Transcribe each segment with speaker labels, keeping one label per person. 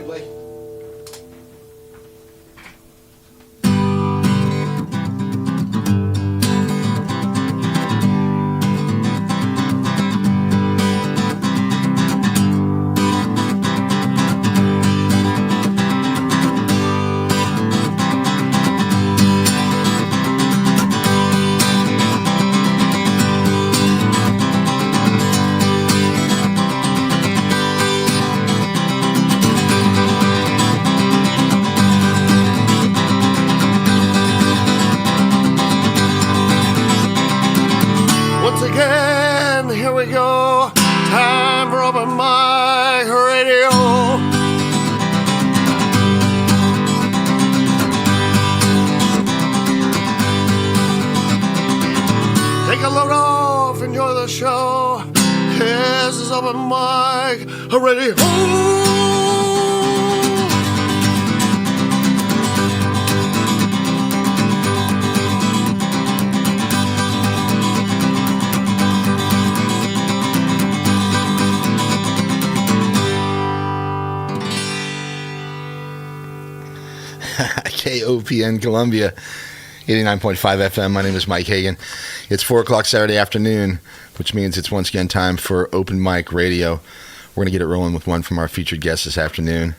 Speaker 1: Blake. Already KOPN Columbia, 89.5 FM. My name is Mike Hagan. It's 4 o'clock Saturday afternoon, which means it's once again time for Open Mic Radio. We're going to get it rolling with one from our featured guest this afternoon.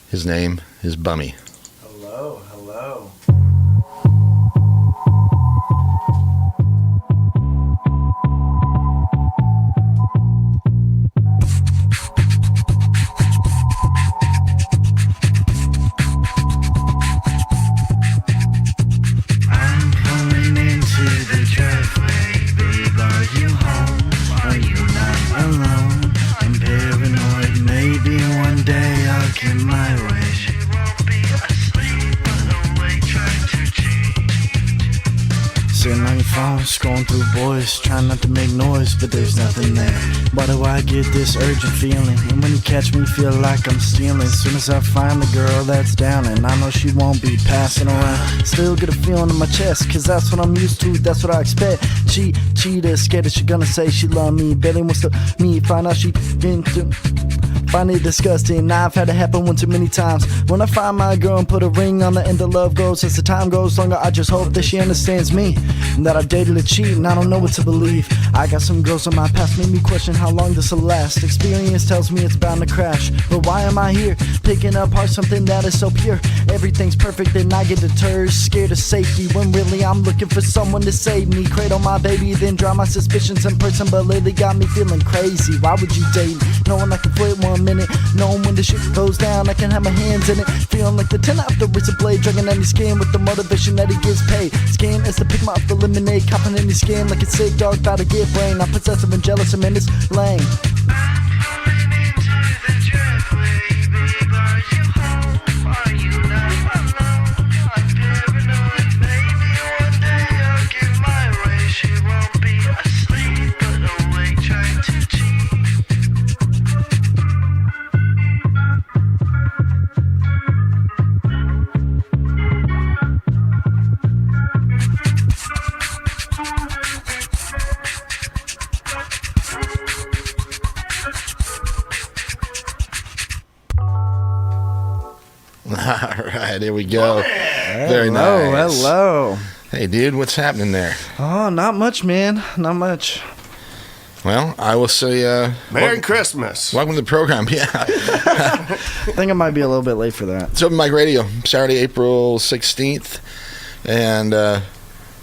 Speaker 1: His name is Bummy.
Speaker 2: Hello, hello.
Speaker 3: I'm pulling into the driveway, babe. Are you home? Are you not alone? Paranoid, maybe one day I'll get my way. She won't be asleep, but awake, trying to cheat. Sitting on your phone, scrolling through boys, trying not to make noise, but there's nothing there. Why do I get this urgent feeling? And when you catch me, feel like I'm stealing. As soon as I find the girl that's down, and I know she won't be passing around. Still get a feeling in my chest, cause that's what I'm used to, that's what I expect. She cheated, scared that she gonna say she love me. Barely wants to meet, find out she been through. Find it disgusting, I've had it happen one too many times. When I find my girl and put a ring on the end of love goes. As the time goes longer, I just hope that she understands me, and that I've dated a cheat and I don't know what to believe. I got some girls on my past, made me question how long this will last. Experience tells me it's bound to crash, but why am I here? Picking apart something that is so pure. Everything's perfect and I get deterred, scared of safety, when really I'm looking for someone to save me. Cradle my baby, then dry my suspicions in person, but lately got me feeling crazy. Why would you date me? Knowing I can quit 1 minute, knowing when the shit goes down I can have my hands in it. Feeling like the 10 off the razor blade, dragging any skin with the motivation that he gets paid. Skin is the pick my off the lemonade, copping any skin like it's sick dog, about to get brain. I'm possessive and jealous, I'm in this lane.
Speaker 1: Alright, here we go. Very nice.
Speaker 2: Hello.
Speaker 1: Hey, dude, what's happening there?
Speaker 2: Oh, not much, man. Not much.
Speaker 1: Well, I will say...
Speaker 4: Merry Christmas.
Speaker 1: Welcome to the program, yeah.
Speaker 2: I think I might be a little bit late for that.
Speaker 1: It's Open Mic Radio, Saturday, April 16th. And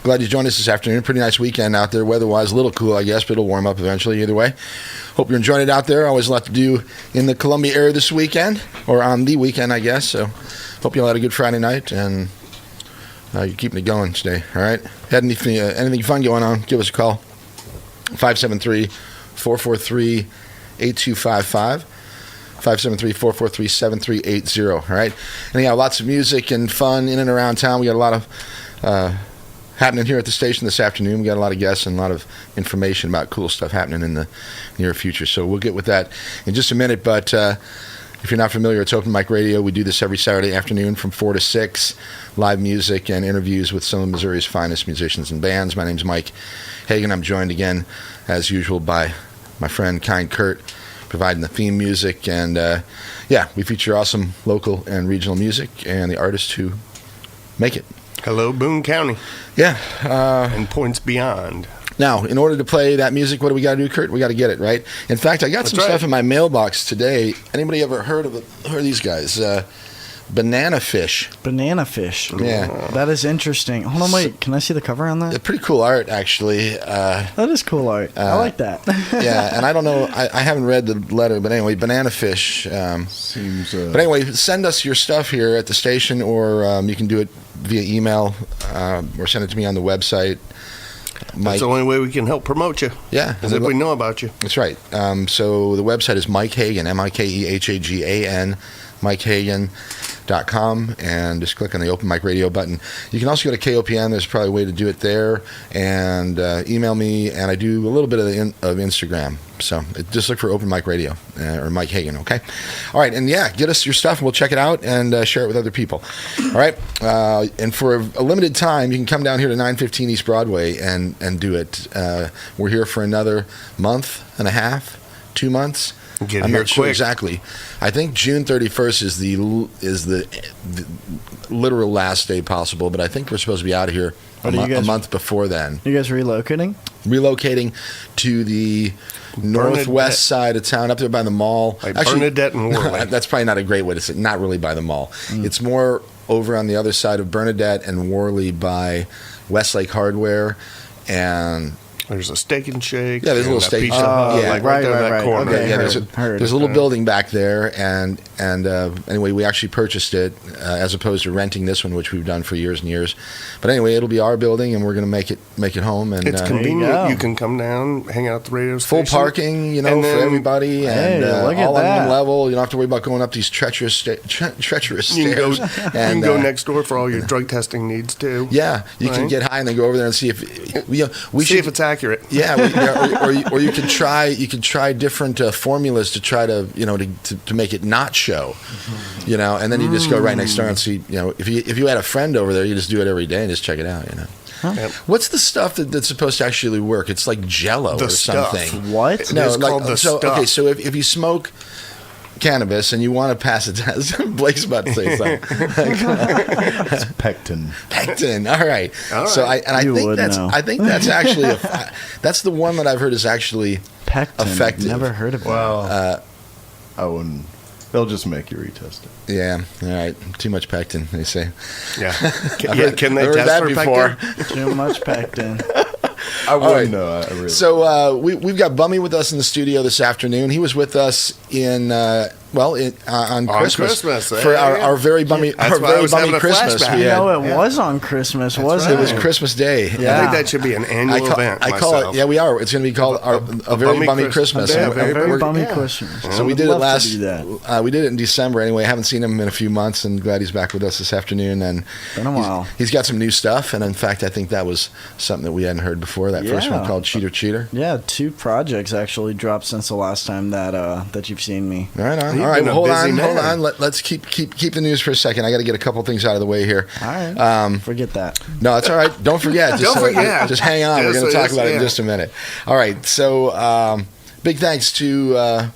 Speaker 1: glad you joined us this afternoon. Pretty nice weekend out there. Weather-wise, a little cool, I guess, but it'll warm up eventually either way. Hope you're enjoying it out there. Always a lot to do in the Columbia area this weekend, or on the weekend, I guess. So hope you all had a good Friday night, and you're keeping it going today, all right? Had anything fun going on, give us a call. 573-443-8255. 573-443-7380, all right? And yeah, lots of music and fun in and around town. We got a lot of happening here at the station this afternoon. We got a lot of guests and a lot of information about cool stuff happening in the near future. So we'll get with that in just a minute. But if you're not familiar, it's Open Mic Radio. We do this every Saturday afternoon from 4 to 6. Live music and interviews with some of Missouri's finest musicians and bands. My name's Mike Hagan. I'm joined again, as usual, by my friend Kind Kurt. providing the theme music. And yeah, we feature awesome local and regional music and the artists who make it.
Speaker 4: Hello, Boone County.
Speaker 1: Yeah.
Speaker 4: And points beyond.
Speaker 1: Now, in order to play that music, what do we got to do, Kurt? We got to get it, right? In fact, I got some stuff in my mailbox today. Anybody ever heard of these guys? Banana fish.
Speaker 2: Banana fish.
Speaker 1: Yeah.
Speaker 2: That is interesting. Hold on, wait. Can I see the cover on that?
Speaker 1: They're pretty cool art, actually.
Speaker 2: That is cool art. I like that.
Speaker 1: Yeah, and I don't know. I haven't read the letter, but anyway, banana fish.
Speaker 5: Seems.
Speaker 1: But anyway, send us your stuff here at the station, or you can do it via email, or send it to me on the website.
Speaker 4: That's the only way we can help promote you.
Speaker 1: Yeah.
Speaker 4: Is if we know about you.
Speaker 1: That's right. So the website is Mike Hagan, MikeHagan, MikeHagan.com, and just click on the Open Mic Radio button. You can also go to KOPN. There's probably a way to do it there, and email me, and I do a little bit of Instagram. So just look for Open Mic Radio or Mike Hagan, okay? All right, and yeah, get us your stuff, and we'll check it out and share it with other people. All right? And for a limited time, you can come down here to 915 East Broadway and do it. We're here for another month and a half, 2 months.
Speaker 4: Get
Speaker 1: I'm
Speaker 4: here
Speaker 1: not sure
Speaker 4: quick.
Speaker 1: exactly. I think June 31st is the literal last day possible, but I think we're supposed to be out of here a month before then.
Speaker 2: You guys relocating?
Speaker 1: Relocating to the northwest side of town, up there by the mall.
Speaker 4: Like Bernadette and Worley.
Speaker 1: That's probably not a great way to say it. Not really by the mall. It's more over on the other side of Bernadette and Worley by Westlake Hardware and...
Speaker 4: There's a Steak and Shake.
Speaker 1: Yeah, there's a little steak.
Speaker 4: Pizza Hut,
Speaker 1: yeah,
Speaker 4: like right there in that corner.
Speaker 2: Okay,
Speaker 1: yeah,
Speaker 2: there's
Speaker 1: a little building back there, and anyway, we actually purchased it as opposed to renting this one, which we've done for years and years. But anyway, it'll be our building, and we're going to make it home. And
Speaker 4: It's convenient. You can come down, hang out at the radio
Speaker 1: full
Speaker 4: station.
Speaker 1: parking, for everybody, and all on one level. You don't have to worry about going up these treacherous stairs.
Speaker 4: You can go next door for all your drug testing needs too.
Speaker 1: Yeah, you can get high and then go over there and see if
Speaker 4: see if it's accurate.
Speaker 1: Yeah, or you can try different formulas to try to to make it not show, and then you just go right next door and see if you had a friend over there, you just do it every day and just check it out.
Speaker 2: Huh?
Speaker 4: Yep.
Speaker 1: What's the stuff that's supposed to actually work? It's like Jello or something.
Speaker 2: What?
Speaker 4: It's called the stuff.
Speaker 1: Okay, so if you smoke cannabis and you want to pass it down, Blake's about to say something.
Speaker 5: It's pectin.
Speaker 1: Pectin. All right. So I think that's actually that's the one that I've heard is actually
Speaker 2: Pectin.
Speaker 1: effective.
Speaker 2: Never heard of it.
Speaker 5: Well, I wouldn't. They'll just make you retest it.
Speaker 1: Yeah. All right. Too much pectin, they say.
Speaker 4: Yeah. Can they
Speaker 1: heard
Speaker 4: test
Speaker 1: that
Speaker 4: for
Speaker 1: before.
Speaker 4: pectin?
Speaker 2: Too much pectin.
Speaker 5: I wouldn't
Speaker 1: right.
Speaker 5: know. I really.
Speaker 1: So we've got Bummy with us in the studio this afternoon. He was with us on Christmas for our very Bummy Christmas.
Speaker 2: I know it was on Christmas, wasn't
Speaker 1: it? It was Christmas Day.
Speaker 2: Yeah.
Speaker 4: I think that should be an annual event.
Speaker 1: I call it. Yeah, we are. It's going to be called a very Bummy Christmas.
Speaker 2: A very Bummy Christmas.
Speaker 1: So we did it
Speaker 2: love to
Speaker 1: last.
Speaker 2: do that.
Speaker 1: We did it in December anyway. I haven't seen him in a few months, and glad he's back with us this afternoon. And
Speaker 2: been a while.
Speaker 1: He's got some new stuff, and in fact, I think that was something that we hadn't heard before. That first one called Cheater.
Speaker 2: Yeah, 2 projects actually dropped since the last time that you've seen me.
Speaker 1: Right on. All right, well, hold on. Let's keep the news for a second. I got to get a couple things out of the way here.
Speaker 2: All right. Forget that.
Speaker 1: No, it's all right. Don't forget.
Speaker 4: Don't forget.
Speaker 1: Just hang on. We're going to talk about it in just a minute. All right. So, big thanks to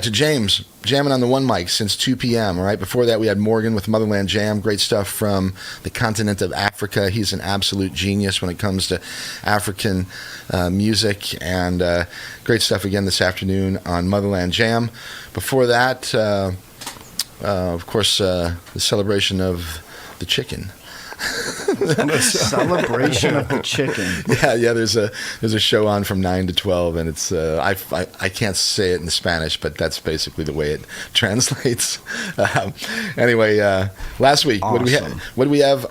Speaker 1: James jamming on the one mic since 2 p.m. All right. Before that, we had Morgan with Motherland Jam. Great stuff from the continent of Africa. He's an absolute genius when it comes to African music, and great stuff again this afternoon on Motherland Jam. Before that, of course, the celebration of the chicken.
Speaker 2: Celebration of the chicken.
Speaker 1: Yeah. There's a show on from 9 to 12, and it's I can't say it in Spanish, but that's basically the way it translates. Anyway, last week,
Speaker 2: awesome.
Speaker 1: What do we have?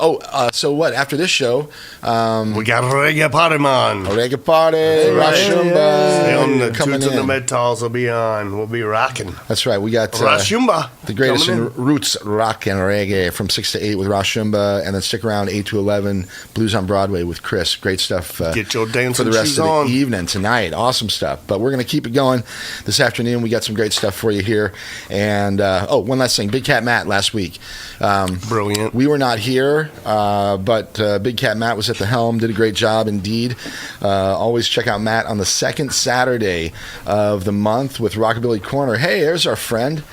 Speaker 1: So what? After this show,
Speaker 4: we got Reggae Party Man.
Speaker 1: Reggae Party, Rashumba,
Speaker 4: The
Speaker 1: coming
Speaker 4: Toots and the
Speaker 1: in.
Speaker 4: Metals will be on. We'll be rocking.
Speaker 1: That's right. We got
Speaker 4: Rashumba.
Speaker 1: the greatest
Speaker 4: coming
Speaker 1: in roots rock and reggae from 6 to 8 with Rashumba, and then stick around 8 to to 11, Blues on Broadway with Chris. Great stuff.
Speaker 4: Get your dancing
Speaker 1: for the rest
Speaker 4: shoes
Speaker 1: of the
Speaker 4: on.
Speaker 1: evening tonight. Awesome stuff. But we're going to keep it going this afternoon. We got some great stuff for you here. And one last thing, Big Cat Matt last week.
Speaker 4: Brilliant.
Speaker 1: We were not here, but Big Cat Matt was at the helm, did a great job indeed. Always check out Matt on the second Saturday of the month with Rockabilly Corner. Hey, there's our friend.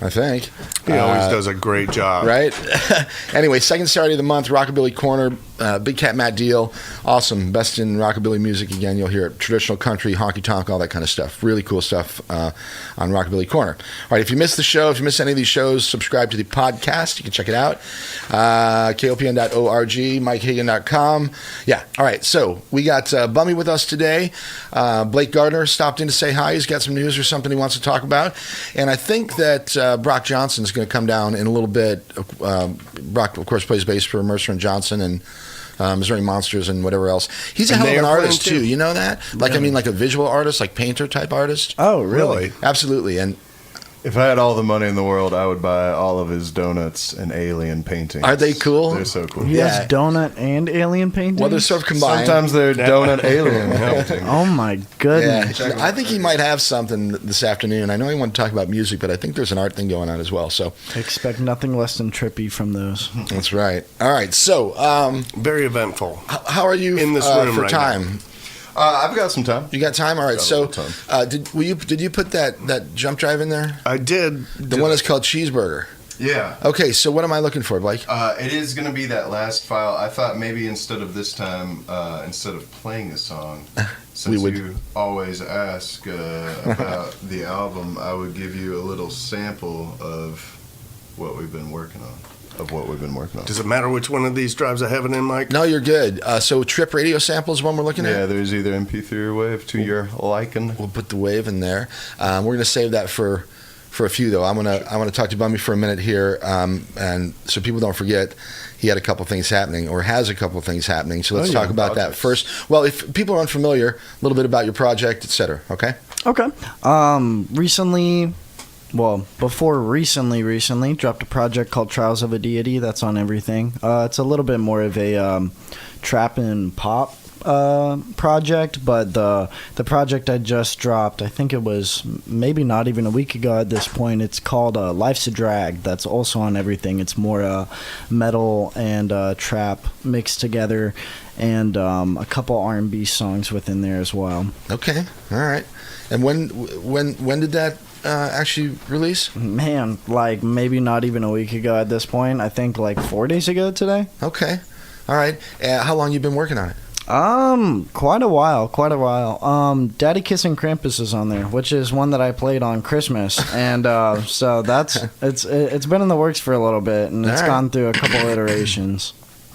Speaker 1: I think.
Speaker 4: He always does a great job.
Speaker 1: Right? Anyway, second Saturday of the month, Rockabilly Corner, Big Cat Matt deal. Awesome. Best in rockabilly music. Again, you'll hear it. Traditional country, honky-tonk, all that kind of stuff. Really cool stuff on Rockabilly Corner. All right, if you missed the show, if you missed any of these shows, subscribe to the podcast. You can check it out. KOPN.org, MikeHagan.com. Yeah, all right. So we got Bummy with us today. Blake Gardner stopped in to say hi. He's got some news or something he wants to talk about. And I think that Brock Johnson is going to come down in a little bit. Brock, of course, plays bass for Mercer and Johnson and Missouri Monsters and whatever else. He's a hell of an artist, too. You know that? Like, I mean, like a visual artist, like painter type artist.
Speaker 2: Oh, really?
Speaker 1: Absolutely. And
Speaker 5: If I had all the money in the world, I would buy all of his donuts and alien paintings.
Speaker 1: Are they cool?
Speaker 5: They're so cool.
Speaker 2: He has donut and alien paintings?
Speaker 1: Well, they're sort of combined.
Speaker 5: Sometimes they're donut alien paintings.
Speaker 2: Oh, my goodness.
Speaker 1: Yeah, I think he might have something this afternoon. I know he wanted to talk about music, but I think there's an art thing going on as well. So
Speaker 2: Expect nothing less than trippy from those.
Speaker 1: that's right. All right. So,
Speaker 4: Very eventful.
Speaker 1: how are you
Speaker 4: In this room
Speaker 1: for
Speaker 4: right
Speaker 1: time?
Speaker 5: I've got some time.
Speaker 1: You got time? All right.
Speaker 5: Got a
Speaker 1: So,
Speaker 5: little
Speaker 1: did you put that jump drive in there?
Speaker 4: I did.
Speaker 1: The one that's called Cheeseburger.
Speaker 5: Yeah.
Speaker 1: Okay. So, what am I looking for, Blake?
Speaker 5: It is going to be that last file. I thought maybe instead of this time, instead of playing a song, since you always ask about the album, I would give you a little sample of what we've been working on.
Speaker 4: Does it matter which one of these drives I have it in, Mike?
Speaker 1: No, you're good. So, Trip Radio Sample is one we're looking
Speaker 5: Yeah,
Speaker 1: at.
Speaker 5: there's either MP3 or Wave to your liking.
Speaker 1: We'll put the wave in there. We're going to save that for a few though. I want to talk to Bummy for a minute here, and so people don't forget he had a couple things happening or has a couple things happening. So let's talk about that first. Well, if people are unfamiliar, a little bit about your project, etc. Okay.
Speaker 2: Okay. Recently, dropped a project called Trials of a Deity that's on everything. It's a little bit more of a trap and pop project, but the project I just dropped, I think it was maybe not even a week ago at this point. It's called Life's a Drag. That's also on everything. It's more metal and trap mixed together, and a couple R&B songs within there as well.
Speaker 1: Okay. All right. And when did that actually release?
Speaker 2: Man, like maybe not even a week ago at this point. I think like 4 days ago today.
Speaker 1: Okay. All right. How long you been working on it?
Speaker 2: Quite a while. Daddy Kissing Krampus is on there, which is one that I played on Christmas, and so it's been in the works for a little bit, and it's gone through a couple iterations.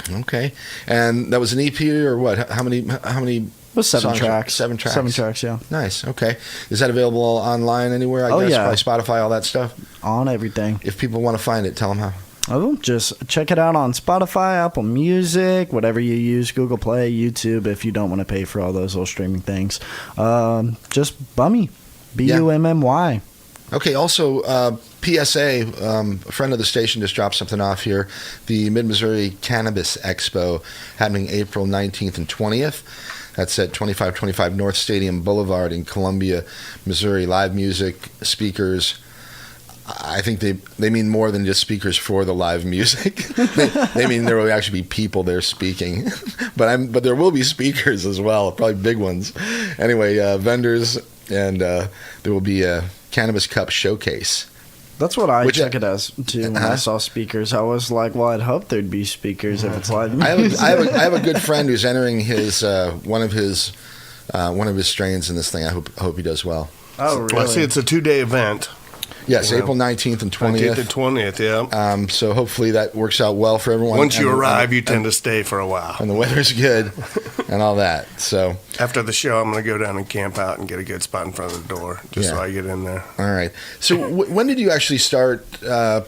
Speaker 1: Okay. And that was an EP or what? How many?
Speaker 2: It was 7
Speaker 1: songs?
Speaker 2: tracks.
Speaker 1: 7 tracks.
Speaker 2: 7 tracks, yeah.
Speaker 1: Nice. Okay. Is that available online anywhere? I guess
Speaker 2: yeah.
Speaker 1: Probably Spotify, all that stuff.
Speaker 2: On everything.
Speaker 1: If people want to find it, tell them how.
Speaker 2: Oh, just check it out on Spotify, Apple Music, whatever you use, Google Play, YouTube, if you don't want to pay for all those little streaming things. Just Bummy. Bummy.
Speaker 1: Okay, also, PSA, a friend of the station just dropped something off here. The Mid-Missouri Cannabis Expo happening April 19th and 20th. That's at 2525 North Stadium Boulevard in Columbia, Missouri. Live music, speakers. I think they mean more than just speakers for the live music. they mean there will actually be people there speaking, but there will be speakers as well, probably big ones. Anyway, vendors, and there will be a Cannabis Cup showcase.
Speaker 2: That's what I took it as too. When I saw speakers, I was like, "Well, I'd hope there'd be speakers if it's live music."
Speaker 1: I have a good friend who's entering his one of his strains in this thing. I hope he does well.
Speaker 2: Oh, really?
Speaker 4: Well, I see it's a 2-day event.
Speaker 1: Yes, April 19th and 20th.
Speaker 4: 19th and 20th, yeah.
Speaker 1: So hopefully that works out well for everyone.
Speaker 4: Once you arrive, you tend to stay for a while.
Speaker 1: And the weather's good and all that. So
Speaker 4: after the show, I'm going to go down and camp out and get a good spot in front of the door just so I get in there.
Speaker 1: All right. So when did you actually start, I'm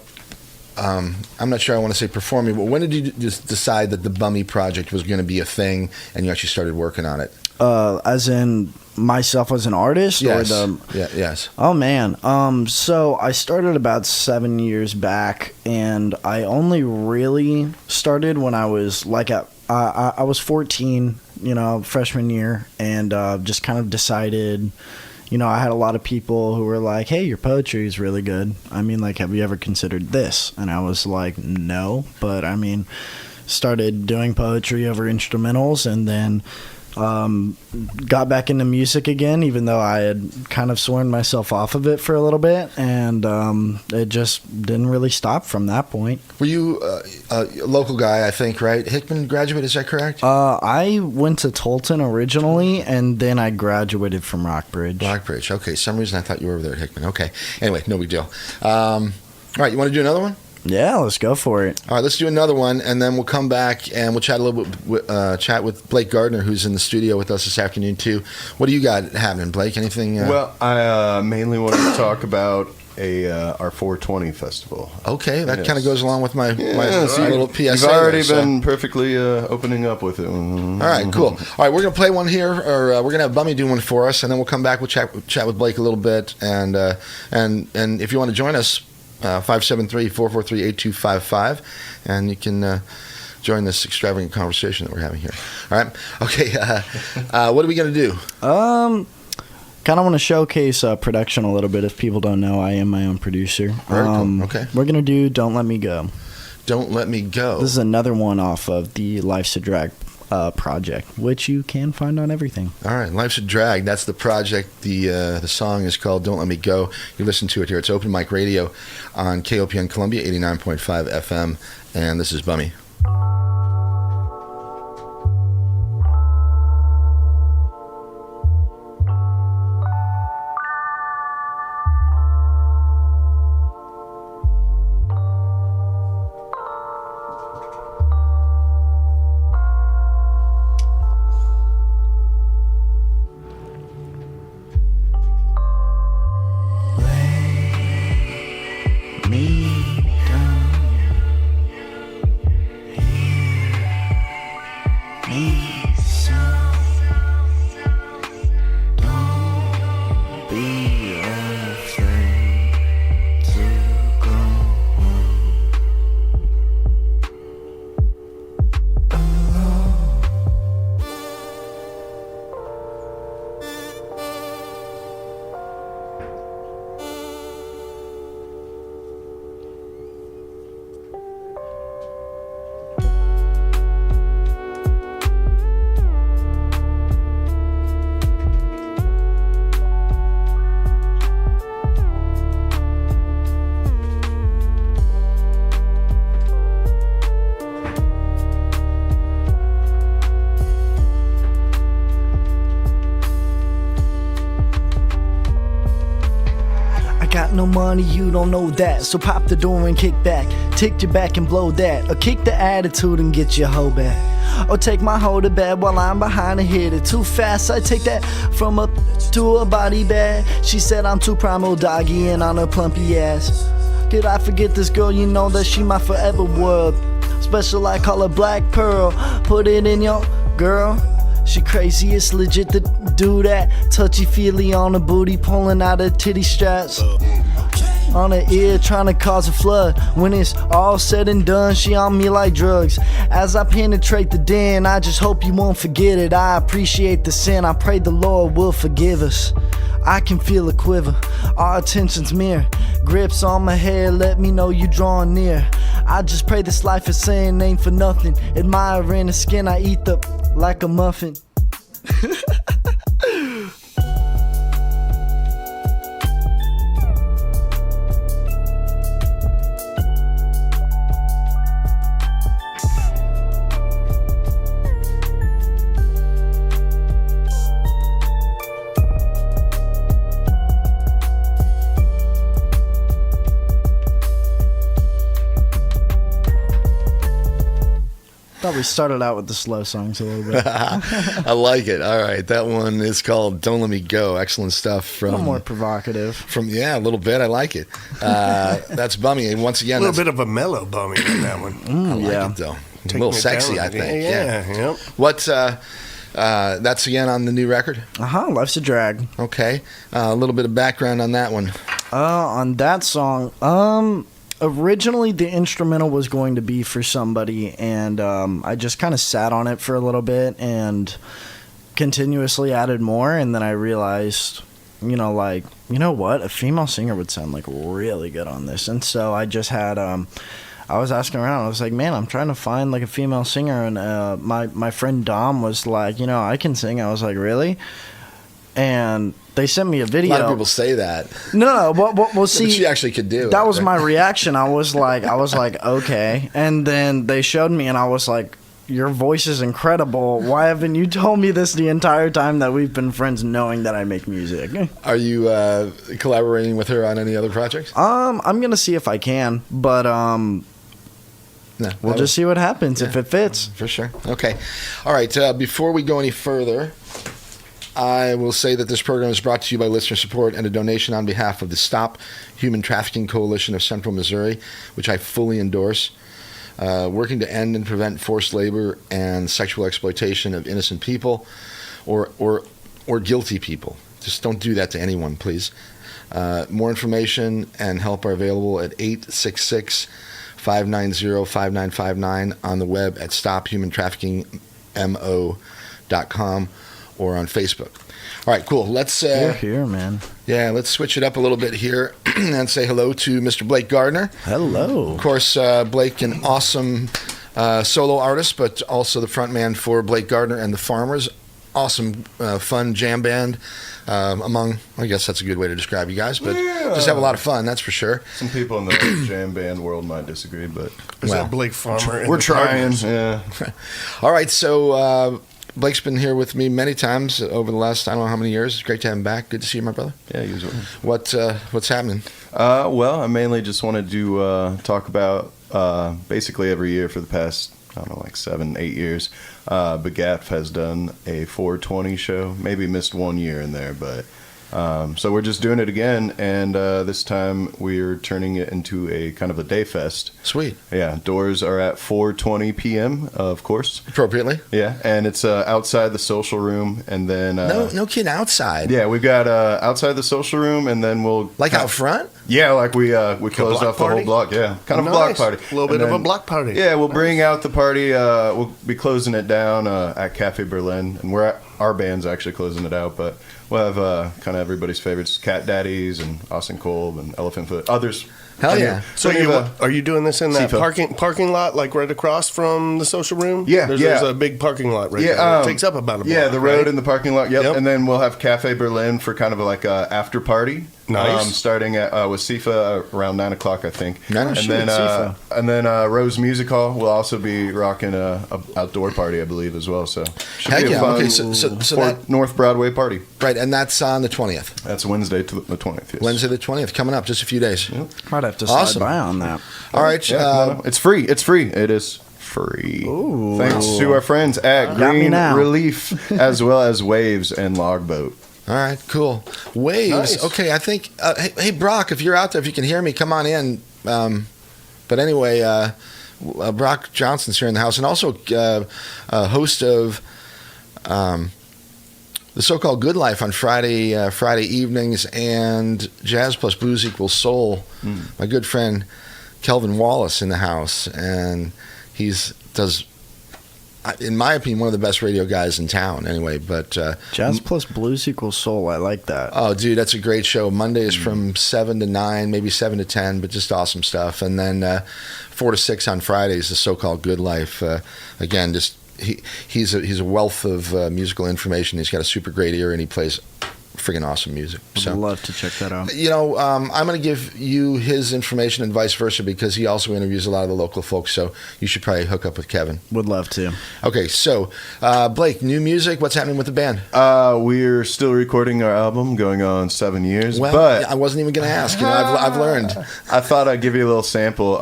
Speaker 1: not sure I want to say performing, but when did you just decide that the Bummy project was going to be a thing and you actually started working on it?
Speaker 2: As in myself as an artist,
Speaker 1: Yes.
Speaker 2: or the
Speaker 1: Yes.
Speaker 2: Oh man. So I started about 7 years back, and I only really started when I was like I was 14, freshman year, and just kind of decided. I had a lot of people who were like, "Hey, your poetry is really good. I mean, like, have you ever considered this?" And I was like, "No," but I mean, started doing poetry over instrumentals, and then got back into music again, even though I had kind of sworn myself off of it for a little bit, and it just didn't really stop from that point.
Speaker 1: Were you a local guy, I think, right? Hickman graduate, is that correct?
Speaker 2: I went to Tolton originally, and then I graduated from Rockbridge.
Speaker 1: Rockbridge. Okay. Some reason I thought you were over there at Hickman. Okay. Anyway, no big deal. All right. You want to do another one?
Speaker 2: Yeah, let's go for it.
Speaker 1: All right, let's do another one, and then we'll come back and we'll chat a little bit. Chat with Blake Gardner, who's in the studio with us this afternoon too. What do you got happening, Blake? Anything?
Speaker 5: Well, I mainly wanted to talk about our 420 festival.
Speaker 1: Okay, that
Speaker 5: Yes.
Speaker 1: kind of goes along with my little PSA.
Speaker 5: You've already
Speaker 1: there, so.
Speaker 5: been perfectly opening up with it.
Speaker 1: All right, cool. All right, we're gonna play one here, or we're gonna have Bummy do one for us, and then we'll come back. We'll chat with Blake a little bit, and if you want to join us. 573-443-8255, and you can join this extravagant conversation that we're having here. All right. Okay. What are we going to do?
Speaker 2: Kind of want to showcase production a little bit. If people don't know, I am my own producer.
Speaker 1: Very cool. Okay.
Speaker 2: We're going to do Don't Let Me Go.
Speaker 1: Don't Let Me Go.
Speaker 2: This is another one off of the Life's a Drag project, which you can find on everything.
Speaker 1: All right. Life's a Drag. That's the project. The song is called Don't Let Me Go. You listen to it here. It's Open Mic Radio on KOPN Columbia, 89.5 FM. And this is Bummy.
Speaker 2: Got no money, you don't know that. So pop the door and kick back. Tick your back and blow that. Or kick the attitude and get your hoe back. Or take my hoe to bed while I'm behind and hit it too fast. I take that from up to a body bag. She said I'm too primal doggy and on her plumpy ass. Did I forget this girl? You know that she my forever world. Special, I call her Black Pearl. Put it in your girl. She crazy, it's legit to do that. Touchy-feely on her booty, pulling out her titty straps. On her ear, trying to cause a flood. When it's all said and done, she on me like drugs. As I penetrate the den, I just hope you won't forget it. I appreciate the sin, I pray the Lord will forgive us. I can feel a quiver, our attention's mere. Grips on my hair, let me know you drawing near. I just pray this life is saying ain't for nothing. Admiring the skin I eat up like a muffin. Thought we started out with the slow songs a little bit.
Speaker 1: I like it. All right. That one is called Don't Let Me Go. Excellent stuff.
Speaker 2: A little more provocative.
Speaker 1: A little bit. I like it. That's Bummy. And once again,
Speaker 4: A little bit of a mellow Bummy in that one.
Speaker 1: I like it, though. A little sexy, I think.
Speaker 4: Yeah. Yep.
Speaker 1: What That's again on the new record.
Speaker 2: Life's a Drag.
Speaker 1: Okay. A little bit of background on that one.
Speaker 2: On that song, originally the instrumental was going to be for somebody, and I just kind of sat on it for a little bit and continuously added more, and then I realized, you know what, a female singer would sound like really good on this. And so I just had I was asking around. I was like, man, I'm trying to find like a female singer, and my friend Dom was like, I can sing. I was like, really? And they sent me a video.
Speaker 1: A lot of people say that.
Speaker 2: No, well, see,
Speaker 1: she actually could do.
Speaker 2: That was my reaction. I was like, okay. And then they showed me, and I was like, your voice is incredible. Why haven't you told me this the entire time that we've been friends, knowing that I make music?
Speaker 1: Are you collaborating with her on any other projects?
Speaker 2: I'm gonna see if I can, but we'll just see what happens if it fits.
Speaker 1: For sure. Okay. All right. Before we go any further, I will say that this program is brought to you by listener support and a donation on behalf of the Stop Human Trafficking Coalition of Central Missouri, which I fully endorse, working to end and prevent forced labor and sexual exploitation of innocent people or guilty people. Just don't do that to anyone, please. More information and help are available at 866-590-5959 on the web at stophumantraffickingmo.com or on Facebook. All right, cool. Let's
Speaker 2: here, man.
Speaker 1: Yeah, let's switch it up a little bit here and say hello to Mr. Blake Gardner.
Speaker 2: Hello.
Speaker 1: Of course, Blake, an awesome solo artist, but also the frontman for Blake Gardner and the Farmers. Awesome, fun jam band. I guess that's a good way to describe you guys, but just have a lot of fun, that's for sure.
Speaker 5: Some people in the jam band world might disagree, but
Speaker 4: is that Blake Farmer?
Speaker 5: We're trying. Yeah.
Speaker 1: All right, so Blake's been here with me many times over the last, I don't know how many years. It's great to have him back. Good to see you, my brother.
Speaker 5: Yeah, usually.
Speaker 1: What's happening?
Speaker 5: Well, I mainly just wanted to talk about basically every year for the past, 7-8 years. Begatf has done a 420 show. Maybe missed 1 year in there, but so we're just doing it again, and this time we're turning it into a kind of a day fest.
Speaker 1: Sweet.
Speaker 5: Yeah, doors are at 4:20 p.m. Of course.
Speaker 1: Appropriately.
Speaker 5: Yeah, and it's outside the social room, and then
Speaker 1: no kidding, outside.
Speaker 5: Yeah, we've got outside the social room, and then we'll
Speaker 1: out front.
Speaker 5: Yeah, like we closed off the whole block. Yeah, kind of a block party.
Speaker 4: A little bit of a block party.
Speaker 5: Yeah, we'll bring out the party. We'll be closing it down at Cafe Berlin, and our band's actually closing it out, but we'll have kind of everybody's favorites: Cat Daddies and Austin Kolb and Elephant Foot. Others.
Speaker 1: Hell yeah!
Speaker 4: So are you doing this in that parking lot, like right across from the social room?
Speaker 5: Yeah,
Speaker 4: there's a big parking lot right there. It takes up about a block.
Speaker 5: Yeah, the road and the parking lot. Yep. And then we'll have Cafe Berlin for kind of like a after party.
Speaker 4: Nice.
Speaker 5: Starting at with SIFA around 9 o'clock, I think.
Speaker 2: SIFA.
Speaker 5: And then Rose Music Hall will also be rocking a outdoor party, I believe, as well. So should be a fun
Speaker 1: okay, so that,
Speaker 5: North Broadway party.
Speaker 1: Right, and that's on the 20th.
Speaker 5: That's Wednesday to the 20th. Yes.
Speaker 1: Wednesday the 20th, coming up, just a few days.
Speaker 5: Yep.
Speaker 2: Might have to slide by on that.
Speaker 1: All right.
Speaker 5: Yeah, it's free. It's free. It is free.
Speaker 2: Ooh.
Speaker 5: Thanks to our friends at Green Relief, as well as Waves and Logboat.
Speaker 1: All right, cool. Waves.
Speaker 5: Nice.
Speaker 1: Okay, I think. Hey, Brock, if you're out there, if you can hear me, come on in. But anyway, Brock Johnson's here in the house, and also a host of the so-called Good Life on Friday evenings, and Jazz Plus Blues Equals Soul. My good friend Kelvin Wallace in the house, and does, in my opinion, one of the best radio guys in town. Anyway, but
Speaker 2: Jazz Plus Blues Equals Soul. I like that.
Speaker 1: Oh, dude, that's a great show. Mondays from 7 to 9, maybe 7 to 10, but just awesome stuff. And then 4 to 6 on Fridays, the so-called Good Life. Again, just he's a wealth of musical information. He's got a super great ear, and he plays friggin' awesome music.
Speaker 2: I'd love to check that out.
Speaker 1: I'm going to give you his information and vice versa, because he also interviews a lot of the local folks, so you should probably hook up with Kevin.
Speaker 2: Would love to.
Speaker 1: Okay, so Blake, new music, what's happening with the band?
Speaker 5: We're still recording our album, going on 7 years.
Speaker 1: Well,
Speaker 5: but
Speaker 1: I wasn't even going to ask. I've learned.
Speaker 5: I thought I'd give you a little sample.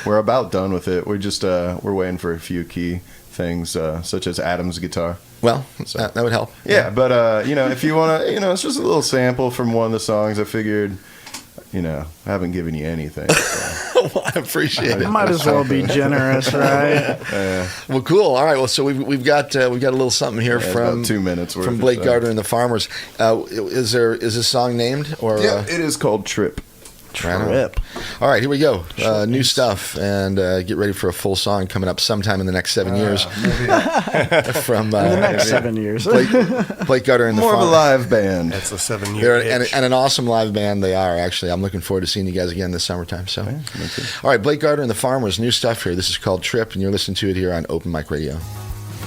Speaker 5: We're about done with it. We're just we're waiting for a few key things, such as Adam's guitar.
Speaker 1: Well, that would help.
Speaker 5: Yeah, but if you want to, it's just a little sample from one of the songs. I figured
Speaker 6: I haven't given you anything. So.
Speaker 1: Well, I appreciate it.
Speaker 2: Might as well be generous, right?
Speaker 1: Well, cool. All right. Well, so we've got a little something here from
Speaker 6: about 2 minutes worth
Speaker 1: from
Speaker 6: or
Speaker 1: Blake
Speaker 6: so.
Speaker 1: Gardner and the Farmers. Is this song named or?
Speaker 6: Yeah, it is called Trip.
Speaker 2: Trip.
Speaker 1: All right, here we go. New stuff, and get ready for a full song coming up sometime in the next 7 years. From
Speaker 2: In the next 7 years.
Speaker 1: Blake Gardner and the
Speaker 6: More of a
Speaker 1: Farmers.
Speaker 6: live band.
Speaker 4: That's a 7-year
Speaker 1: They're
Speaker 4: itch.
Speaker 1: and an awesome live band they are, actually. I'm looking forward to seeing you guys again this summertime. So,
Speaker 6: Me too.
Speaker 1: all right, Blake Gardner and the Farmers, new stuff here. This is called Trip, and you're listening to it here on Open Mic Radio.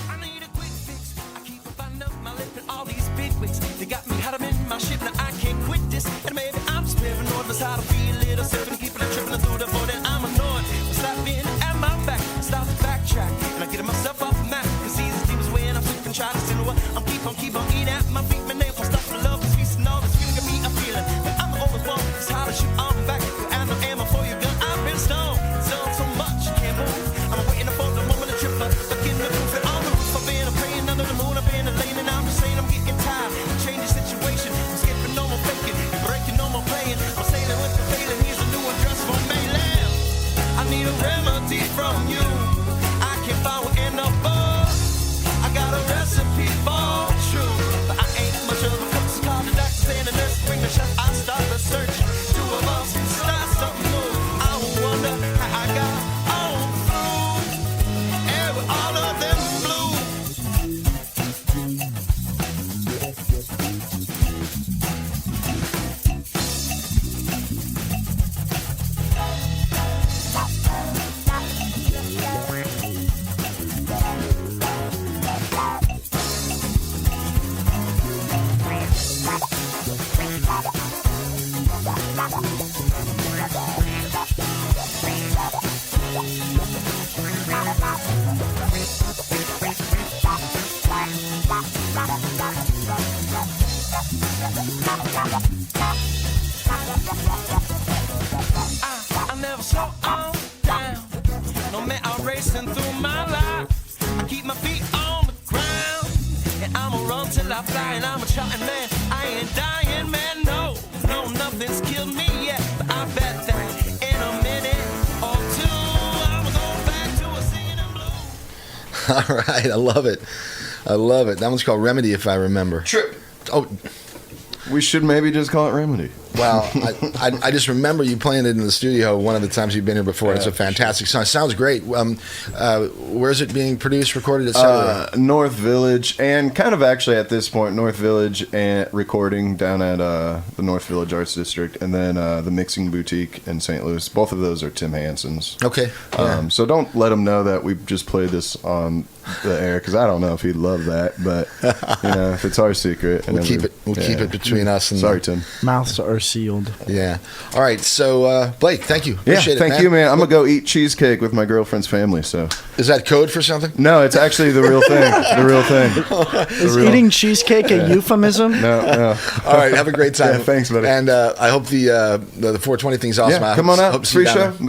Speaker 7: I need a quick fix. I keep a button up my lip and all these big wigs. They got me hot, I'm in my shit, now I can't quit this. And maybe I'm just paranoid, but how to be a little sipping, keeping it tripping through the phone, and I'm annoyed. But stop being at my back, stop the backtrack, and I'm getting myself off the map. Cause these demons when I'm flipping, try to steal what I'm keep on eating at my feet, my nails won't stop for love, is feasting all this feeling of me, I'm feeling. But I'm the always one, it's hard to shoot on back. And no ammo for your gun, I've been stoned. So much, you can't move. I'm waiting for the moment to trip up, but getting the proof and on the roof. I've been praying under the moon, I've been laying, and I'm just saying I'm getting tired. Change the situation, I'm skipping no more faking, breaking no more playing. I'm sailing with the failing, here's a new address for Mayland. I need a remedy from you. I can't find what in the book. I got a recipe for truth, but I ain't much of a cook. So call the doctor, saying the nurse, bring the chef. I start the search. Two of us start something new. I wonder how I got on through. And with all of them blues. I never slow on down. No man, I'm racing through my life. I keep my feet on the ground, and I'ma run till I fly. And I'm a shouting man, I ain't dying man. No, nothing's killed me yet. But I bet that in a minute or two, I'ma go back to a singing and blues.
Speaker 1: All right, I love it. That one's called Remedy, if I remember.
Speaker 6: Trip.
Speaker 1: Oh,
Speaker 6: We should maybe just call it Remedy.
Speaker 1: wow. I just remember you playing it in the studio one of the times you've been here before. It's a fantastic song. It sounds great. Where is it being produced, recorded, etc.?
Speaker 6: North Village, and kind of actually at this point, North Village and recording down at the North Village Arts District, and then the Mixing Boutique in St. Louis. Both of those are Tim Hansen's.
Speaker 1: Okay. Yeah.
Speaker 6: So don't let him know that we just played this on the air, because I don't know if he'd love that, but if it's our secret, and
Speaker 1: We'll keep it between us. And
Speaker 6: Sorry, Tim.
Speaker 2: Mouths are sealed.
Speaker 1: Yeah. All right. So Blake, thank you. Appreciate it,
Speaker 6: thank you, man. I'm gonna go eat cheesecake with my girlfriend's family. So
Speaker 1: Is that code for something?
Speaker 6: no, it's actually the real thing. The real thing.
Speaker 2: Is eating cheesecake a euphemism?
Speaker 6: No.
Speaker 1: All right. Have a great time.
Speaker 6: Yeah, thanks, buddy.
Speaker 1: And I hope the 420 thing's awesome.
Speaker 6: Yeah,
Speaker 1: I
Speaker 6: come on
Speaker 1: hope
Speaker 6: out.
Speaker 1: to see you
Speaker 6: Free
Speaker 1: down
Speaker 6: show.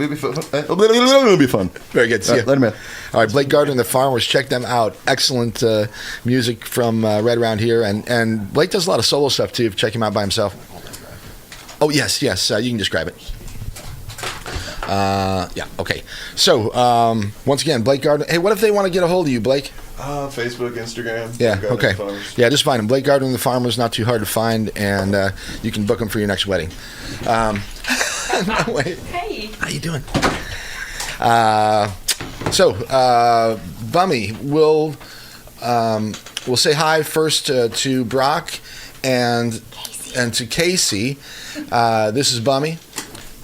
Speaker 1: there.
Speaker 6: It'll be fun.
Speaker 1: Very good. See ya.
Speaker 6: Let him in.
Speaker 1: All right, Blake Gardner and the Farmers, check them out. Excellent music from right around here. And Blake does a lot of solo stuff, too. Check him out by himself. Oh, yes. You can just grab it. Yeah, okay. So, once again, Blake Gardner. Hey, what if they want to get a hold of you, Blake?
Speaker 6: Facebook, Instagram.
Speaker 1: Yeah,
Speaker 6: Gardner
Speaker 1: okay.
Speaker 6: Farmers.
Speaker 1: Yeah, just find him. Blake Gardner and the Farmers, not too hard to find, and you can book him for your next wedding. No, wait.
Speaker 8: Hey.
Speaker 1: How you doing? Bummy, we'll say hi first to Brock and to Casey. This is Bummy.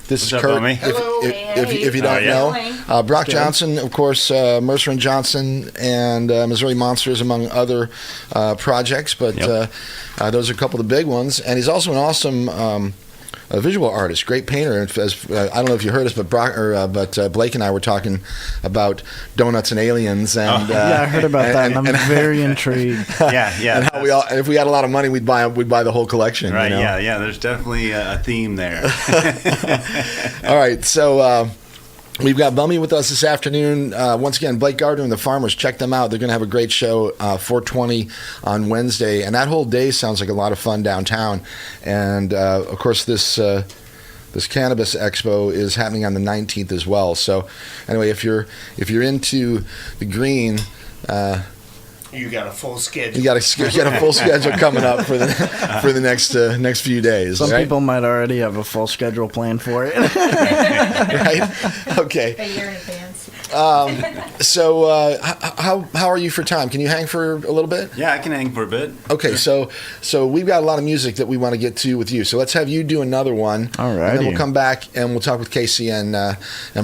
Speaker 1: This is
Speaker 9: up,
Speaker 1: Kurt.
Speaker 9: Bummy?
Speaker 1: If you don't know, Brock Johnson, of course, Mercer and Johnson, and Missouri Monsters, among other projects. But those are a couple of the big ones. And he's also an awesome a visual artist, great painter. I don't know if you heard us, but Blake and I were talking about donuts and aliens, and
Speaker 2: Yeah, I heard about that, and I'm very intrigued.
Speaker 9: Yeah.
Speaker 1: and how if we had a lot of money, we'd buy the whole collection.
Speaker 9: Right.
Speaker 1: You know?
Speaker 9: Yeah. There's definitely a theme there.
Speaker 1: All right, so we've got Bummy with us this afternoon. Once again, Blake Gardner and the Farmers, check them out. They're going to have a great show, 420 on Wednesday, and that whole day sounds like a lot of fun downtown. And of course, this this cannabis expo is happening on the 19th as well. So anyway, if you're into the green,
Speaker 4: You got a full schedule.
Speaker 1: you got a full schedule coming up for the next few days.
Speaker 2: Some
Speaker 1: right?
Speaker 2: people might already have a full schedule planned for it.
Speaker 1: Right? Okay.
Speaker 8: A year in advance.
Speaker 1: So how are you for time? Can you hang for a little bit?
Speaker 9: Yeah, I can hang for a bit.
Speaker 1: Okay, so we've got a lot of music that we want to get to with you. So let's have you do another one.
Speaker 2: Alrighty.
Speaker 1: And then we'll come back and we'll talk with Casey and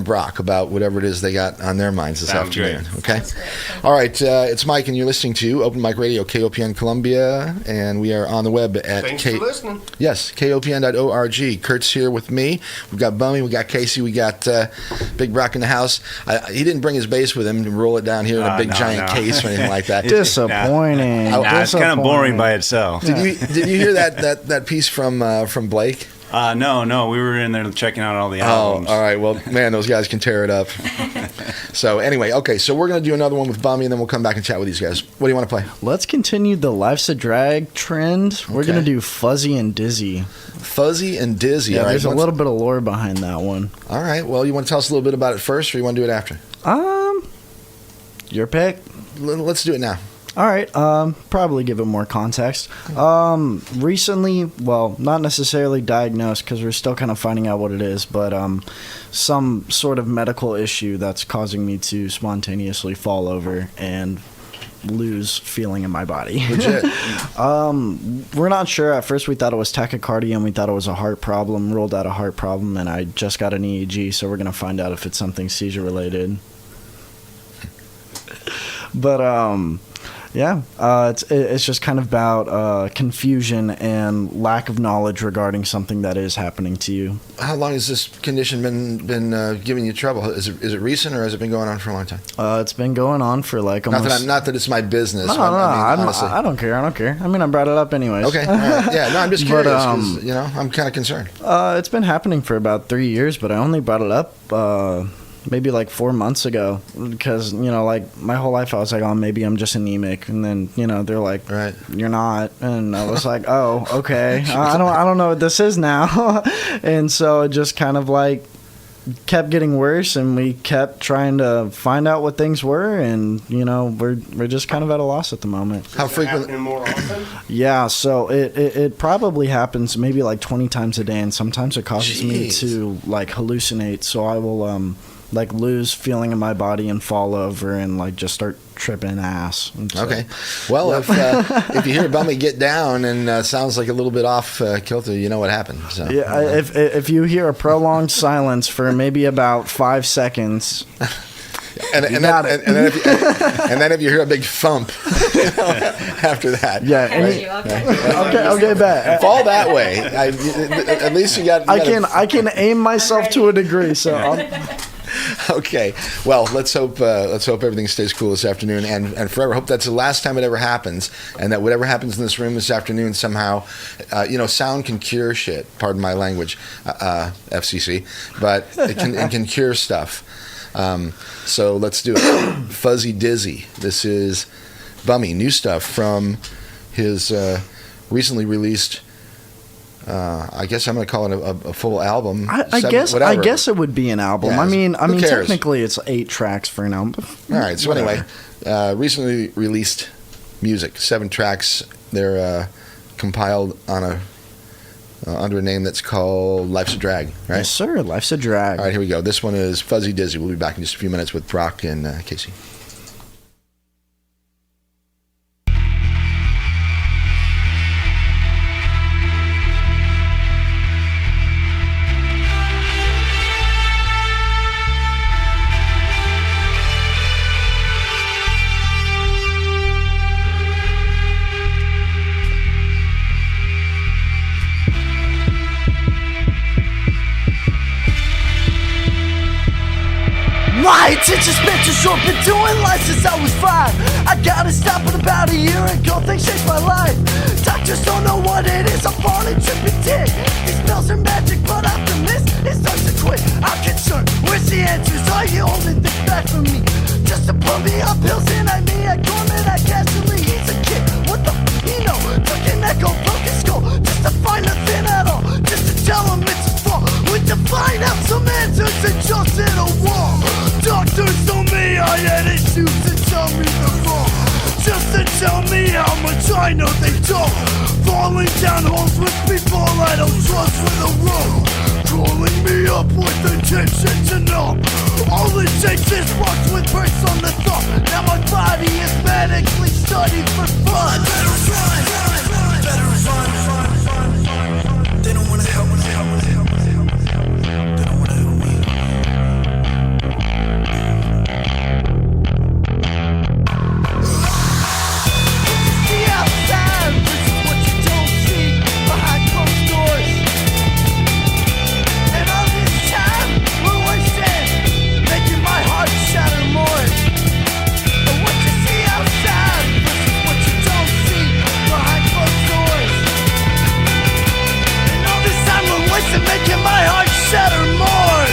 Speaker 1: Brock about whatever it is they got on their minds this
Speaker 9: Sounds
Speaker 1: afternoon.
Speaker 9: great.
Speaker 1: Okay.
Speaker 8: Sounds great.
Speaker 1: All right. It's Mike, and you're listening to Open Mic Radio, KOPN Columbia, and we are on the web at
Speaker 4: Thanks for listening.
Speaker 1: Yes, KOPN.org. Kurt's here with me. We've got Bummy, we got Casey, we got Big Brock in the house. He didn't bring his bass with him to roll it down here in a big
Speaker 9: No,
Speaker 1: giant
Speaker 9: no.
Speaker 1: case or anything like that.
Speaker 2: Disappointing.
Speaker 9: Nah, it's kind of boring by itself.
Speaker 1: Did you hear that piece from Blake?
Speaker 9: No, we were in there checking out all the
Speaker 1: Oh,
Speaker 9: albums.
Speaker 1: all right. Well, man, those guys can tear it up. So anyway, okay. So we're gonna do another one with Bummy, and then we'll come back and chat with these guys. What do you want to play?
Speaker 2: Let's continue the Life's a Drag trend. We're
Speaker 1: Okay.
Speaker 2: going to do Fuzzy and Dizzy.
Speaker 1: Fuzzy and Dizzy.
Speaker 2: Yeah,
Speaker 1: all right.
Speaker 2: there's a little bit of lore behind that one.
Speaker 1: All right. Well, you want to tell us a little bit about it first, or you want to do it after?
Speaker 2: Your pick.
Speaker 1: Let's do it now.
Speaker 2: All right, probably give it more context. Recently, well, not necessarily diagnosed because we're still kind of finding out what it is, but some sort of medical issue that's causing me to spontaneously fall over and lose feeling in my body.
Speaker 1: Legit.
Speaker 2: We're not sure. At first, we thought it was tachycardia and we thought it was a heart problem, ruled out a heart problem, and I just got an EEG, so we're going to find out if it's something seizure related. But yeah, it's just kind of about confusion and lack of knowledge regarding something that is happening to you.
Speaker 1: How long has this condition been giving you trouble? Is it recent, or has it been going on for a long time?
Speaker 2: It's been going on for like almost.
Speaker 1: Not that it's my business.
Speaker 2: No,
Speaker 1: honestly.
Speaker 2: I don't care. I don't care. I mean, I brought it up anyways.
Speaker 1: Okay. All right. Yeah. No, I'm just
Speaker 2: But,
Speaker 1: curious because I'm kind of concerned.
Speaker 2: It's been happening for about 3 years, but I only brought it up maybe like 4 months ago because like my whole life I was like, oh, maybe I'm just anemic, and then they're like,
Speaker 1: Right.
Speaker 2: You're not, and I was like, oh, okay. I don't know what this is now. And so it just kind of like kept getting worse, and we kept trying to find out what things were, and we're just kind of at a loss at the moment.
Speaker 1: How
Speaker 4: Is it
Speaker 1: frequent?
Speaker 4: happening more often?
Speaker 2: Yeah, so it probably happens maybe like 20 times a day, and sometimes it causes me
Speaker 1: Jeez.
Speaker 2: to like hallucinate, so I will like lose feeling in my body and fall over and like just start tripping ass. And so-
Speaker 1: Okay. Well, if you hear Bummy get down and sounds like a little bit off kilter, you know what happened. So.
Speaker 2: Yeah, if you hear a prolonged silence for maybe about 5 seconds,
Speaker 1: And then if you hear a big thump after that.
Speaker 2: yeah,
Speaker 8: Okay.
Speaker 2: okay, bet.
Speaker 1: Fall that way. At least you got.
Speaker 2: I can aim myself to a degree, so
Speaker 1: Okay. Well, let's hope everything stays cool this afternoon and forever. Hope that's the last time it ever happens, and that whatever happens in this room this afternoon somehow, sound can cure shit. Pardon my language, FCC, but it can cure stuff. So let's do it. Fuzzy Dizzy. This is Bummy. New stuff from his recently released. I guess I'm going to call it a full album.
Speaker 2: I
Speaker 1: whatever.
Speaker 2: guess it would be an album.
Speaker 1: Yeah,
Speaker 2: I mean,
Speaker 1: who cares?
Speaker 2: technically it's 8 tracks for an album.
Speaker 1: All right. So
Speaker 2: Whatever.
Speaker 1: anyway, recently released music, 7 tracks. They're compiled on under a name that's called Life's a Drag. Right.
Speaker 2: Yes, sir. Life's a drag.
Speaker 1: All right. Here we go. This one is Fuzzy Dizzy. We'll be back in just a few minutes with Brock and Casey.
Speaker 3: My attention span too short, been doing life since I was 5. I gotta stop in about a year ago, things changed my life. Doctors don't know what it is, I'm falling, tripping dick. These pills are magic, but optimist, it starts to quit. I'm concerned, where's the answers? Are you holding this back from me? Just to put me on pills and I mean I gormand, I casually he's a kid. What the took an echo, broken skull, just to find nothing at all. Just to tell him it's a fall. With to find out some answers and just hit a wall. Doctors told me I had issues to tell me the wrong. Just to tell me how much I know they don't. Falling down holes with people I don't trust with a rope. Calling me up with intention to know. All it takes is rocks with bricks on the thought. Now my body is medically studied for fun. Better run, better run. They don't wanna help me. They don't wanna help me. The outside, this is what you don't see behind closed doors. And all this time we're wasting, making my heart shatter more. But what you see outside, this is what you don't see behind closed doors. And all this time we're wasting, making my heart shatter more.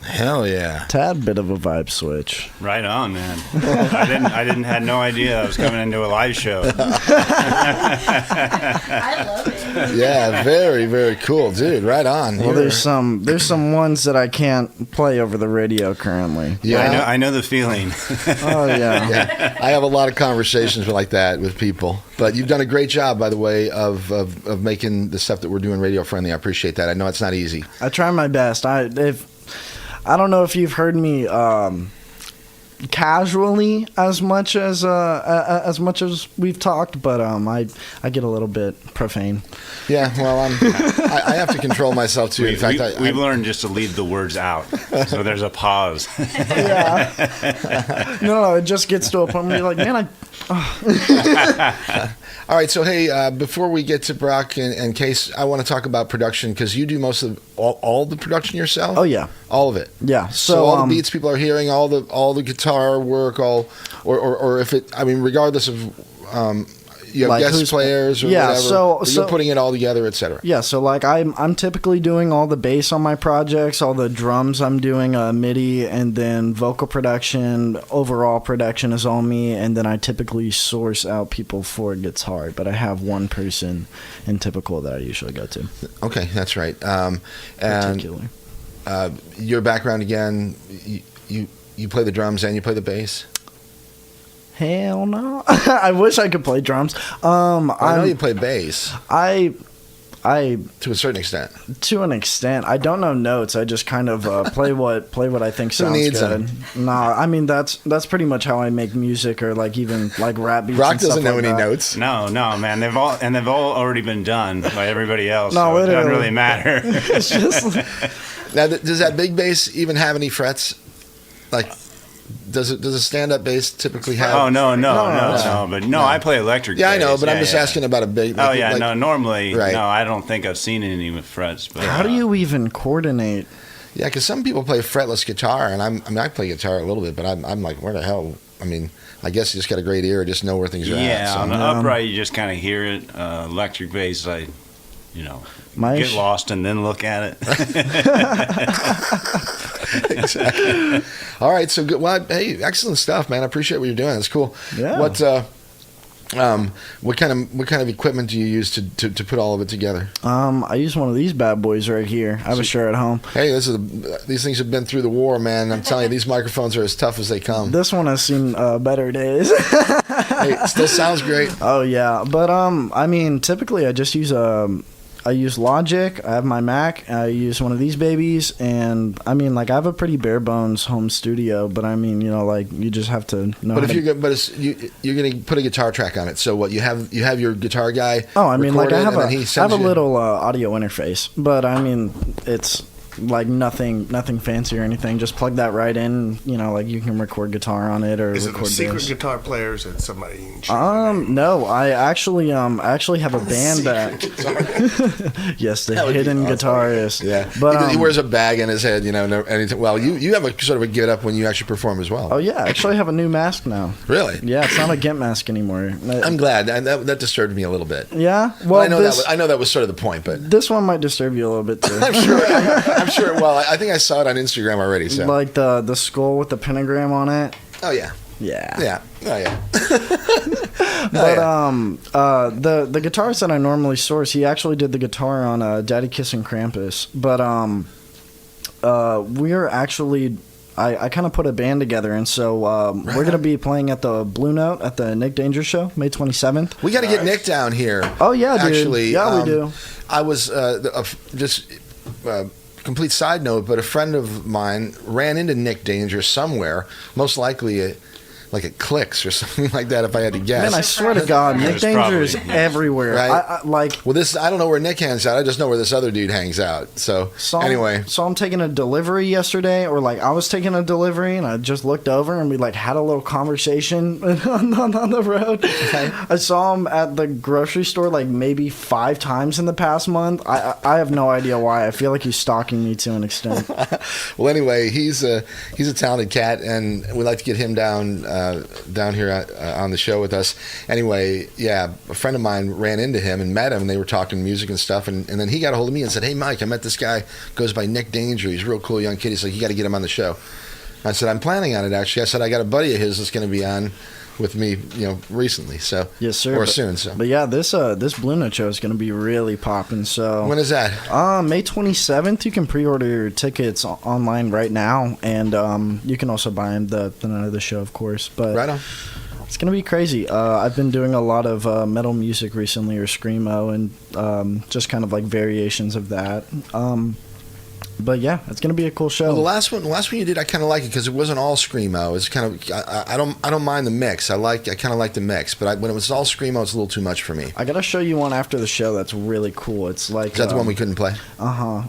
Speaker 1: Hell yeah.
Speaker 2: Tad bit of a vibe switch.
Speaker 9: Right on, man. I didn't had no idea I was coming into a live show.
Speaker 8: I love it.
Speaker 1: Yeah, very, very cool, dude. Right on.
Speaker 2: Well, there's some ones that I can't play over the radio currently.
Speaker 1: Yeah,
Speaker 9: I know the feeling.
Speaker 2: Oh yeah.
Speaker 1: Yeah, I have a lot of conversations like that with people. But you've done a great job, by the way, of making the stuff that we're doing radio friendly. I appreciate that. I know it's not easy.
Speaker 2: I try my best. I don't know if you've heard me casually as much as we've talked, but I get a little bit profane.
Speaker 1: Yeah, well, I have to control myself too. In fact,
Speaker 9: we've learned just to leave the words out, so there's a pause.
Speaker 2: Yeah. No, it just gets to a point where you're like, man,
Speaker 1: All right, so hey, before we get to Brock and Case, I want to talk about production because you do most of all the production yourself.
Speaker 2: Oh yeah,
Speaker 1: all of it.
Speaker 2: Yeah.
Speaker 1: So all the beats people are hearing, all the guitar work, or if it, I mean, regardless of you have
Speaker 2: like
Speaker 1: guest players or
Speaker 2: yeah,
Speaker 1: whatever,
Speaker 2: so
Speaker 1: you're putting it all together, etc.
Speaker 2: Yeah, so like I'm typically doing all the bass on my projects, all the drums I'm doing MIDI, and then vocal production, overall production is all me, and then I typically source out people for guitar, but I have one person in typical that I usually go to.
Speaker 1: Okay, that's right. And your background again, you play the drums and you play the bass?
Speaker 2: Hell no. I wish I could play drums.
Speaker 1: I know you play bass.
Speaker 2: I
Speaker 1: to a certain extent.
Speaker 2: To an extent, I don't know notes. I just kind of play what I think sounds
Speaker 1: needs
Speaker 2: good. Nah, I mean that's pretty much how I make music, or like even like rap beats.
Speaker 1: Rock
Speaker 2: and stuff
Speaker 1: doesn't know
Speaker 2: like
Speaker 1: any
Speaker 2: that.
Speaker 1: notes.
Speaker 9: No, man. They've all already been done by everybody else.
Speaker 2: No,
Speaker 9: so it doesn't
Speaker 2: literally.
Speaker 9: really matter.
Speaker 2: It's just
Speaker 1: Now, does that big bass even have any frets? Like, does a stand-up bass typically have?
Speaker 9: Oh no. But I play electric.
Speaker 1: Yeah, I know,
Speaker 9: bass.
Speaker 1: but I'm just asking about a big.
Speaker 9: Oh yeah, no. Normally,
Speaker 1: right.
Speaker 9: no. I don't think I've seen any with frets. But
Speaker 2: how do you even coordinate?
Speaker 1: Yeah, because some people play fretless guitar, and I play guitar a little bit, but I'm like, where the hell? I mean, I guess you just got a great ear, just know where things are at.
Speaker 9: Yeah,
Speaker 1: So.
Speaker 9: on the upright, you just kind of hear it. Electric bass, get lost and then look at it.
Speaker 1: Exactly. All right, so good. Well, hey, excellent stuff, man. I appreciate what you're doing. It's cool.
Speaker 2: Yeah.
Speaker 1: What kind of equipment do you use to put all of it together?
Speaker 2: I use one of these bad boys right here. I have a shirt at home.
Speaker 1: Hey, these things have been through the war, man. I'm telling you, these microphones are as tough as they come.
Speaker 2: This one has seen better days.
Speaker 1: Hey, it still sounds great.
Speaker 2: Oh yeah, but I mean, typically I just use I use Logic. I have my Mac. I use one of these babies, and I mean, like, I have a pretty bare bones home studio. But I mean, like, you just have to know.
Speaker 1: But you're going to put a guitar track on it. So what you have your guitar guy.
Speaker 2: Oh, I mean, like, I have a
Speaker 1: you
Speaker 2: little audio interface, but I mean, it's like nothing fancy or anything. Just plug that right in. Like, you can record guitar on it or
Speaker 4: is it
Speaker 2: record
Speaker 4: a secret
Speaker 2: bass.
Speaker 4: guitar player? Is it somebody you can shoot?
Speaker 2: No, I actually have a band that yes, the hidden guitarist.
Speaker 1: Yeah,
Speaker 2: but
Speaker 1: he wears a bag in his head, anything. Well, you have a sort of a get up when you actually perform as well.
Speaker 2: Oh yeah, actually I have a new mask now.
Speaker 1: Really?
Speaker 2: Yeah, it's not a Gimp mask anymore.
Speaker 1: I'm glad. That disturbed me a little bit.
Speaker 2: Yeah, well,
Speaker 1: I know that was sort of the point, but
Speaker 2: this one might disturb you a little bit too.
Speaker 1: I'm sure. Well, I think I saw it on Instagram already. So
Speaker 2: like the skull with the pentagram on it.
Speaker 1: Oh yeah.
Speaker 2: Yeah.
Speaker 1: Yeah. Oh yeah.
Speaker 2: But the guitarist that I normally source, he actually did the guitar on Daddy Kissing Krampus. But we're actually I kind of put a band together, and so we're gonna be playing at the Blue Note at the Nick Danger show, May 27th.
Speaker 1: We got to get Nick down here.
Speaker 2: Oh yeah, dude.
Speaker 1: Actually,
Speaker 2: yeah, we do.
Speaker 1: I was complete side note, but a friend of mine ran into Nick Danger somewhere, most likely like at Clicks or something like that, if I had to guess.
Speaker 2: Man, I swear to God, Nick Danger is everywhere.
Speaker 1: Right?
Speaker 2: Well,
Speaker 1: I don't know where Nick hangs out. I just know where this other dude hangs out. So anyway,
Speaker 2: so I'm taking a delivery yesterday, or like I was taking a delivery, and I just looked over and we like had a little conversation on the road. Okay. I saw him at the grocery store like maybe 5 times in the past month. I have no idea why. I feel like he's stalking me to an extent.
Speaker 1: Well, anyway, he's a talented cat, and we'd like to get him down here on the show with us. Anyway, yeah, a friend of mine ran into him and met him, and they were talking music and stuff, and then he got a hold of me and said, "Hey, Mike, I met this guy, goes by Nick Danger. He's a real cool young kid. He's like, you got to get him on the show." I said, "I'm planning on it, actually." I said, "I got a buddy of his that's going to be on with me, recently." So
Speaker 2: yes, sir.
Speaker 1: Or soon. So,
Speaker 2: but yeah, this Blue Note show is going to be really popping. So
Speaker 1: when is that?
Speaker 2: May 27th. You can pre-order your tickets online right now, and you can also buy them the night of the show, of course. But
Speaker 1: right on.
Speaker 2: It's going to be crazy. I've been doing a lot of metal music recently, or screamo, and just kind of like variations of that. But yeah, it's gonna be a cool show.
Speaker 1: Well, the last one you did, I kind of like it because it wasn't all screamo. It's kind of I don't mind the mix. I kind of like the mix, but when it was all screamo, it's a little too much for me.
Speaker 2: I gotta show you one after the show that's really cool. It's like
Speaker 1: is that the one we couldn't play?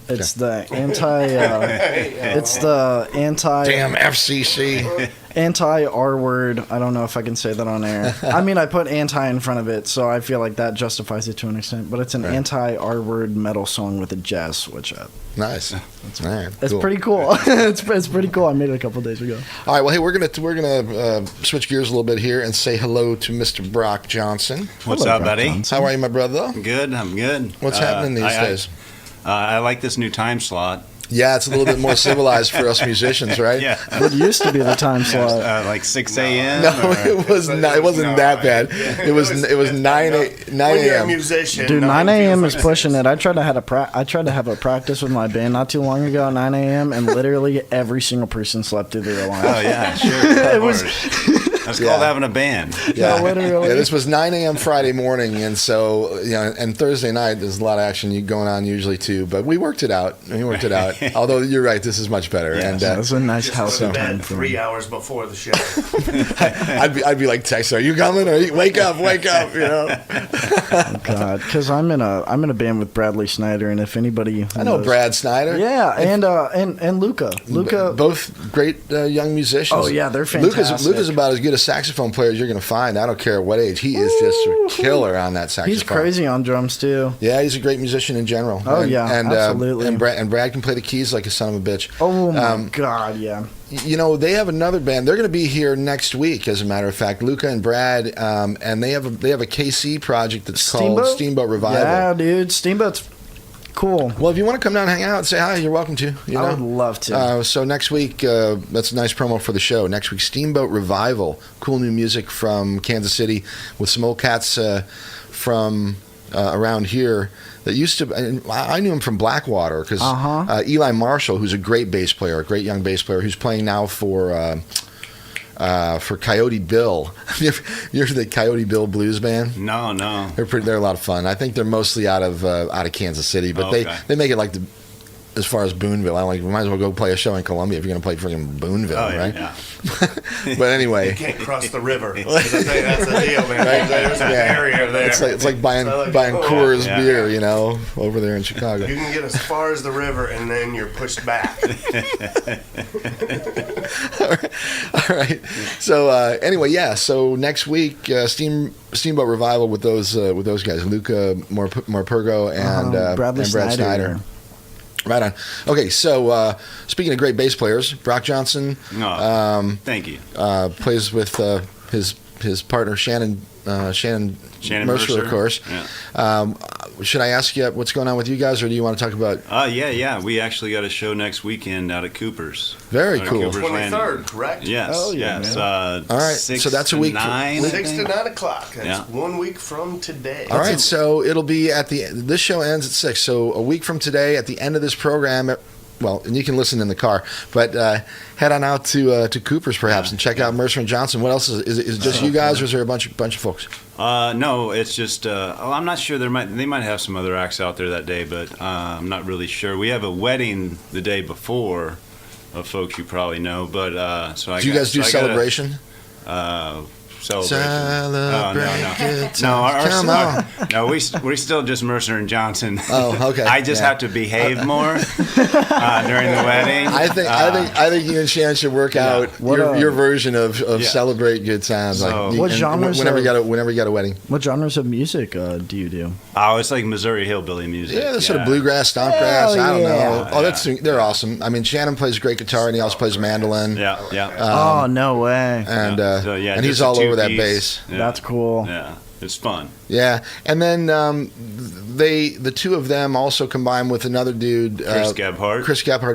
Speaker 2: It's the anti. It's the anti.
Speaker 1: Damn FCC.
Speaker 2: Anti-R word. I don't know if I can say that on air. I mean, I put anti in front of it, so I feel like that justifies it to an extent. But it's an anti-R word metal song with a jazz switch up.
Speaker 1: Nice. That's all right.
Speaker 2: It's pretty cool. it's pretty cool. I made it a couple days ago.
Speaker 1: All right. Well, hey, we're gonna switch gears a little bit here and say hello to Mr. Brock Johnson.
Speaker 9: What's
Speaker 2: Hello,
Speaker 9: up,
Speaker 2: Brock
Speaker 9: buddy?
Speaker 2: Johnson.
Speaker 1: How are you, my brother?
Speaker 9: Good. I'm good.
Speaker 1: What's happening these days?
Speaker 9: I like this new time slot.
Speaker 1: Yeah, it's a little bit more civilized for us musicians, right?
Speaker 9: Yeah.
Speaker 2: What used to be the time slot?
Speaker 9: Like 6 a.m.
Speaker 1: No, it was not. It wasn't that bad. It was 9
Speaker 4: When you're a
Speaker 1: a.m.
Speaker 4: musician,
Speaker 2: Dude,
Speaker 4: no
Speaker 2: 9
Speaker 4: one feels
Speaker 2: a.m.
Speaker 4: like
Speaker 2: is pushing it. I tried to have a practice with my band not too long ago at 9 a.m. and literally every single person slept through their alarm.
Speaker 9: Oh yeah, sure.
Speaker 2: It was.
Speaker 9: That's called having a band.
Speaker 1: Yeah,
Speaker 2: literally.
Speaker 1: Yeah, this was 9 a.m. Friday morning, and so and Thursday night there's a lot of action going on usually too. But we worked it out. Although you're right, this is much better.
Speaker 9: Yes.
Speaker 1: And
Speaker 2: It was a nice
Speaker 4: house
Speaker 2: healthy
Speaker 4: bed
Speaker 2: time for
Speaker 4: 3
Speaker 2: me.
Speaker 4: hours before the show.
Speaker 1: I'd be like, text, "Are you coming? Wake up, wake up!"
Speaker 2: Oh God, because I'm in a band with Bradley Snyder, and if anybody
Speaker 1: I know
Speaker 2: knows-
Speaker 1: Brad Snyder.
Speaker 2: Yeah, and Luca.
Speaker 1: Both great young musicians.
Speaker 2: Oh, yeah, they're fantastic.
Speaker 1: Luca's about as good a saxophone player as you're going to find. I don't care what age. He is just a killer on that saxophone.
Speaker 2: He's crazy on drums too.
Speaker 1: Yeah, he's a great musician in general.
Speaker 2: Oh, yeah, absolutely.
Speaker 1: And Brad can play the keys like a son of a bitch.
Speaker 2: Oh my God, yeah.
Speaker 1: They have another band. They're going to be here next week, as a matter of fact. Luca and Brad, and they have a KC project that's called Steamboat Revival.
Speaker 2: Yeah, dude, Steamboat's Cool.
Speaker 1: Well, if you want to come down and hang out and say hi, you're welcome to. You know?
Speaker 2: I would love to.
Speaker 1: So next week, that's a nice promo for the show. Next week, Steamboat Revival. Cool new music from Kansas City with some old cats from around here that used to. I knew him from Blackwater because Eli Marshall, who's a great bass player, a great young bass player, who's playing now for Coyote Bill. You heard of the Coyote Bill Blues Band?
Speaker 9: No.
Speaker 1: They're a lot of fun. I think they're mostly out of Kansas City, but they make it like as far as Boonville. I'm like, we might as well go play a show in Columbia if you're going to play freaking Boonville, right?
Speaker 9: Yeah.
Speaker 1: But anyway,
Speaker 4: You can't cross the river. That's the deal, man. There's a barrier there.
Speaker 1: it's like buying Coors beer, you know, over there in Chicago.
Speaker 4: You can get as far as the river, and then you're pushed back.
Speaker 1: All right. So anyway, yeah. So next week, Steamboat Revival with those guys, Luca Morpurgo and
Speaker 2: Brad
Speaker 1: Snyder. Right on. Okay, so speaking of great bass players, Brock Johnson.
Speaker 9: Thank you.
Speaker 1: Plays with his partner Shannon Mercer, of course.
Speaker 9: Yeah.
Speaker 1: Should I ask you what's going on with you guys, or do you want to talk about?
Speaker 9: Yeah. We actually got a show next weekend out at Cooper's.
Speaker 1: Very cool.
Speaker 9: Cooper's
Speaker 4: 23rd,
Speaker 9: Landing.
Speaker 4: correct?
Speaker 9: Yes.
Speaker 2: Oh, yeah,
Speaker 9: yes.
Speaker 1: All right.
Speaker 9: 6
Speaker 1: So that's a
Speaker 9: to
Speaker 1: week.
Speaker 9: 9.
Speaker 4: 6 to 9 o'clock. That's
Speaker 9: Yeah.
Speaker 4: 1 week from today.
Speaker 1: All right. So it'll be this show ends at 6. So a week from today, at the end of this program. Well, and you can listen in the car, but head on out to Cooper's perhaps and check out Mercer and Johnson. What else is it just you guys, or is there a bunch of folks?
Speaker 9: No, it's just I'm not sure. They might have some other acts out there that day, but I'm not really sure. We have a wedding the day before of folks you probably know, but
Speaker 1: Do you guys do celebration?
Speaker 9: Celebration.
Speaker 1: Come on.
Speaker 9: No, we still just Mercer and Johnson.
Speaker 1: Oh, okay.
Speaker 9: I just have to behave more during the wedding.
Speaker 1: I think you and Shannon should work out your version of celebrate good times.
Speaker 9: So,
Speaker 2: what genres?
Speaker 1: Whenever you got a wedding.
Speaker 2: What genres of music do you do?
Speaker 9: Oh, it's like Missouri hillbilly music.
Speaker 1: Yeah, sort of bluegrass, stompgrass. I don't know.
Speaker 2: yeah.
Speaker 1: They're awesome. I mean, Shannon plays great guitar, and he also plays mandolin.
Speaker 9: Yeah.
Speaker 2: Oh, no way.
Speaker 1: And and
Speaker 9: just
Speaker 1: he's
Speaker 9: a
Speaker 1: all over that
Speaker 9: two-piece.
Speaker 1: bass.
Speaker 9: Yeah.
Speaker 2: That's cool.
Speaker 9: Yeah, it's fun.
Speaker 1: Yeah, and then the two of them also combine with another dude,
Speaker 9: Chris Gebhardt,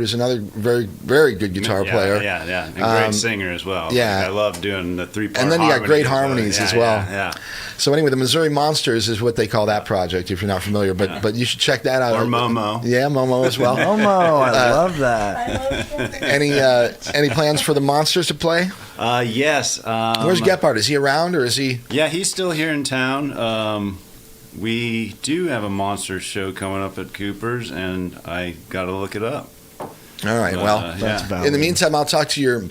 Speaker 1: who's another very, very good guitar player.
Speaker 9: Yeah, and great singer as well.
Speaker 1: Yeah.
Speaker 9: Like, I love doing the 3-part.
Speaker 1: And then you got great harmonies as well.
Speaker 9: Yeah.
Speaker 1: So anyway, the Missouri Monsters is what they call that project. If you're not familiar, but you should check that out.
Speaker 9: Or Momo.
Speaker 1: Yeah, Momo as well.
Speaker 2: Momo, I love that.
Speaker 1: Any plans for the Monsters to play?
Speaker 9: Yes.
Speaker 1: Where's Gebhardt? Is he around or is he?
Speaker 9: Yeah, he's still here in town. We do have a monster show coming up at Cooper's, and I got to look it up.
Speaker 1: All right. Well,
Speaker 2: That's valid.
Speaker 1: in the meantime, I'll talk to your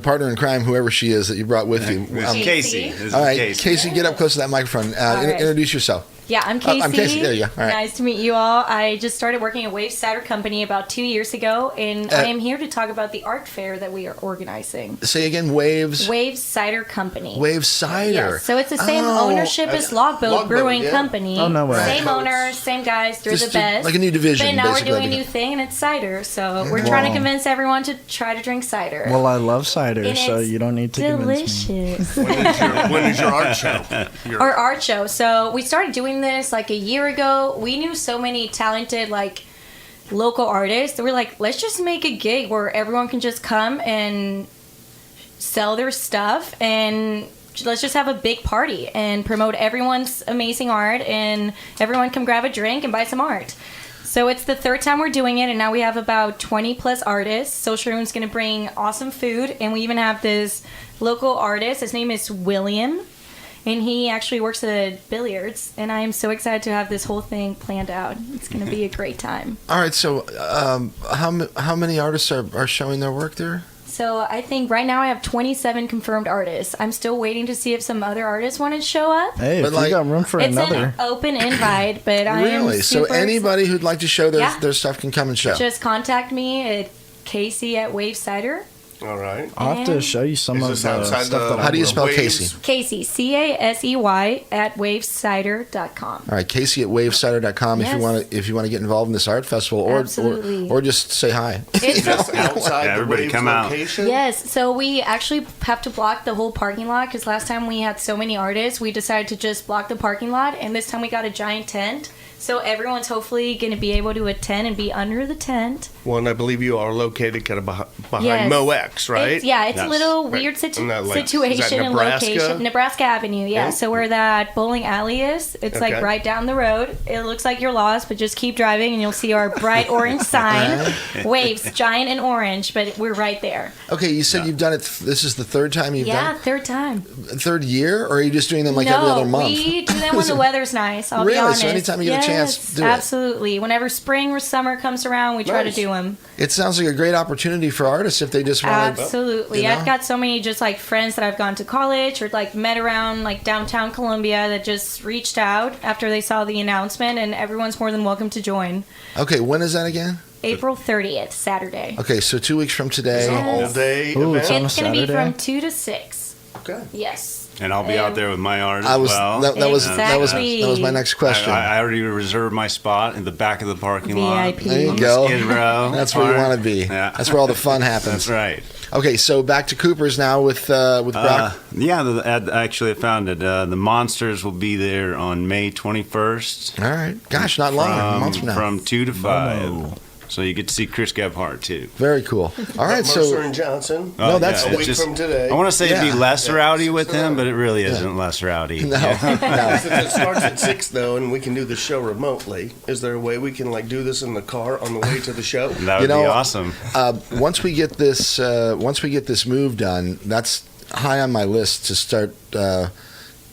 Speaker 1: partner in crime, whoever she is that you brought with you.
Speaker 9: Casey. This is
Speaker 1: All right,
Speaker 9: Casey.
Speaker 1: Casey, get up close to that microphone.
Speaker 8: right.
Speaker 1: Introduce yourself.
Speaker 8: Yeah, I'm Casey.
Speaker 1: I'm Casey. There you go. All right.
Speaker 8: Nice to meet you all. I just started working at Wave Cider Company about 2 years ago, and I am here to talk about the art fair that we are organizing.
Speaker 1: Say again, Waves.
Speaker 8: Wave Cider Company.
Speaker 1: Wave Cider.
Speaker 8: Yes, so it's the same ownership as Logboat
Speaker 4: Logboat,
Speaker 8: Brewing
Speaker 4: yeah.
Speaker 8: Company.
Speaker 2: Oh, no way.
Speaker 8: Same owners, same guys. They're
Speaker 1: Just
Speaker 8: the best.
Speaker 1: like a new division,
Speaker 8: But now
Speaker 1: basically,
Speaker 8: we're doing
Speaker 1: I
Speaker 8: a new
Speaker 1: think.
Speaker 8: thing, and it's cider. So we're trying to convince everyone to try to drink cider.
Speaker 2: Well, I love cider,
Speaker 8: And
Speaker 2: so
Speaker 8: it's
Speaker 2: you don't need to convince me.
Speaker 8: delicious.
Speaker 4: When is your art show?
Speaker 8: Our art show. So we started doing this like a year ago. We knew so many talented like local artists that we're like, let's just make a gig where everyone can just come and sell their stuff, and let's just have a big party and promote everyone's amazing art, and everyone come grab a drink and buy some art. So it's the third time we're doing it, and now we have about 20 plus artists. Social Room's going to bring awesome food, and we even have this local artist. His name is William. And he actually works at billiards, and I am so excited to have this whole thing planned out. It's going to be a great time.
Speaker 1: All right. So, how many artists are showing their work there?
Speaker 8: So I think right now I have 27 confirmed artists. I'm still waiting to see if some other artists want to show up.
Speaker 2: Hey,
Speaker 1: But
Speaker 2: if
Speaker 1: like-
Speaker 2: you got room for
Speaker 8: It's
Speaker 2: another.
Speaker 8: an open invite, but I am
Speaker 1: Really? So
Speaker 8: super
Speaker 1: anybody who'd like to show
Speaker 8: Yeah.
Speaker 1: their stuff can come and show.
Speaker 8: Just contact me at Casey at Wave Cider.
Speaker 4: All right.
Speaker 2: I'll have to show you some
Speaker 4: Is
Speaker 2: of
Speaker 4: this
Speaker 2: the
Speaker 4: outside
Speaker 2: stuff
Speaker 4: the-
Speaker 2: that
Speaker 1: How do you
Speaker 4: the
Speaker 1: spell
Speaker 4: Waves?
Speaker 1: Casey?
Speaker 8: Casey, CASEY at wavecider.com.
Speaker 1: All right, Casey at wavecider.com if you
Speaker 8: Yes.
Speaker 1: want to get involved in this art festival, or
Speaker 8: Absolutely.
Speaker 1: or just say hi.
Speaker 8: It's
Speaker 4: Just
Speaker 8: a-
Speaker 4: outside
Speaker 9: Yeah,
Speaker 4: the
Speaker 9: everybody
Speaker 4: Waves
Speaker 9: come out.
Speaker 4: location?
Speaker 8: Yes, so we actually have to block the whole parking lot because last time we had so many artists, we decided to just block the parking lot, and this time we got a giant tent. So everyone's hopefully going to be able to attend and be under the tent.
Speaker 4: Well, and I believe you are located kind of behind
Speaker 8: Yes.
Speaker 4: MoX, right?
Speaker 8: It's a
Speaker 9: Yes.
Speaker 8: little
Speaker 4: Right.
Speaker 8: weird
Speaker 4: Isn't that like- is that
Speaker 8: situation and
Speaker 4: Nebraska?
Speaker 8: location. Nebraska Avenue, yeah.
Speaker 4: Yeah.
Speaker 8: So where that bowling alley is, it's like
Speaker 4: Okay.
Speaker 8: right down the road. It looks like you're lost, but just keep driving and you'll see our bright orange sign. Waves, giant and orange, but we're right there.
Speaker 1: Okay, you said you've done it. This is the third time you've
Speaker 8: Yeah,
Speaker 1: done
Speaker 8: third time.
Speaker 1: it? Third year? Or are you just doing them like
Speaker 8: no,
Speaker 1: every other month?
Speaker 8: we do them when the weather's nice. I'll
Speaker 1: Really?
Speaker 8: be honest.
Speaker 1: So anytime you get a chance,
Speaker 8: Yes,
Speaker 1: do it.
Speaker 8: absolutely. Whenever spring or summer comes around, we try to
Speaker 4: Nice.
Speaker 8: do them.
Speaker 1: It sounds like a great opportunity for artists if they just want to.
Speaker 8: Absolutely.
Speaker 1: you know?
Speaker 8: I've got so many just like friends that I've gone to college or like met around like downtown Columbia that just reached out after they saw the announcement, and everyone's more than welcome to join.
Speaker 1: Okay, when is that again?
Speaker 8: April 30th, Saturday.
Speaker 1: Okay, so 2 weeks from today.
Speaker 4: It's an all-day
Speaker 2: Ooh, it's
Speaker 4: event.
Speaker 2: on a
Speaker 8: It's going to be
Speaker 2: Saturday?
Speaker 8: from 2 to 6.
Speaker 4: Okay.
Speaker 8: Yes.
Speaker 9: And I'll be out there with my art
Speaker 1: I
Speaker 9: as
Speaker 1: was
Speaker 9: well.
Speaker 1: that was
Speaker 8: Exactly.
Speaker 1: my next question.
Speaker 9: I already reserved my spot in the back of the parking lot.
Speaker 8: VIP.
Speaker 1: There you
Speaker 9: on the
Speaker 1: go.
Speaker 9: Skid Row.
Speaker 1: That's where you
Speaker 9: Part.
Speaker 1: want to be.
Speaker 9: Yeah.
Speaker 1: That's where all the fun happens.
Speaker 9: That's right.
Speaker 1: Okay, so back to Cooper's now with Brock.
Speaker 9: Actually, I found it. The Monsters will be there on May 21st.
Speaker 1: All right, gosh, not long, a month from now.
Speaker 9: From 2 to 5. So you get to see Chris Gebhardt, too.
Speaker 1: Very cool. All right,
Speaker 4: Mercer
Speaker 1: so
Speaker 4: and Johnson.
Speaker 1: No, that's-
Speaker 4: a
Speaker 9: it's
Speaker 4: week
Speaker 9: just-
Speaker 4: from today.
Speaker 9: I want to say it'd
Speaker 1: Yeah.
Speaker 9: be less rowdy with him, but it really isn't less rowdy.
Speaker 1: no,
Speaker 9: Yeah.
Speaker 1: no.
Speaker 4: Since it starts at 6 though, and we can do the show remotely, is there a way we can like do this in the car on the way to the show?
Speaker 9: That would
Speaker 1: You know,
Speaker 9: be awesome.
Speaker 1: Once we get this move done, that's high on my list to start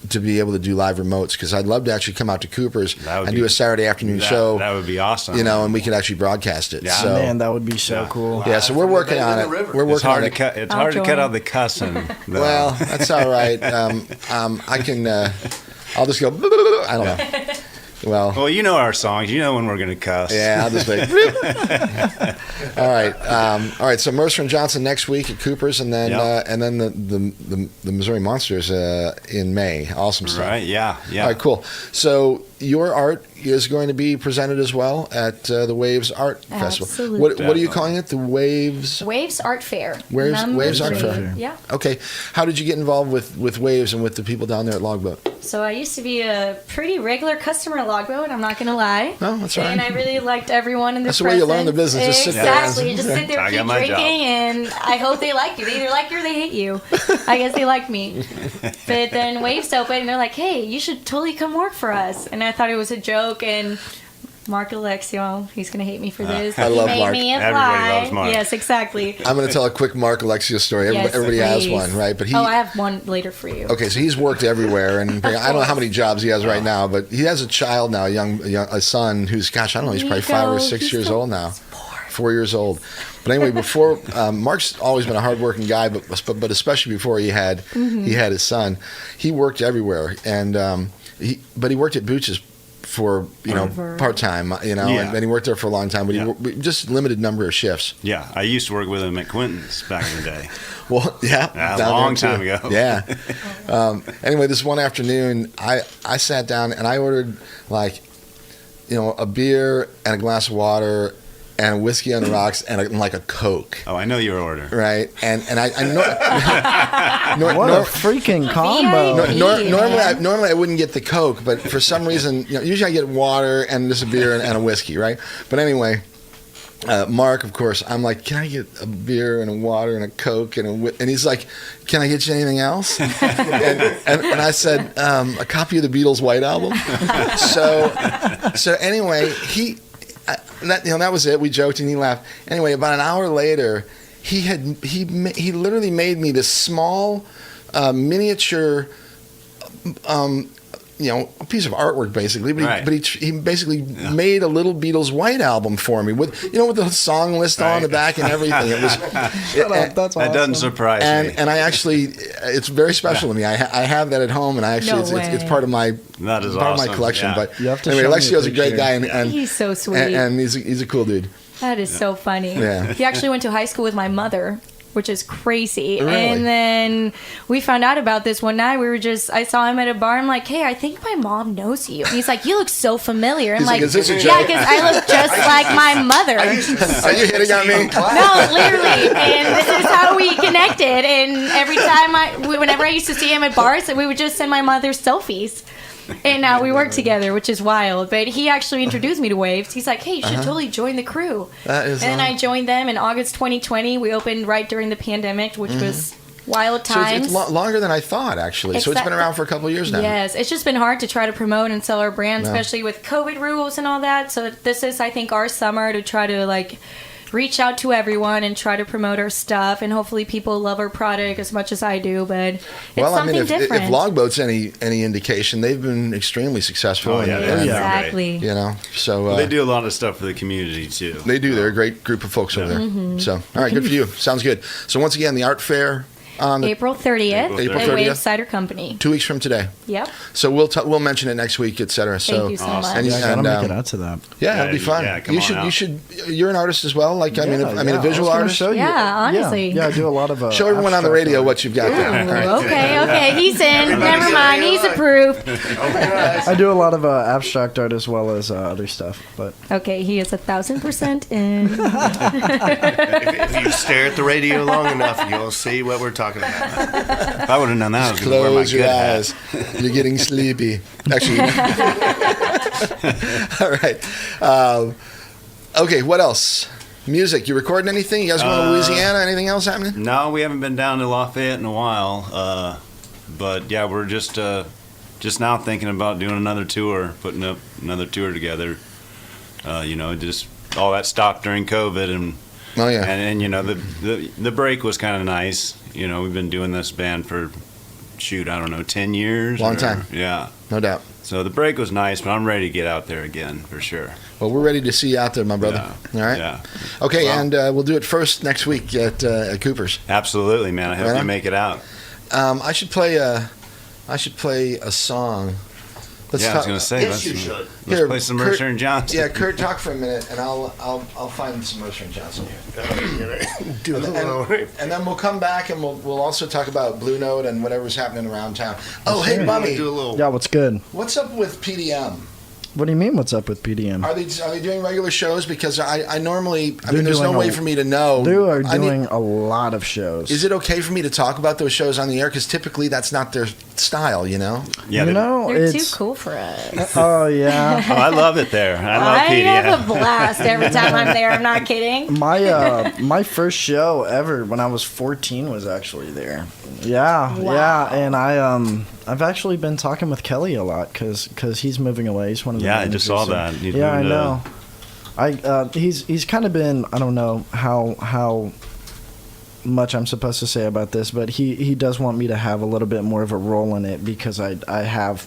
Speaker 1: to be able to do live remotes, because I'd love to actually come out to Cooper's
Speaker 9: That would
Speaker 1: and
Speaker 9: be-
Speaker 1: do a Saturday afternoon show.
Speaker 9: That would be awesome.
Speaker 1: You know, and we could actually broadcast it.
Speaker 9: Yeah.
Speaker 1: So,
Speaker 2: Man, that would be so
Speaker 9: Yeah.
Speaker 2: cool.
Speaker 1: yeah, so we're working on it. We're
Speaker 9: It's
Speaker 1: working
Speaker 9: hard
Speaker 1: on
Speaker 9: to
Speaker 1: it.
Speaker 9: cut. It's
Speaker 8: I'll
Speaker 9: hard to cut
Speaker 8: join.
Speaker 9: out the cussing. though.
Speaker 1: Well, that's all right. I can. I'll just go. I don't know. Well,
Speaker 9: you know our songs. You know when we're going to cuss.
Speaker 1: yeah, I'll just like. All right, all right. So Mercer and Johnson next week at Cooper's, and then
Speaker 9: Yep.
Speaker 1: and then the Missouri Monsters in May. Awesome stuff.
Speaker 9: Right. Yeah. Yeah.
Speaker 1: All right, cool. So your art is going to be presented as well at the Waves Art Festival.
Speaker 8: Absolutely.
Speaker 1: What are you
Speaker 9: Definitely.
Speaker 1: calling it? The Waves.
Speaker 8: Waves Art Fair.
Speaker 1: Waves
Speaker 8: Number
Speaker 1: Art
Speaker 8: 3.
Speaker 1: Fair.
Speaker 8: Yeah.
Speaker 1: Okay. How did you get involved with Waves and with the people down there at Logboat?
Speaker 8: So I used to be a pretty regular customer at Logboat, I'm not going to lie.
Speaker 1: No, that's all right.
Speaker 8: And I really liked everyone in the
Speaker 1: That's the way you learn the
Speaker 8: presence.
Speaker 1: business. Just sit there.
Speaker 8: Exactly. Just sit there,
Speaker 9: I
Speaker 8: keep
Speaker 9: got my
Speaker 8: drinking,
Speaker 9: job.
Speaker 8: and I hope they like you. They either like you or they hate you. I guess they like me. But then Waves opened, and they're like, hey, you should totally come work for us. And I thought it was a joke, and Mark Alexio, he's going to hate me for this.
Speaker 1: I
Speaker 8: He
Speaker 1: love
Speaker 8: made
Speaker 1: Mark.
Speaker 8: me apply.
Speaker 9: Everybody loves Mark.
Speaker 8: Yes, exactly.
Speaker 1: I'm going to tell a quick Mark Alexia story.
Speaker 8: Yes,
Speaker 1: Everybody has
Speaker 8: please.
Speaker 1: one, right? But he.
Speaker 8: Oh, I have one later for you.
Speaker 1: Okay, so he's worked everywhere, and I don't know how many jobs he has right now, but he has a child now, a son who's, gosh, I don't know, he's probably 5 or 6
Speaker 8: He's
Speaker 1: years
Speaker 8: so
Speaker 1: old now. 4 years old. But anyway, before Mark's always been a hardworking guy, but especially before he had his son, he worked everywhere, and he worked at Booch's for
Speaker 8: Forever.
Speaker 1: part time,
Speaker 9: Yeah.
Speaker 1: and he worked there for a long time, but
Speaker 9: Yeah.
Speaker 1: he just limited number of shifts.
Speaker 9: Yeah. I used to work with him at Quentin's back in the day.
Speaker 1: Well, yeah,
Speaker 9: Yeah, a
Speaker 1: down
Speaker 9: long
Speaker 1: there,
Speaker 9: time
Speaker 1: too.
Speaker 9: ago.
Speaker 1: Yeah. Anyway, this one afternoon, I sat down and I ordered a beer and a glass of water and a whiskey on the rocks and like a Coke,
Speaker 9: Oh, I know your order.
Speaker 1: right? And I know.
Speaker 2: What a freaking combo.
Speaker 8: VIP.
Speaker 1: Normally I wouldn't get the Coke, but for some reason, usually I get water and just a beer and a whiskey, right? But anyway, Mark, of course, I'm like, can I get a beer and a water and a Coke and he's like, can I get you anything else? and I said, a copy of the Beatles' White Album. So anyway, that was it. We joked and he laughed. Anyway, about an hour later, he literally made me this small miniature a piece of artwork basically, but
Speaker 9: Right.
Speaker 1: he basically made a little Beatles White Album for me with with the song list on the back and everything. It was
Speaker 2: Shut up, that's
Speaker 9: That doesn't
Speaker 2: awesome.
Speaker 9: surprise me.
Speaker 1: and I actually, it's very special to me. I have that at home, and I actually
Speaker 8: No
Speaker 1: it's
Speaker 8: way.
Speaker 1: part of my
Speaker 9: That is
Speaker 1: part of my
Speaker 9: awesome,
Speaker 1: collection.
Speaker 9: yeah.
Speaker 1: But
Speaker 2: You have to
Speaker 1: anyway,
Speaker 2: show me a
Speaker 1: Alexio's a great
Speaker 2: picture.
Speaker 1: guy, and
Speaker 8: He's so sweet.
Speaker 1: and he's a cool dude.
Speaker 8: That is so funny.
Speaker 1: Yeah.
Speaker 8: He actually went to high school with my mother, which is crazy.
Speaker 1: Really?
Speaker 8: And then we found out about this one night. I saw him at a bar. I'm like, hey, I think my mom knows you. And he's like, you look so familiar. I'm
Speaker 1: He's like,
Speaker 8: like,
Speaker 1: is this a
Speaker 8: yeah,
Speaker 1: joke?
Speaker 8: because I look just like my mother.
Speaker 1: Are you hitting on me?
Speaker 8: No, literally. And this is how we connected. And every time whenever I used to see him at bars, we would just send my mother selfies. And now we work together, which is wild. But he actually introduced me to Waves. He's like, hey, you should totally join the crew.
Speaker 1: That is
Speaker 8: and then I joined them in August 2020. We opened right during the pandemic, which was wild
Speaker 1: So
Speaker 8: times.
Speaker 1: it's longer than I thought, actually. So it's been around for a couple of years now.
Speaker 8: Yes, it's just been hard to try to promote and sell our brand, especially with COVID rules and all that. So this is, I think, our summer to try to like reach out to everyone and try to promote our stuff, and hopefully people love our product as much as I do. But it's something
Speaker 1: if
Speaker 8: different.
Speaker 1: Logboat's any indication, they've been extremely successful.
Speaker 9: Oh, yeah,
Speaker 1: and,
Speaker 8: exactly.
Speaker 1: you know, so
Speaker 9: Well, they do a lot of stuff for the community too.
Speaker 1: They do. They're a great group of folks over there. So, all right, good for you. Sounds good. So once again, the art fair on
Speaker 8: April 30th
Speaker 1: April
Speaker 8: at
Speaker 1: 30th.
Speaker 8: Wave Cider Company.
Speaker 1: 2 weeks from today.
Speaker 8: Yep.
Speaker 1: So we'll mention it next week, etc. So
Speaker 8: Thank you so much.
Speaker 1: And,
Speaker 2: Yeah, I gotta
Speaker 1: and,
Speaker 2: make it out to that.
Speaker 1: yeah, it'll be
Speaker 9: Yeah,
Speaker 1: fun.
Speaker 9: yeah, come on out.
Speaker 1: You should. You're an artist as well. Like I mean, a
Speaker 2: I
Speaker 1: visual
Speaker 2: was gonna
Speaker 1: artist.
Speaker 2: show you-
Speaker 8: Yeah, honestly.
Speaker 2: Yeah, I do a lot of.
Speaker 1: Show everyone on the
Speaker 2: abstract
Speaker 1: radio
Speaker 2: art.
Speaker 1: what you've got there. All right.
Speaker 8: Okay, he's in. Never mind, he's approved.
Speaker 2: I do a lot of abstract art as well as other stuff, but
Speaker 8: Okay, he is 1,000% in.
Speaker 4: If you stare at the radio long enough, you'll see what we're talking about.
Speaker 9: If I would have known that, I was going to wear my
Speaker 1: Close your
Speaker 9: good hat.
Speaker 1: eyes. You're getting sleepy. Actually. All right. Okay. What else? Music. You recording anything? You guys going to Louisiana? Anything else happening?
Speaker 9: No, we haven't been down to Lafayette in a while. But yeah, we're just now thinking about doing another tour, putting up another tour together. Just all that stopped during COVID, and
Speaker 1: Oh yeah.
Speaker 9: and the break was kind of nice. We've been doing this band for 10 years.
Speaker 1: Long time.
Speaker 9: Yeah.
Speaker 1: No doubt.
Speaker 9: So the break was nice, but I'm ready to get out there again for sure.
Speaker 1: Well, we're ready to see you out there, my brother.
Speaker 9: Yeah.
Speaker 1: All right.
Speaker 9: Yeah.
Speaker 1: Okay,
Speaker 9: Well-
Speaker 1: and we'll do it first next week at Cooper's.
Speaker 9: Absolutely, man. I hope
Speaker 1: Right
Speaker 9: you
Speaker 1: on.
Speaker 9: make it out.
Speaker 1: I should play a song. Let's
Speaker 9: Yeah, I was going to say,
Speaker 4: Yes, you should.
Speaker 9: let's
Speaker 1: Here,
Speaker 9: play some
Speaker 1: Kurt-
Speaker 9: Mercer and Johnson.
Speaker 1: Yeah, Kurt, talk for a minute, and I'll find some Mercer and Johnson here.
Speaker 4: Do a little.
Speaker 1: And then we'll come back and we'll also talk about Blue Note and whatever's happening around town. Oh, hey, Bummy,
Speaker 4: Do a little.
Speaker 2: yeah, what's good?
Speaker 1: what's up with PDM?
Speaker 2: What do you mean? What's up with PDM?
Speaker 1: Are they doing regular shows? Because I normally,
Speaker 2: They're
Speaker 1: there's no
Speaker 2: doing
Speaker 1: way
Speaker 2: a-
Speaker 1: for me to know.
Speaker 2: They are
Speaker 1: I need-
Speaker 2: doing a lot of shows.
Speaker 1: Is it okay for me to talk about those shows on the air? Because typically that's not their style, you know?
Speaker 9: Yeah,
Speaker 2: you know,
Speaker 8: They're too
Speaker 2: it's
Speaker 8: cool for us.
Speaker 2: oh yeah.
Speaker 9: Oh, I love it there. I love
Speaker 8: I
Speaker 9: PDM.
Speaker 8: have a blast every time I'm there. I'm not kidding.
Speaker 2: My first show ever when I was 14 was actually there. Yeah,
Speaker 8: Wow.
Speaker 2: yeah, and I've actually been talking with Kelly a lot because he's moving away. He's one of the
Speaker 9: Yeah, I just
Speaker 2: managers
Speaker 9: saw
Speaker 2: there.
Speaker 9: that. He's
Speaker 2: Yeah, I
Speaker 9: moved
Speaker 2: know. He's kind of been, I don't know how much I'm supposed to say about this, but he does want me to have a little bit more of a role in it because I have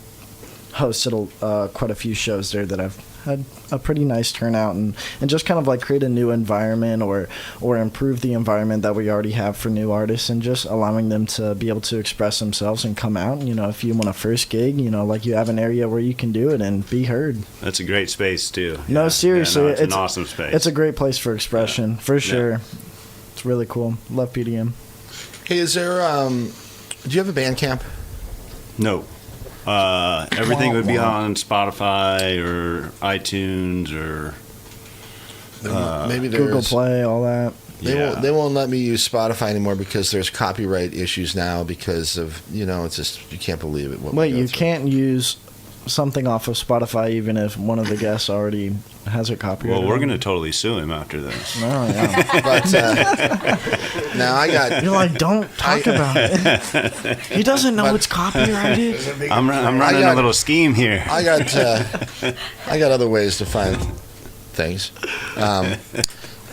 Speaker 2: hosted quite a few shows there that I've had a pretty nice turnout and just kind of like create a new environment or improve the environment that we already have for new artists and just allowing them to be able to express themselves and come out. If you want a first gig, like you have an area where you can do it and be heard.
Speaker 9: That's a great space too.
Speaker 2: No,
Speaker 9: Yeah.
Speaker 2: seriously,
Speaker 9: Yeah, no, it's an awesome space.
Speaker 2: It's a great place for expression, for sure. It's really cool. Love PDM.
Speaker 1: Hey, is there, do you have a band camp?
Speaker 9: No. Everything would be on Spotify or iTunes or
Speaker 1: Maybe there's
Speaker 2: Google Play, all that.
Speaker 1: They won't let me use Spotify anymore because there's copyright issues now because of it's just you can't believe it. What we
Speaker 2: Wait,
Speaker 1: go
Speaker 2: you
Speaker 1: through.
Speaker 2: can't use something off of Spotify even if one of the guests already has it copyrighted.
Speaker 9: Well, we're going to totally sue him after this.
Speaker 2: Oh, yeah.
Speaker 1: But now I got
Speaker 2: You're like, don't talk about it. He doesn't know it's copyrighted.
Speaker 9: I'm running
Speaker 1: got-
Speaker 9: a little scheme here.
Speaker 1: I got other ways to find things.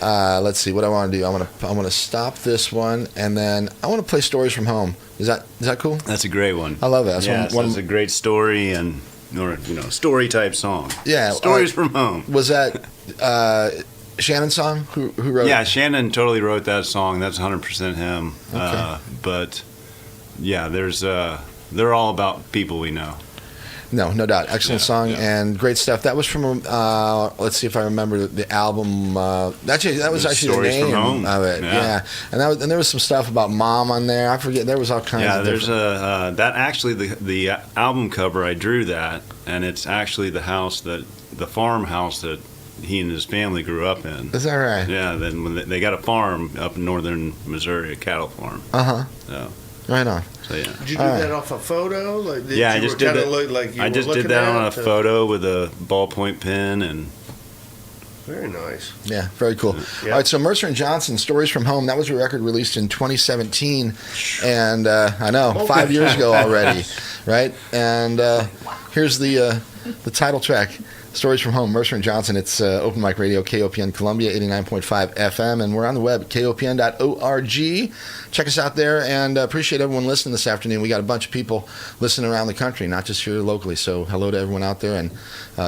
Speaker 1: Let's see what I want to do. I want to stop this one and then I want to play Stories from Home. Is that cool?
Speaker 9: That's a great one.
Speaker 1: I love that. That's
Speaker 9: yeah,
Speaker 1: one
Speaker 9: it's a great story and story type song.
Speaker 1: Yeah,
Speaker 9: Stories from home.
Speaker 1: Was that Shannon's song? Who wrote
Speaker 9: Yeah,
Speaker 1: it?
Speaker 9: Shannon totally wrote that song. That's 100% him.
Speaker 1: Okay.
Speaker 9: But yeah, they're all about people we know.
Speaker 1: No doubt. Excellent
Speaker 9: Yeah,
Speaker 1: song
Speaker 9: yeah.
Speaker 1: and great stuff. That was from, let's see if I remember the album. That was actually the
Speaker 9: Stories from
Speaker 1: name
Speaker 9: Home.
Speaker 1: of it.
Speaker 9: Yeah.
Speaker 1: Yeah. And there was some stuff about mom on there. I forget. There was all kinds
Speaker 9: Yeah,
Speaker 1: of
Speaker 9: there's
Speaker 1: different.
Speaker 9: that actually the album cover. I drew that, and it's actually the farmhouse that he and his family grew up in.
Speaker 1: Is that right?
Speaker 9: Yeah, then when they got a farm up in northern Missouri, a cattle farm.
Speaker 1: Uh-huh.
Speaker 9: So
Speaker 1: Right on.
Speaker 9: So yeah.
Speaker 4: Did you do
Speaker 1: All right.
Speaker 4: that off a photo? Like,
Speaker 9: Yeah, I
Speaker 4: you
Speaker 9: just
Speaker 4: were
Speaker 9: did
Speaker 4: kinda
Speaker 9: that.
Speaker 4: look like you
Speaker 9: I
Speaker 4: were
Speaker 9: just did
Speaker 4: looking
Speaker 9: that on a
Speaker 4: at,
Speaker 9: photo with a ballpoint pen, and
Speaker 4: Very nice.
Speaker 1: Yeah, very cool.
Speaker 4: Yeah.
Speaker 1: All right, so Mercer and Johnson, Stories from Home. That was a record released in 2017, and I know 5 years ago already, right? And here's the title track, Stories from Home, Mercer and Johnson. It's Open Mic Radio, KOPN Columbia, 89.5 FM, and we're on the web at kopn.org. Check us out there, and appreciate everyone listening this afternoon. We got a bunch of people listening around the country, not just here locally. So hello to everyone out there, and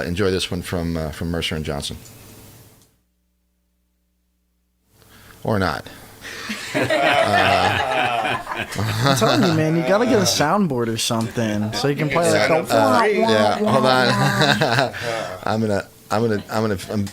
Speaker 1: enjoy this one from Mercer and Johnson. Or not.
Speaker 2: I'm telling you, man, you gotta get a soundboard or something so you can play like a
Speaker 1: Yeah, hold on.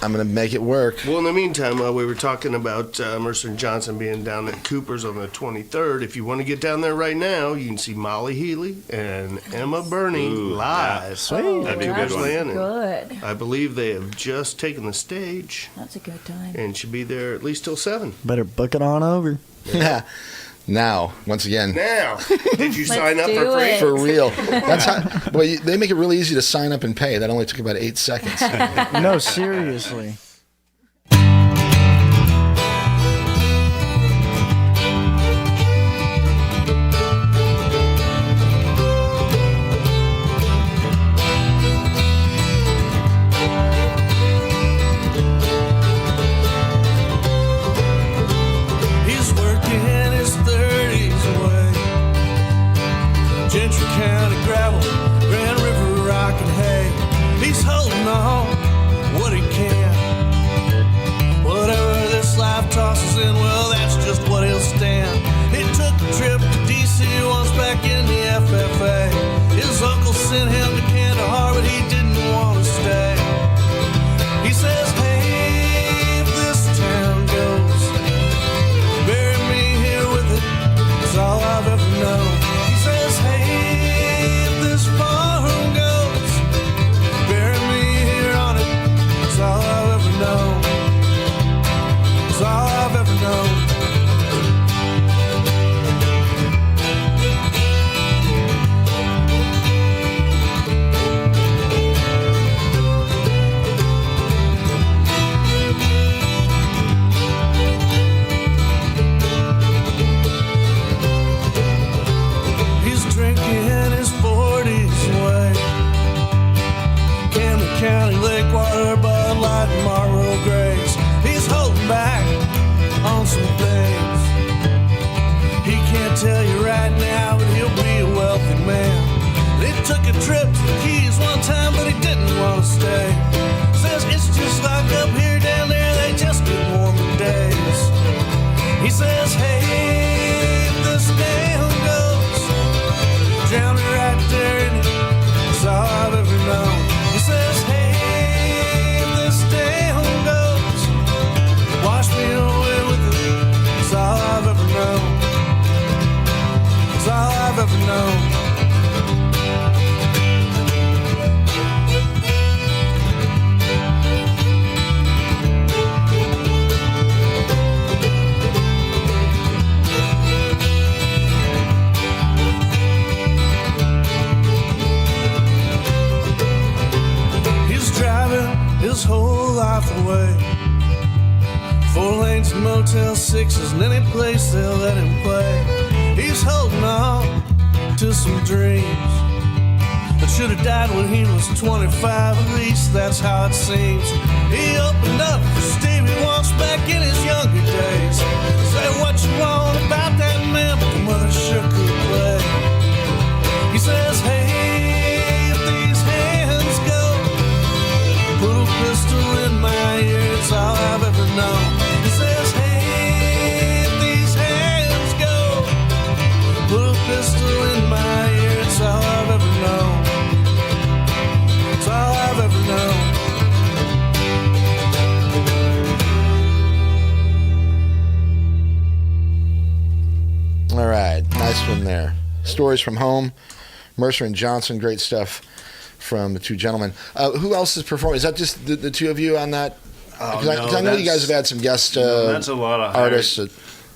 Speaker 1: I'm gonna make it work.
Speaker 4: Well, in the meantime, we were talking about Mercer and Johnson being down at Cooper's on the 23rd. If you want to get down there right now, you can see Molly Healy and Emma Burney live.
Speaker 2: Sweet.
Speaker 9: That'd be a good one.
Speaker 4: Landing.
Speaker 8: Good.
Speaker 4: I believe they have just taken the stage
Speaker 8: That's a good time.
Speaker 4: and should be there at least till 7.
Speaker 2: Better book it on over.
Speaker 1: Yeah. Now, once again,
Speaker 4: Now, did you
Speaker 8: Let's
Speaker 4: sign up
Speaker 8: do
Speaker 4: for free?
Speaker 8: it.
Speaker 1: for real. That's how. Boy, they make it really easy to sign up and pay. That only took about 8 seconds.
Speaker 2: No, seriously.
Speaker 3: He's working his 30s away. Gentry County gravel, Grand River rock and hay. He's holding on what he can. Whatever this life tosses in, well, that's just what he'll stand. He took a trip to D.C. once back in the FFA. His uncle sent him to Kandahar, but he didn't want to stay. He says, hey, if this town goes, bury me here with it, it's all I've ever known. He says, hey, if this farm goes, bury me here on it, it's all I've ever known. It's all I've ever known. He's drinking his 40s away. Camden County, Lakewater, Bud Light, and Marlboro Grays. He's holding back on some things. He can't tell you right now, but he'll be a wealthy man. They took a trip to the Keys one time, but he didn't want to stay. Says it's just like up here, down there, they just get warmer days. He says, hey, if this damn goes, drown me right there in it, it's all I've ever known. He says, hey, if this damn goes, wash me away with it, it's all I've ever known. It's all I've ever known. He's driving his whole life away. 4 lanes and Motel 6s and any place they'll let him play. He's holding on to some dreams that should have died when he was 25. At least that's how it seems. He opened up for Stevie once back in his younger days. Say what you want about that man, but the mother sure could play. He says, hey, if these hands go, put a pistol in my ear, it's all I've ever known. He says, hey, if these hands go, put a pistol in my ear, it's all I've ever known. It's all I've ever known.
Speaker 1: All right, nice one there. Stories from Home, Mercer and Johnson, great stuff from the two gentlemen. Who else is performing? Is that just the two of you on that? Because I know you guys have had some guest
Speaker 9: that's a lot of
Speaker 1: artists.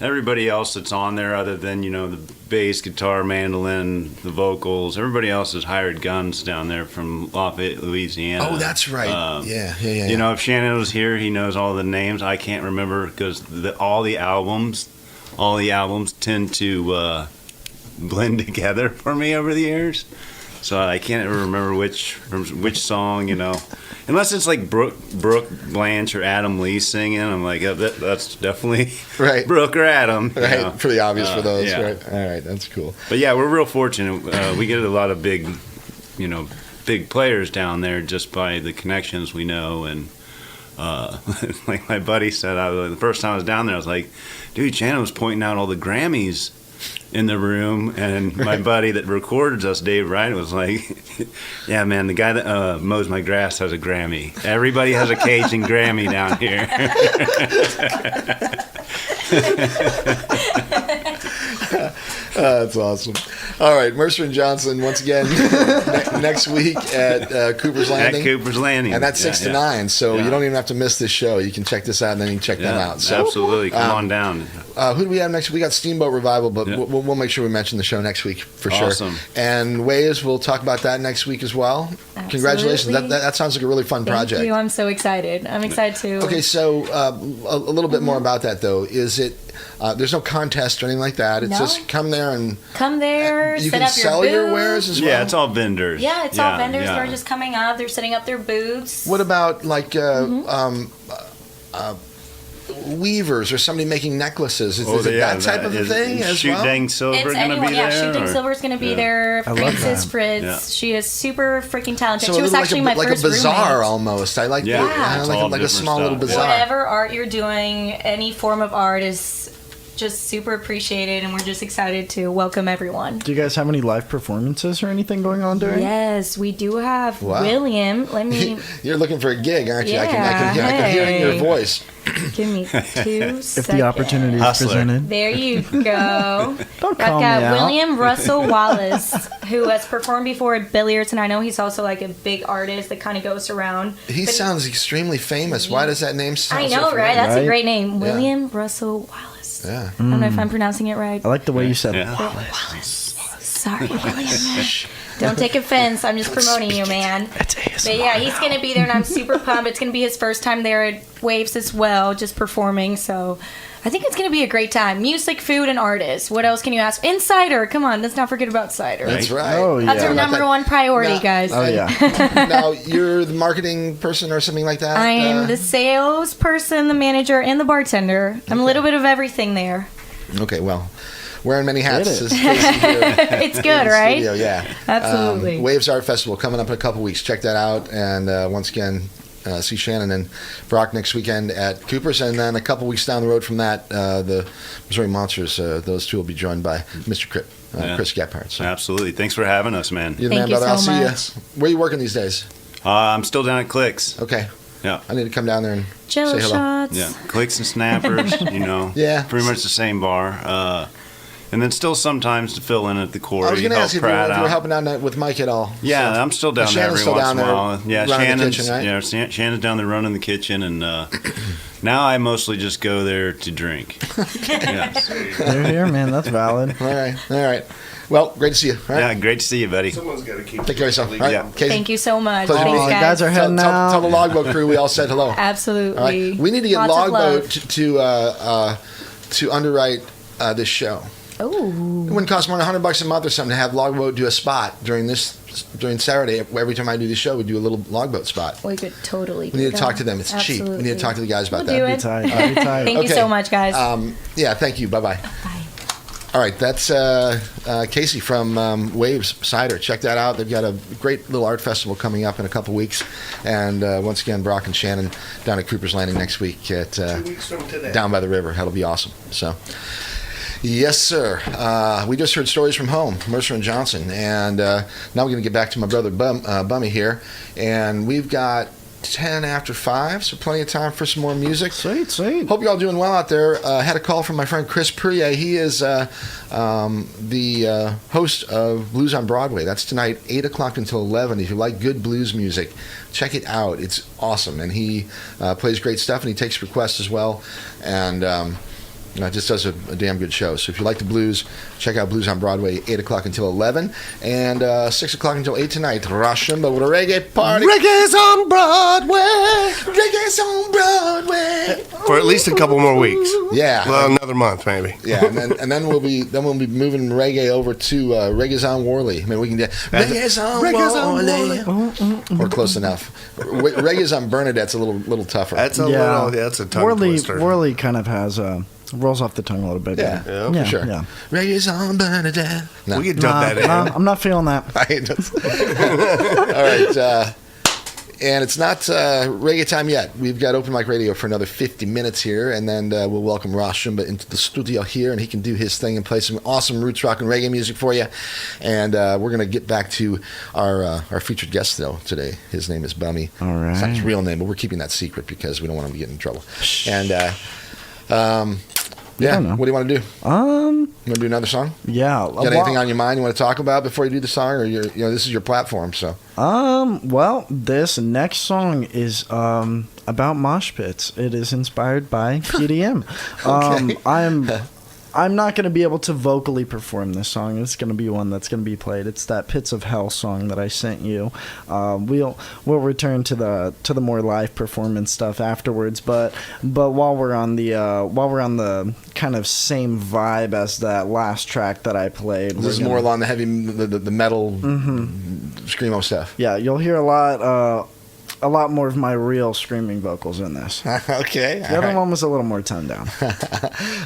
Speaker 9: everybody else that's on there, other than the bass, guitar, mandolin, the vocals, everybody else is hired guns down there from Lafayette, Louisiana.
Speaker 1: Oh, that's right. Yeah.
Speaker 9: If Shannon was here, he knows all the names. I can't remember because all the albums tend to blend together for me over the years. So I can't ever remember which song, unless it's like Brooke Blanche or Adam Lee singing. I'm like, oh, that's definitely
Speaker 1: right.
Speaker 9: Brooke or Adam.
Speaker 1: Right, pretty obvious for those.
Speaker 9: Yeah.
Speaker 1: Right. All right, that's cool.
Speaker 9: But yeah, we're real fortunate. We get a lot of big players down there just by the connections we know. And like my buddy said, the first time I was down there, I was like, dude, Shannon was pointing out all the Grammys in the room, and my buddy that records us, Dave Wright, was like, yeah, man, the guy that mows my grass has a Grammy. Everybody has a Cajun Grammy down here.
Speaker 1: That's awesome. All right, Mercer and Johnson once again next week at Cooper's Landing.
Speaker 9: At Cooper's Landing.
Speaker 1: And that's 6 to 9, so you don't even have to miss this show. You can check this out, and then you can check them out. So,
Speaker 9: absolutely. Come on down.
Speaker 1: Who do we have next week? We got Steamboat Revival, but we'll make sure we mention the show next week for sure.
Speaker 9: Awesome.
Speaker 1: And Waves, we'll talk about that next week as well.
Speaker 8: Absolutely.
Speaker 1: Congratulations. That sounds like a really fun project.
Speaker 8: Thank you. I'm so excited. I'm excited too.
Speaker 1: Okay, so a little bit more about that, though. Is it... there's no contest or anything like that. It's just come there and...
Speaker 8: You
Speaker 1: can
Speaker 8: set up
Speaker 1: sell
Speaker 8: your
Speaker 1: your wares as well?
Speaker 9: Yeah, it's all vendors.
Speaker 8: Yeah, it's all vendors. They're just coming up. They're setting up their booths.
Speaker 1: What about, like, weavers or somebody making necklaces? Is it that type of a thing as well?
Speaker 9: Shoot Dang Silver going to be there?
Speaker 8: Yeah, Shoot Dang Silver's going to be there. Frances Fritz.
Speaker 9: Yeah.
Speaker 8: She is super freaking talented.
Speaker 1: So
Speaker 8: she was actually my
Speaker 1: like
Speaker 8: first
Speaker 1: a bazaar
Speaker 8: roommate.
Speaker 1: almost. I like
Speaker 9: like
Speaker 1: a small little bazaar.
Speaker 8: Whatever art you're doing, any form of art is just super appreciated, and we're just excited to welcome everyone.
Speaker 2: Do you guys have any live performances or anything going on during?
Speaker 8: Yes, we do have
Speaker 1: Wow.
Speaker 8: William. Let me
Speaker 1: You're looking for a gig, aren't you? I
Speaker 8: Yeah,
Speaker 1: can hear it in your voice.
Speaker 8: give me 2 seconds.
Speaker 2: If the opportunity is
Speaker 9: Hustler.
Speaker 2: presented.
Speaker 8: There you go.
Speaker 2: Don't
Speaker 8: I've
Speaker 2: call me
Speaker 8: got
Speaker 2: out.
Speaker 8: William Russell Wallace, who has performed before at Billiards, and I know he's also like a big artist that kind of goes around.
Speaker 1: He
Speaker 8: But
Speaker 1: sounds extremely famous. Why does that name sound
Speaker 8: I
Speaker 1: so
Speaker 8: know,
Speaker 1: familiar?
Speaker 8: right? That's a
Speaker 2: Right?
Speaker 8: great name.
Speaker 1: Yeah.
Speaker 8: William Russell Wallace.
Speaker 1: Yeah.
Speaker 8: I don't know if I'm pronouncing it right.
Speaker 2: I like the way you said
Speaker 9: Yeah.
Speaker 8: Wallace. Sorry, William. Don't take offense. I'm just promoting you, man.
Speaker 2: It's ASMR.
Speaker 8: But yeah, he's going to be there, and I'm super pumped. It's going to be his first time there at Waves as well, just performing. So I think it's going to be a great time. Music, food, and artists. What else can you ask? And cider. Come on, let's not forget about cider.
Speaker 1: That's right.
Speaker 2: Oh, yeah.
Speaker 8: That's our
Speaker 2: How
Speaker 1: about
Speaker 8: number
Speaker 1: that?
Speaker 8: one priority,
Speaker 1: Now-
Speaker 8: guys.
Speaker 2: Oh, yeah.
Speaker 1: Now, you're the marketing person or something like that?
Speaker 8: I am the sales person, the manager, and the bartender. I'm a little bit of everything there.
Speaker 1: Okay, well, wearing many hats.
Speaker 2: Get it.
Speaker 1: Is Casey here
Speaker 8: It's
Speaker 1: in
Speaker 8: good,
Speaker 1: the
Speaker 8: right?
Speaker 1: studio, yeah.
Speaker 8: Absolutely.
Speaker 1: Waves Art Festival coming up in a couple weeks. Check that out. And once again, see Shannon and Brock next weekend at Cooper's. And then a couple weeks down the road from that, the Missouri Monsters, those two will be joined by Mr. Cripp, Chris Gephardt. So
Speaker 9: Absolutely. Thanks for having us, man.
Speaker 1: you're the man,
Speaker 8: Thank you
Speaker 1: brother. I'll
Speaker 8: so
Speaker 1: see
Speaker 8: much.
Speaker 1: you. Where are you working these days?
Speaker 9: I'm still down at Clicks.
Speaker 1: Okay.
Speaker 9: Yeah.
Speaker 1: I need to come down there and
Speaker 8: Jello
Speaker 1: say hello.
Speaker 8: shots.
Speaker 9: Yeah, Clicks and Snappers,
Speaker 1: Yeah.
Speaker 9: pretty much the same bar. And then still sometimes to fill in at the quarry.
Speaker 1: I was going to
Speaker 9: help
Speaker 1: ask if you
Speaker 9: Pratt
Speaker 1: were
Speaker 9: out.
Speaker 1: helping out with Mike at all.
Speaker 9: Yeah,
Speaker 1: So-
Speaker 9: I'm still down there
Speaker 1: Shannon's
Speaker 9: every
Speaker 1: still
Speaker 9: once
Speaker 1: down
Speaker 9: in a
Speaker 1: there
Speaker 9: while. Yeah,
Speaker 1: running the
Speaker 9: Shannon's
Speaker 1: kitchen, right?
Speaker 9: Shannon's down there running the kitchen, and now I mostly just go there to drink. Yes.
Speaker 2: They're here, man. That's valid.
Speaker 1: All right. Well, great to see you. All right.
Speaker 9: Yeah, great to see you, buddy.
Speaker 4: Someone's got to keep.
Speaker 1: Take care of yourself. All right.
Speaker 9: Yeah.
Speaker 1: Casey,
Speaker 8: Thank you so much.
Speaker 1: Pleasure
Speaker 8: Thanks,
Speaker 1: meeting you.
Speaker 2: You guys are
Speaker 8: guys.
Speaker 2: heading
Speaker 1: tell
Speaker 2: out.
Speaker 1: the Logboat crew we all said hello. All
Speaker 8: Absolutely.
Speaker 1: right. We need to get
Speaker 8: Lots of love.
Speaker 1: Logboat to underwrite this show. It
Speaker 8: Oh,
Speaker 1: wouldn't cost more than $100 a month or something to have Logboat do a spot during Saturday. Every time I do the show, we do a little Logboat spot.
Speaker 8: we could totally do
Speaker 1: We need to
Speaker 8: that.
Speaker 1: talk to them. It's cheap. We need to talk to the guys about
Speaker 8: We'll do
Speaker 1: that.
Speaker 8: it.
Speaker 2: Be tight. Be tight.
Speaker 8: Thank you
Speaker 1: Okay.
Speaker 8: so much, guys.
Speaker 1: Yeah, thank you. Bye-bye.
Speaker 8: Bye.
Speaker 1: All right, that's Casey from Waves Cider. Check that out. They've got a great little art festival coming up in a couple weeks. And once again, Brock and Shannon down at Cooper's Landing next week at
Speaker 4: 2 weeks from today.
Speaker 1: down by the river. That'll be awesome. So, yes, sir. We just heard stories from home, Mercer and Johnson. And now we're going to get back to my brother Bummy here. And we've got 10 after 5, so plenty of time for some more music.
Speaker 2: Sweet.
Speaker 1: Hope you're all doing well out there. Had a call from my friend Chris Prie. He is the host of Blues on Broadway. That's tonight, 8 o'clock until 11. If you like good blues music, check it out. It's awesome. And he plays great stuff, and he takes requests as well. And Just does a damn good show. So if you like the blues, check out Blues on Broadway, 8 o'clock until 11, and 6 o'clock until 8 tonight. Russian, but with a reggae party.
Speaker 4: Reggae's on Broadway.
Speaker 1: Reggae's on Broadway.
Speaker 4: For at least a couple more weeks.
Speaker 1: Yeah.
Speaker 4: Well, another month maybe.
Speaker 1: Yeah, and then we'll be moving reggae over to Reggae's on Worley. I mean, we can do Reggae's on Worley. Or close enough. Reggae's on Bernadette's a little tougher.
Speaker 4: That's a little. That's a tongue twister.
Speaker 2: Worley kind of has rolls off the tongue a little bit.
Speaker 1: Yeah, for sure.
Speaker 2: Yeah.
Speaker 1: Reggae's on Bernadette. No.
Speaker 4: We could dub that in.
Speaker 2: I'm not feeling that.
Speaker 1: All right. And it's not reggae time yet. We've got open mic radio for another 50 minutes here, and then we'll welcome Ross Shumba into the studio here, and he can do his thing and play some awesome roots rock and reggae music for you. And we're going to get back to our featured guest, though, today. His name is Bummy.
Speaker 2: All right.
Speaker 1: It's not his real name, but we're keeping that secret because we don't want him to get in trouble. And yeah, what do you want to do? You want to do another song?
Speaker 2: Yeah.
Speaker 1: You got anything on your mind you want to talk about before you do the song, or this is your platform, so.
Speaker 2: Well, this next song is about mosh pits. It is inspired by PDM.
Speaker 1: Okay.
Speaker 2: I'm not going to be able to vocally perform this song. It's going to be one that's going to be played. It's that Pits of Hell song that I sent you. We'll return to the more live performance stuff afterwards. But while we're on the kind of same vibe as that last track that I played,
Speaker 1: this is more along the heavy, the metal, screamo stuff.
Speaker 2: Yeah, you'll hear a lot more of my real screaming vocals in this.
Speaker 1: Okay.
Speaker 2: The other one was a little more toned down.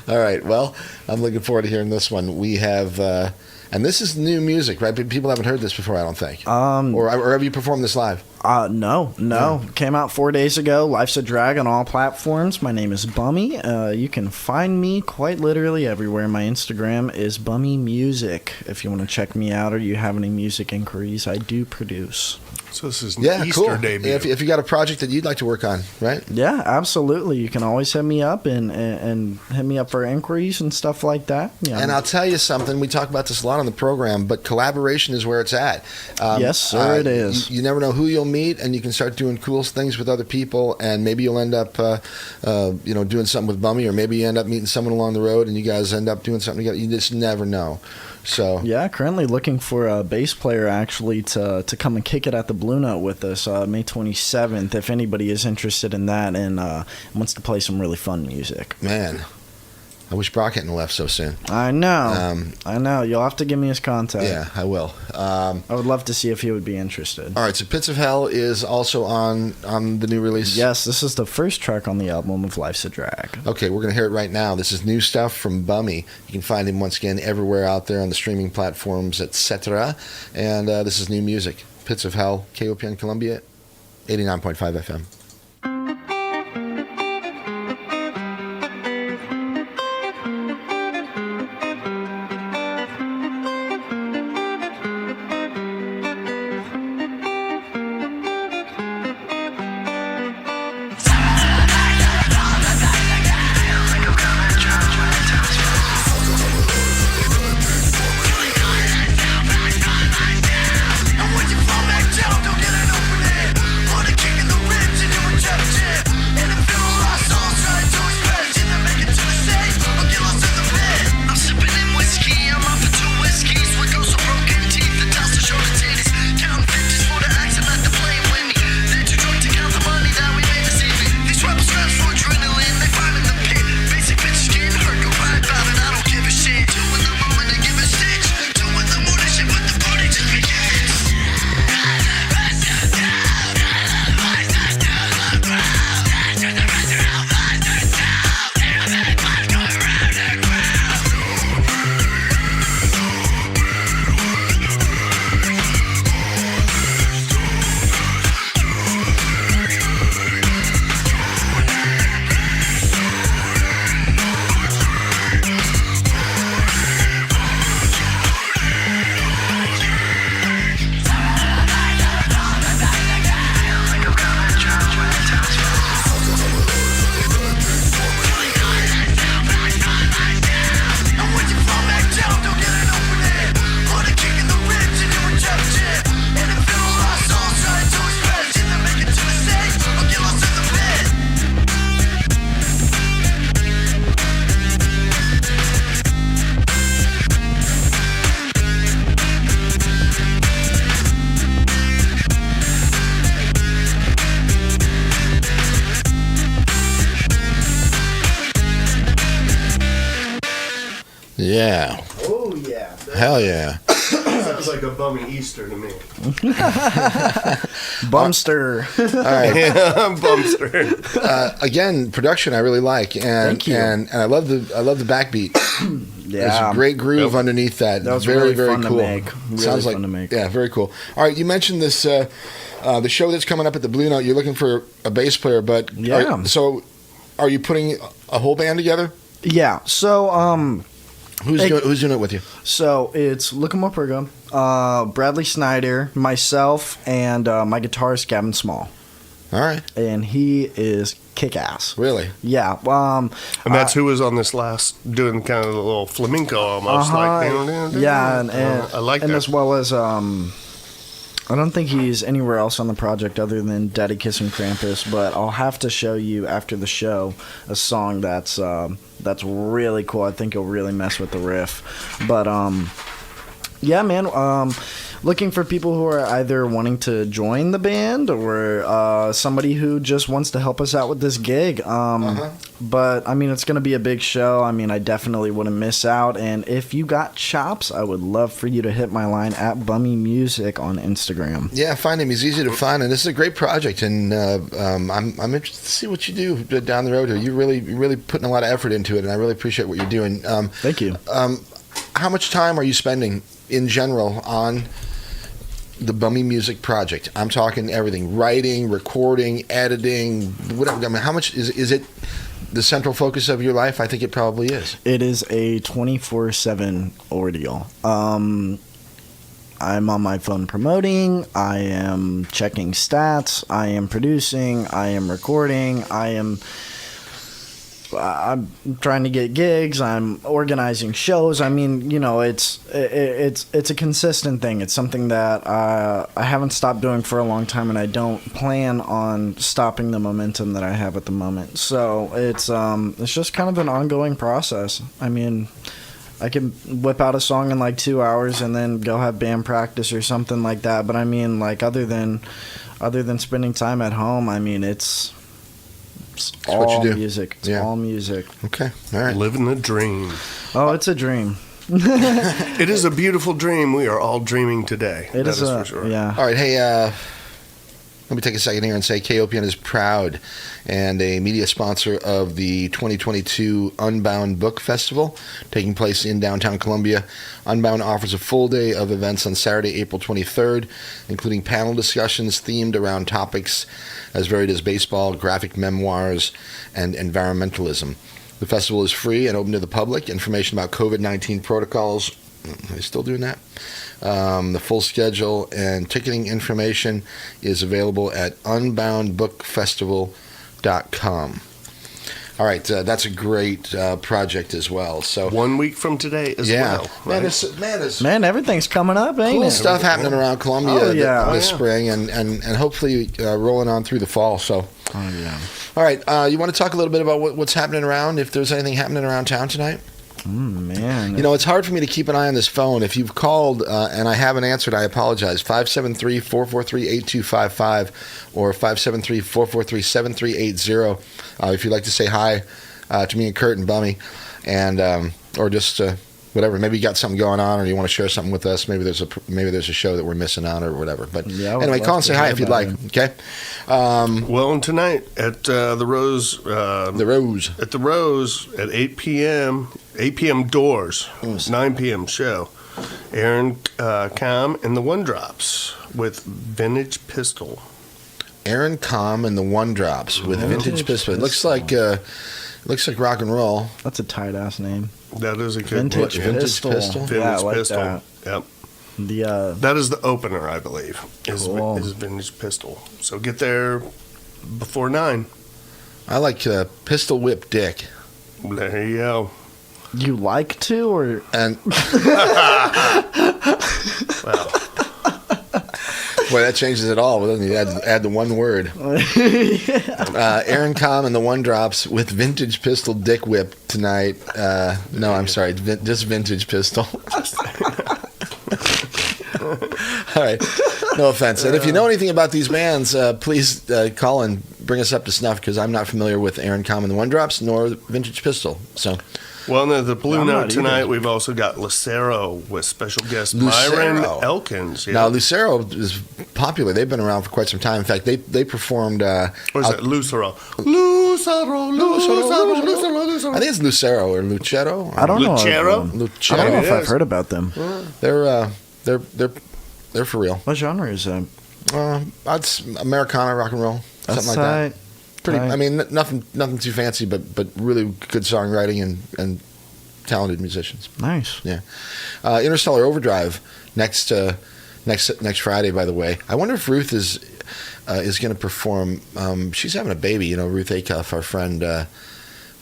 Speaker 1: All right. Well, I'm looking forward to hearing this one. We have, and this is new music, right? People haven't heard this before, I don't think. Or have you performed this live?
Speaker 2: No. Came out 4 days ago. Life's a Drag on all platforms. My name is Bummy. You can find me quite literally everywhere. My Instagram is Bummy Music. If you want to check me out or you have any music inquiries, I do produce.
Speaker 4: So this is an Easter debut.
Speaker 1: If you got a project that you'd like to work on, right?
Speaker 2: Yeah, absolutely. You can always hit me up and hit me up for inquiries and stuff like that. Yeah.
Speaker 1: And I'll tell you something. We talk about this a lot on the program, but collaboration is where it's at.
Speaker 2: Yes, sir, it is.
Speaker 1: You never know who you'll meet, and you can start doing cool things with other people, and maybe you'll end up, doing something with Bummy, or maybe you end up meeting someone along the road, and you guys end up doing something together. You just never know. So
Speaker 2: yeah, currently looking for a bass player actually to come and kick it at the Blue Note with us May 27th. If anybody is interested in that and wants to play some really fun music.
Speaker 1: Man, I wish Brock hadn't left so soon.
Speaker 2: I know. You'll have to give me his contact.
Speaker 1: Yeah, I will.
Speaker 2: I would love to see if he would be interested.
Speaker 1: All right, so Pits of Hell is also on the new release?
Speaker 2: Yes, this is the first track on the album of Life's a Drag.
Speaker 1: Okay, we're going to hear it right now. This is new stuff from Bummy. You can find him once again everywhere out there on the streaming platforms, etc. And this is new music. Pits of Hell, KOPN Columbia, 89.5 FM.
Speaker 7: Don't get an opening. On the king and the ribs, and
Speaker 1: Yeah.
Speaker 4: Oh, yeah.
Speaker 1: Hell yeah.
Speaker 4: Sounds like a bummy Easter to me.
Speaker 2: Bumster.
Speaker 1: All right.
Speaker 4: Bumster.
Speaker 1: Again, production I really like, and
Speaker 2: Thank you.
Speaker 1: and I love the backbeat. There's
Speaker 2: Yeah.
Speaker 1: a great groove underneath that.
Speaker 2: That was
Speaker 1: very
Speaker 2: really
Speaker 1: very
Speaker 2: fun to
Speaker 1: cool.
Speaker 2: make. Really
Speaker 1: Sounds like
Speaker 2: fun to make.
Speaker 1: yeah, very cool. All right, you mentioned this the show that's coming up at the Blue Note. You're looking for a bass player, but
Speaker 2: Yeah.
Speaker 1: so are you putting a whole band together?
Speaker 2: Yeah. So
Speaker 1: Who's
Speaker 2: Hey.
Speaker 1: who's doing it with you?
Speaker 2: So it's Luca Mopriga, Bradley Snyder, myself, and my guitarist Gavin Small,
Speaker 1: All right,
Speaker 2: and he is kick-ass.
Speaker 1: really?
Speaker 2: Yeah.
Speaker 4: And that's who was on this last, doing kind of the little flamenco almost. Like,
Speaker 2: yeah, and
Speaker 4: I like
Speaker 2: and
Speaker 4: that.
Speaker 2: as well as I don't think he's anywhere else on the project other than Daddy Kissing Krampus, but I'll have to show you after the show a song that's really cool. I think you'll really mess with the riff. But yeah, man, looking for people who are either wanting to join the band or somebody who just wants to help us out with this gig. But I mean, it's going to be a big show. I mean, I definitely wouldn't miss out. And if you got chops, I would love for you to hit my line at Bummy Music on Instagram.
Speaker 1: Yeah, find him. He's easy to find, and this is a great project. And I'm interested to see what you do down the road here. You're really putting a lot of effort into it, and I really appreciate what you're doing.
Speaker 2: Thank you.
Speaker 1: How much time are you spending in general on the Bummy Music project? I'm talking everything: writing, recording, editing, whatever. I mean, how much is it the central focus of your life? I think it probably is.
Speaker 2: It is a 24/7 ordeal. I'm on my phone promoting, I am checking stats, I am producing, I am recording, I'm trying to get gigs, I'm organizing shows. I mean, you know, it's a consistent thing. It's something that I haven't stopped doing for a long time, and I don't plan on stopping the momentum that I have at the moment. So it's just kind of an ongoing process. I mean, I can whip out a song in like 2 hours and then go have band practice or something like that. But I mean, like other than spending time at home, I mean, it's
Speaker 1: what
Speaker 2: all
Speaker 1: you do.
Speaker 2: music. It's
Speaker 1: Yeah.
Speaker 2: all music.
Speaker 1: Okay, all right.
Speaker 4: Living the dream.
Speaker 2: Oh, it's a dream.
Speaker 4: It is a beautiful dream. We are all dreaming today.
Speaker 2: It
Speaker 4: That
Speaker 2: is
Speaker 4: for sure.
Speaker 2: Yeah.
Speaker 1: All right, hey, let me take a second here and say KOPN is proud and a media sponsor of the 2022 Unbound Book Festival taking place in downtown Columbia. Unbound offers a full day of events on Saturday, April 23rd, including panel discussions themed around topics as varied as baseball, graphic memoirs, and environmentalism. The festival is free and open to the public. Information about COVID-19 protocols, are they still doing that? The full schedule and ticketing information is available at unboundbookfestival.com. All right, that's a great project as well. So
Speaker 4: 1 week from today as
Speaker 1: yeah,
Speaker 4: well.
Speaker 1: man,
Speaker 4: Right?
Speaker 1: it's
Speaker 2: Man, everything's coming up, ain't
Speaker 1: cool
Speaker 2: it?
Speaker 1: stuff happening around Columbia
Speaker 2: Oh, yeah.
Speaker 1: this
Speaker 2: Oh, yeah.
Speaker 1: spring, and hopefully rolling on through the fall. So,
Speaker 2: Oh yeah.
Speaker 1: all right, you want to talk a little bit about what's happening around? If there's anything happening around town tonight?
Speaker 2: Man.
Speaker 1: You know, it's hard for me to keep an eye on this phone. If you've called and I haven't answered, I apologize. 573-443-8255 or 573-443-7380. If you'd like to say hi to me and Kurt and Bummy, and or just whatever. Maybe you got something going on, or you want to share something with us. Maybe there's a show that we're missing out or whatever. But
Speaker 2: Yeah, I would
Speaker 1: anyway,
Speaker 2: love
Speaker 1: call and
Speaker 2: to
Speaker 1: say
Speaker 2: hear
Speaker 1: hi if you'd
Speaker 2: about
Speaker 1: like.
Speaker 2: it.
Speaker 1: Okay.
Speaker 4: Well, and tonight at the Rose.
Speaker 1: The Rose.
Speaker 4: At the Rose at 8 p.m. 8 p.m. doors, 9 p.m. show. Aaron Com and the One Drops with Vintage Pistol.
Speaker 1: Aaron Com and the One Drops with Vintage Pistol. It looks like rock and roll.
Speaker 2: That's a tight ass name.
Speaker 4: That is a good
Speaker 2: Vintage
Speaker 4: name.
Speaker 2: Pistol.
Speaker 1: Pistol?
Speaker 4: Vintage
Speaker 2: Yeah, I like
Speaker 4: Pistol.
Speaker 2: that.
Speaker 4: Yep.
Speaker 2: The
Speaker 4: That is the opener, I believe.
Speaker 2: Cool.
Speaker 4: Is Vintage Pistol. So get there before 9.
Speaker 1: I like Pistol Whip Dick.
Speaker 4: There you go.
Speaker 2: you like to or
Speaker 1: And
Speaker 4: Well,
Speaker 1: boy, that changes it all. Doesn't it? Add the one word. Aaron Com and the One Drops with Vintage Pistol Dick Whip tonight. No, I'm sorry, just Vintage Pistol. All right, no offense. And if you know anything about these bands, please call and bring us up to snuff, because I'm not familiar with Aaron Com and the One Drops nor Vintage Pistol. So,
Speaker 4: Well, the Blue
Speaker 2: I'm
Speaker 4: Note
Speaker 2: not
Speaker 4: tonight,
Speaker 2: either.
Speaker 4: we've also got Lucero with special guest
Speaker 1: Lucero.
Speaker 4: Myron Elkins. Yeah.
Speaker 1: Now, Lucero is popular. They've been around for quite some time. In fact, they performed.
Speaker 4: Or is it Lucero? Lucero.
Speaker 1: I think it's Lucero or Lucero.
Speaker 2: I don't know.
Speaker 4: Lucero?
Speaker 2: I don't
Speaker 1: Lucero.
Speaker 2: know if
Speaker 4: It
Speaker 2: I've
Speaker 4: is.
Speaker 2: heard about them.
Speaker 1: They're for real.
Speaker 2: What genre is that?
Speaker 1: It's Americana rock and roll,
Speaker 2: That's
Speaker 1: something like that.
Speaker 2: tight.
Speaker 1: Pretty.
Speaker 2: tight.
Speaker 1: I mean, nothing too fancy, but really good songwriting and talented musicians.
Speaker 2: Nice.
Speaker 1: Interstellar Overdrive next Friday. By the way, I wonder if Ruth is going to perform. She's having a baby. You know, Ruth Acuff, our friend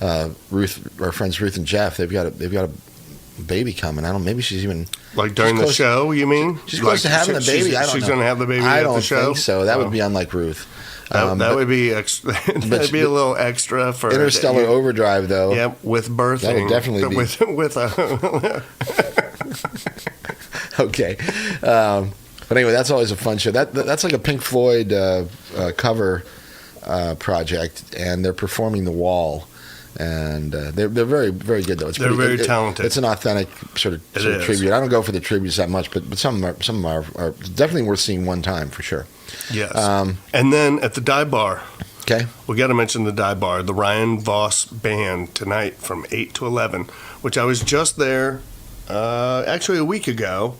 Speaker 1: our friends Ruth and Jeff. They've got a baby coming. I don't. Maybe she's even
Speaker 4: Like during
Speaker 1: she's
Speaker 4: the
Speaker 1: close-
Speaker 4: show, you mean?
Speaker 1: She's close to having a baby. I don't
Speaker 4: She's
Speaker 1: know.
Speaker 4: going to have the baby
Speaker 1: I
Speaker 4: at
Speaker 1: don't
Speaker 4: the show?
Speaker 1: think so. That
Speaker 4: Oh.
Speaker 1: would be unlike Ruth.
Speaker 4: That
Speaker 1: But
Speaker 4: would be extra. That'd be a little extra for
Speaker 1: Interstellar Overdrive, though.
Speaker 4: Yep, with birthing.
Speaker 1: That'll definitely be-
Speaker 4: with a.
Speaker 1: Okay. But anyway, that's always a fun show. That's like a Pink Floyd cover project, and they're performing The Wall. And they're very, very good, though.
Speaker 4: They're very talented.
Speaker 1: It's an authentic sort of
Speaker 4: is.
Speaker 1: tribute. I don't go for the tributes that much, but some of them are definitely worth seeing one time for sure.
Speaker 4: Yes. And then at the Dive Bar,
Speaker 1: Okay.
Speaker 4: we got to mention the Dive Bar, the Ryan Voss Band tonight from 8 to 11, which I was just there actually a week ago.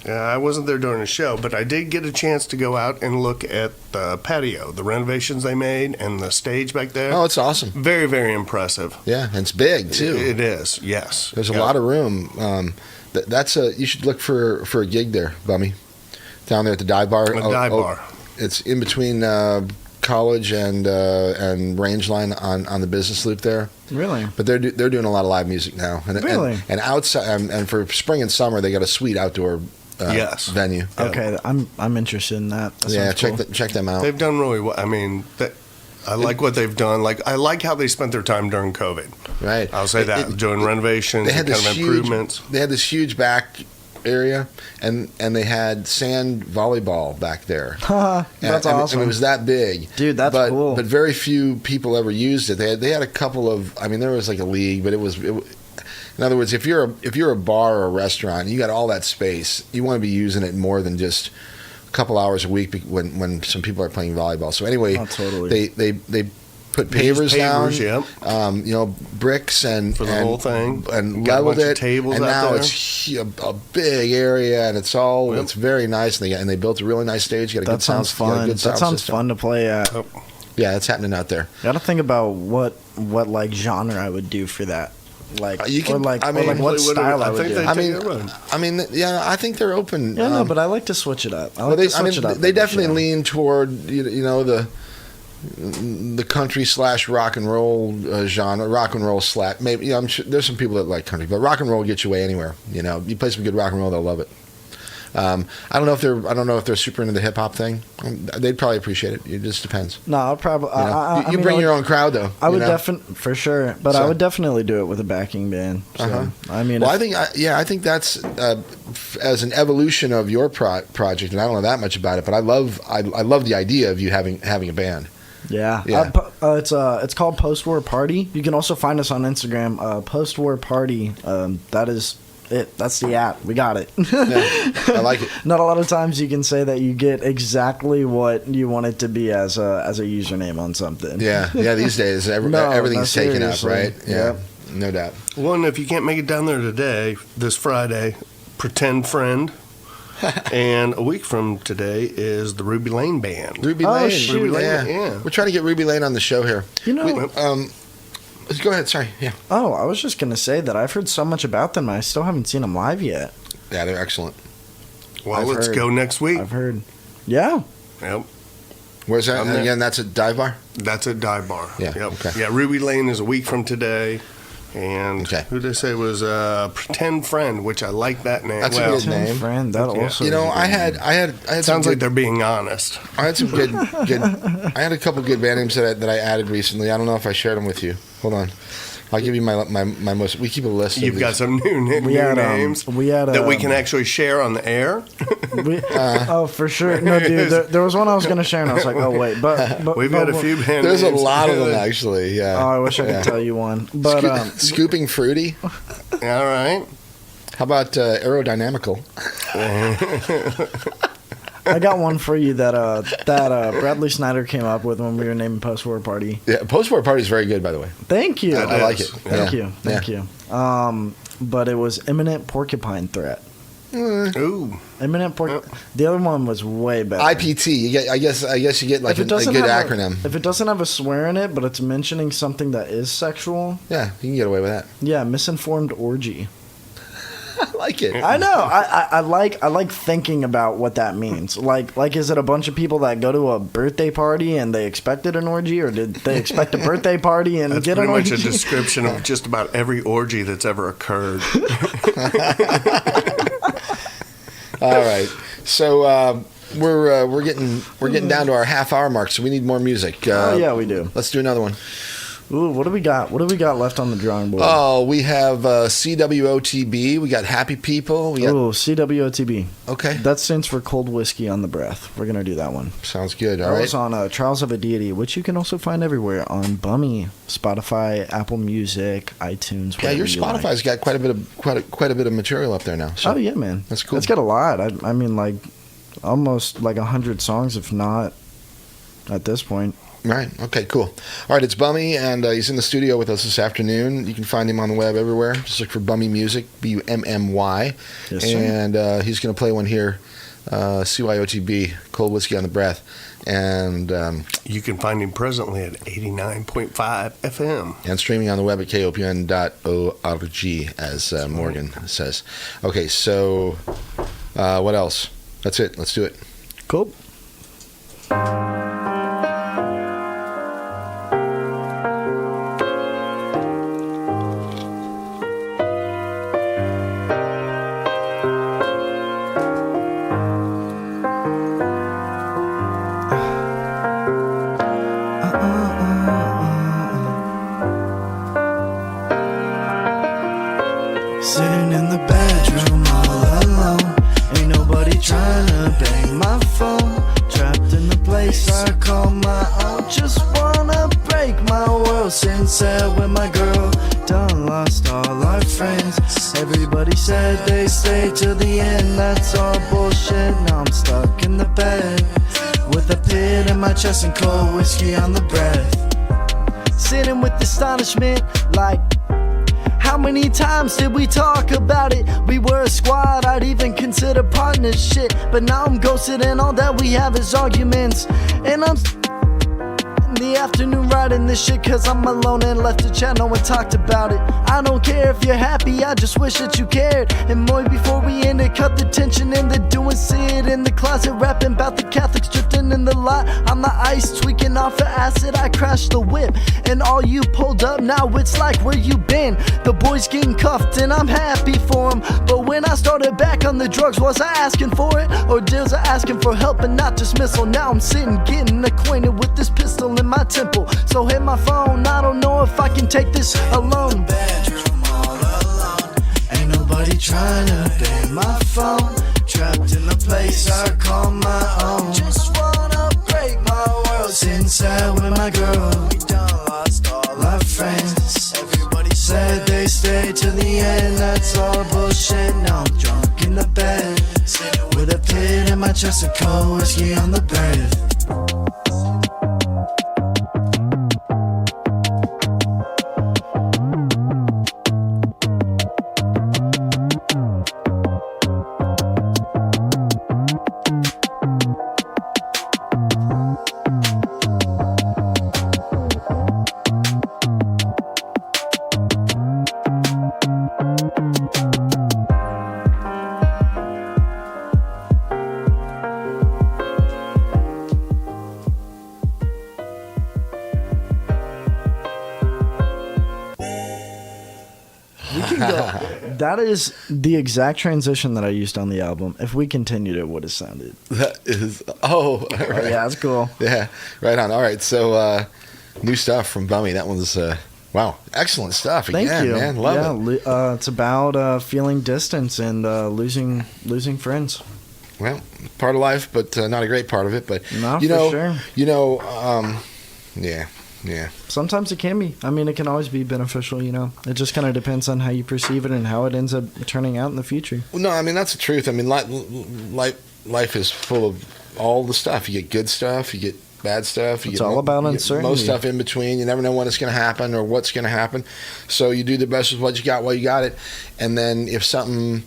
Speaker 4: I wasn't there during the show, but I did get a chance to go out and look at the patio, the renovations they made, and the stage back there.
Speaker 1: Oh, it's awesome.
Speaker 4: Very, very impressive.
Speaker 1: Yeah, and it's big too.
Speaker 4: It is, yes.
Speaker 1: There's a lot of room. You should look for a gig there, Bummy, down there at the Dive Bar.
Speaker 4: The Dive Bar.
Speaker 1: It's in between College and Rangeline on the business loop there.
Speaker 2: Really?
Speaker 1: But they're doing a lot of live music now. And,
Speaker 2: Really?
Speaker 1: And outside and for spring and summer they got a sweet outdoor
Speaker 4: Yes.
Speaker 1: venue.
Speaker 2: Okay, I'm interested in that. That
Speaker 1: Yeah,
Speaker 2: sounds cool.
Speaker 1: check them out.
Speaker 4: They've done really well. I mean, I like what they've done. Like, I like how they spent their time during COVID.
Speaker 1: Right.
Speaker 4: I'll say that. Doing renovations,
Speaker 1: They had
Speaker 4: kind
Speaker 1: this
Speaker 4: of
Speaker 1: huge
Speaker 4: improvements.
Speaker 1: They had this huge back area, and they had sand volleyball back there.
Speaker 2: That's
Speaker 1: and
Speaker 2: awesome.
Speaker 1: it was that big,
Speaker 2: Dude, that's cool.
Speaker 1: But very few people ever used it. They had a couple of. I mean, there was like a league, but it was. In other words, if you're a bar or a restaurant, and you got all that space. You want to be using it more than just a couple hours a week when some people are playing volleyball. So anyway,
Speaker 2: Oh, totally.
Speaker 1: they put
Speaker 4: They used
Speaker 1: pavers down,
Speaker 4: yep.
Speaker 1: bricks and
Speaker 4: For the whole thing.
Speaker 1: and
Speaker 4: Got a
Speaker 1: leveled
Speaker 4: bunch of
Speaker 1: it.
Speaker 4: tables
Speaker 1: and
Speaker 4: out
Speaker 1: now
Speaker 4: there.
Speaker 1: it's a big area, and it's very nice. And they built a really nice stage. You got a
Speaker 2: That
Speaker 1: good sound.
Speaker 2: sounds
Speaker 1: you got a
Speaker 2: fun.
Speaker 1: good
Speaker 2: That
Speaker 1: sound
Speaker 2: sounds
Speaker 1: system.
Speaker 2: fun to play at.
Speaker 1: Yeah, it's happening out there.
Speaker 2: Got to think about what like genre I would do for that. Like
Speaker 1: You can-
Speaker 2: or like
Speaker 1: I mean,
Speaker 2: or like what style I would
Speaker 4: think
Speaker 2: do.
Speaker 4: they
Speaker 1: I
Speaker 4: take
Speaker 1: mean,
Speaker 4: it run.
Speaker 1: I think they're open.
Speaker 2: Yeah, no, but I like to switch it up. I like to switch it up.
Speaker 1: They
Speaker 2: every
Speaker 1: definitely
Speaker 2: show.
Speaker 1: lean toward the country / rock and roll genre, rock and roll / maybe. I'm sure there's some people that like country, but rock and roll gets you away anywhere. You play some good rock and roll, they'll love it. I don't know if they're super into the hip hop thing. They'd probably appreciate it. It just depends.
Speaker 2: No, I'll probably.
Speaker 1: You, know? You
Speaker 2: I mean,
Speaker 1: bring
Speaker 2: I
Speaker 1: your
Speaker 2: would-
Speaker 1: own crowd, though.
Speaker 2: I would
Speaker 1: you know?
Speaker 2: definitely, for sure, but I
Speaker 1: So-
Speaker 2: would definitely do it with a backing band. So, I mean,
Speaker 1: Well,
Speaker 2: if-
Speaker 1: I think that's as an evolution of your project, and I don't know that much about it, but I love the idea of you having a band.
Speaker 2: yeah,
Speaker 1: Yeah.
Speaker 2: it's called Post War Party. You can also find us on Instagram, Post War Party. That is it. That's the app. We got it.
Speaker 1: Yeah, I like it.
Speaker 2: Not a lot of times you can say that you get exactly what you want it to be as a username on something.
Speaker 1: Yeah. These days,
Speaker 2: No,
Speaker 1: everything's taken up,
Speaker 2: seriously.
Speaker 1: right? Yeah,
Speaker 2: Yep.
Speaker 1: no doubt.
Speaker 4: Well, and if you can't make it down there today, this Friday, Pretend Friend. And a week from today is the Ruby Lane Band.
Speaker 1: Ruby
Speaker 2: Oh,
Speaker 1: Lane.
Speaker 2: shoot.
Speaker 4: Ruby Lane,
Speaker 1: yeah.
Speaker 4: yeah.
Speaker 1: We're trying to get Ruby Lane on the show here.
Speaker 2: You know.
Speaker 1: Go ahead. Sorry. Yeah.
Speaker 2: Oh, I was just gonna say that I've heard so much about them. I still haven't seen them live yet.
Speaker 1: Yeah, they're excellent.
Speaker 4: Well,
Speaker 2: I've
Speaker 4: let's
Speaker 2: heard.
Speaker 4: go next week.
Speaker 2: I've heard. Yeah.
Speaker 4: Yep.
Speaker 1: Where's that?
Speaker 4: I'm
Speaker 1: And
Speaker 4: there.
Speaker 1: again, that's a dive bar?
Speaker 4: That's at Dive Bar.
Speaker 1: Yeah,
Speaker 4: Yep.
Speaker 1: okay.
Speaker 4: Yeah, Ruby Lane is a week from today. And
Speaker 1: Okay.
Speaker 4: who did I say was Pretend Friend, which I like that name.
Speaker 1: That's a
Speaker 4: well,
Speaker 1: good
Speaker 2: Tim
Speaker 1: name.
Speaker 2: Friend, that
Speaker 4: Yeah.
Speaker 2: also.
Speaker 1: You know,
Speaker 2: is a
Speaker 1: I
Speaker 2: good
Speaker 1: had some
Speaker 4: sounds like
Speaker 1: good,
Speaker 4: they're being honest.
Speaker 1: I had some good. I had a couple good band names that I added recently. I don't know if I shared them with you. Hold on. I'll give you my most. We keep a list.
Speaker 4: You've
Speaker 1: of
Speaker 4: got
Speaker 1: these.
Speaker 4: some new names that we can actually share on the air.
Speaker 2: Oh, for sure. No, dude, there was one I was going to share, and I was like, oh, wait. But
Speaker 4: We've got a few band
Speaker 1: There's a
Speaker 4: names.
Speaker 1: lot of them, actually. Yeah.
Speaker 2: Oh, I wish I could tell you one. But
Speaker 1: Scooping Fruity.
Speaker 4: All right.
Speaker 1: How about Aerodynamical?
Speaker 2: I got one for you that Bradley Snyder came up with when we were naming Post-War Party.
Speaker 1: Yeah, Post-War Party is very good, by the way.
Speaker 2: Thank you.
Speaker 1: I like it.
Speaker 2: Thank you. But it was Imminent Porcupine Threat.
Speaker 4: Ooh.
Speaker 2: Imminent The other one was way better.
Speaker 1: IPT. You get. I guess you get like a good acronym.
Speaker 2: If it doesn't have a swear in it, but it's mentioning something that is sexual.
Speaker 1: Yeah, you can get away with that.
Speaker 2: Yeah, Misinformed Orgy.
Speaker 1: I like it.
Speaker 2: I know. I like thinking about what that means. Like, is it a bunch of people that go to a birthday party and they expected an orgy, or did they expect a birthday party and
Speaker 4: That's
Speaker 2: get an orgy?
Speaker 4: pretty much a description of just about every orgy that's ever occurred.
Speaker 1: All right. So we're getting down to our half hour mark, so we need more music.
Speaker 2: Oh yeah, we do.
Speaker 1: Let's do another one.
Speaker 2: Ooh, what do we got? What do we got left on the drawing board?
Speaker 1: Oh, we have CWOTB. We got Happy People. We got,
Speaker 2: Ooh, CWOTB.
Speaker 1: okay.
Speaker 2: That stands for Cold Whiskey on the Breath. We're gonna do that one.
Speaker 1: Sounds good. All
Speaker 2: That
Speaker 1: right.
Speaker 2: was on Trials of a Deity, which you can also find everywhere on Bummy, Spotify, Apple Music, iTunes.
Speaker 1: Yeah, your
Speaker 2: wherever you like.
Speaker 1: Spotify's got quite a bit of material up there now. So.
Speaker 2: Oh yeah, man.
Speaker 1: That's cool.
Speaker 2: It's got a lot. I mean, like almost like 100 songs, if not at this point.
Speaker 1: Right. Okay, cool. All right, it's Bummy, and he's in the studio with us this afternoon. You can find him on the web everywhere. Just look for Bummy Music, Bummy.
Speaker 2: Yes, sir.
Speaker 1: And he's going to play one here, CYOTB, Cold Whiskey on the Breath. And
Speaker 4: You can find him presently at 89.5 FM.
Speaker 1: and streaming on the web at kopn.org, as Morgan says. Okay, so what else? That's it. Let's do it.
Speaker 2: Cool.
Speaker 3: Sitting in the bedroom all alone. Ain't nobody trying to bang my phone. Trapped in the place I call my own. Just wanna break my world since with my girl. Done lost all our friends. Everybody said they stay till the end. That's all bullshit. Now I'm stuck in the bed with a pit in my chest and cold whiskey on the breath. Sitting with astonishment like, how many times did we talk about it? We were a squad, I'd even consider partnership. But now I'm ghosted and all that we have is arguments. And I'm in the afternoon writing this shit cause I'm alone and left to chat, no one talked about it. I don't care if you're happy, I just wish that you cared. And boy, before we end it, cut the tension in the doing, sit in the closet rapping about the Catholics drifting in the lot. On the ice, tweaking off of acid, I crashed the whip. And all you pulled up, now it's like where you been. The boys getting cuffed and I'm happy for them. But when I started back on the drugs, was I asking for it? Or was I asking for help and not dismissal? Now I'm sitting getting acquainted with this pistol in my temple. So hit my phone, I don't know if I can take this alone. Bedroom all alone. Ain't nobody trying to bang my phone. Trapped in the place I call my own. Just wanna break my world since I with my girl. We done lost all our friends. Everybody said they stay till the end. That's all bullshit. Now I'm drunk in the bed, sitting with a pit in my chest and cold whiskey on the breath.
Speaker 2: That is the exact transition that I used on the album. If we continued, it would have sounded.
Speaker 1: That is. Oh, all right.
Speaker 2: Yeah, that's cool.
Speaker 1: Yeah, right on. All right, so new stuff from Bummy. That one's Wow, excellent stuff.
Speaker 2: Thank
Speaker 1: Again,
Speaker 2: you,
Speaker 1: man. Love it.
Speaker 2: It's about feeling distance and losing friends.
Speaker 1: Well, part of life, but not a great part of it. But
Speaker 2: No,
Speaker 1: you
Speaker 2: for
Speaker 1: know,
Speaker 2: sure.
Speaker 1: Yeah.
Speaker 2: Sometimes it can be. I mean, it can always be beneficial. It just kind of depends on how you perceive it and how it ends up turning out in the future.
Speaker 1: Well, no, I mean that's the truth. I mean, life is full of all the stuff. You get good stuff, you get bad stuff.
Speaker 2: It's all about
Speaker 1: you get
Speaker 2: uncertainty.
Speaker 1: most stuff in between. You never know when it's going to happen or what's going to happen. So you do the best with what you got while you got it, and then if something.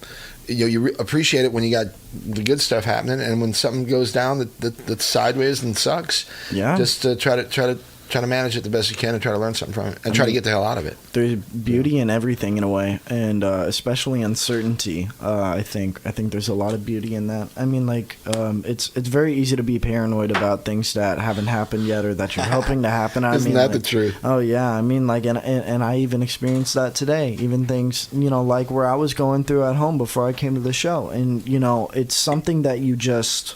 Speaker 1: You appreciate it when you got the good stuff happening, and when something goes down that's sideways and sucks, just try to manage it the best you can and try to learn something from it and try to get the hell out of it.
Speaker 2: There's beauty in everything in a way, and especially uncertainty. I think there's a lot of beauty in that. I mean, it's very easy to be paranoid about things that haven't happened yet or that you're hoping to happen.
Speaker 1: Isn't that the truth?
Speaker 2: Oh yeah, I mean, and I even experienced that today. Even things, like where I was going through at home before I came to the show, and it's something that you just.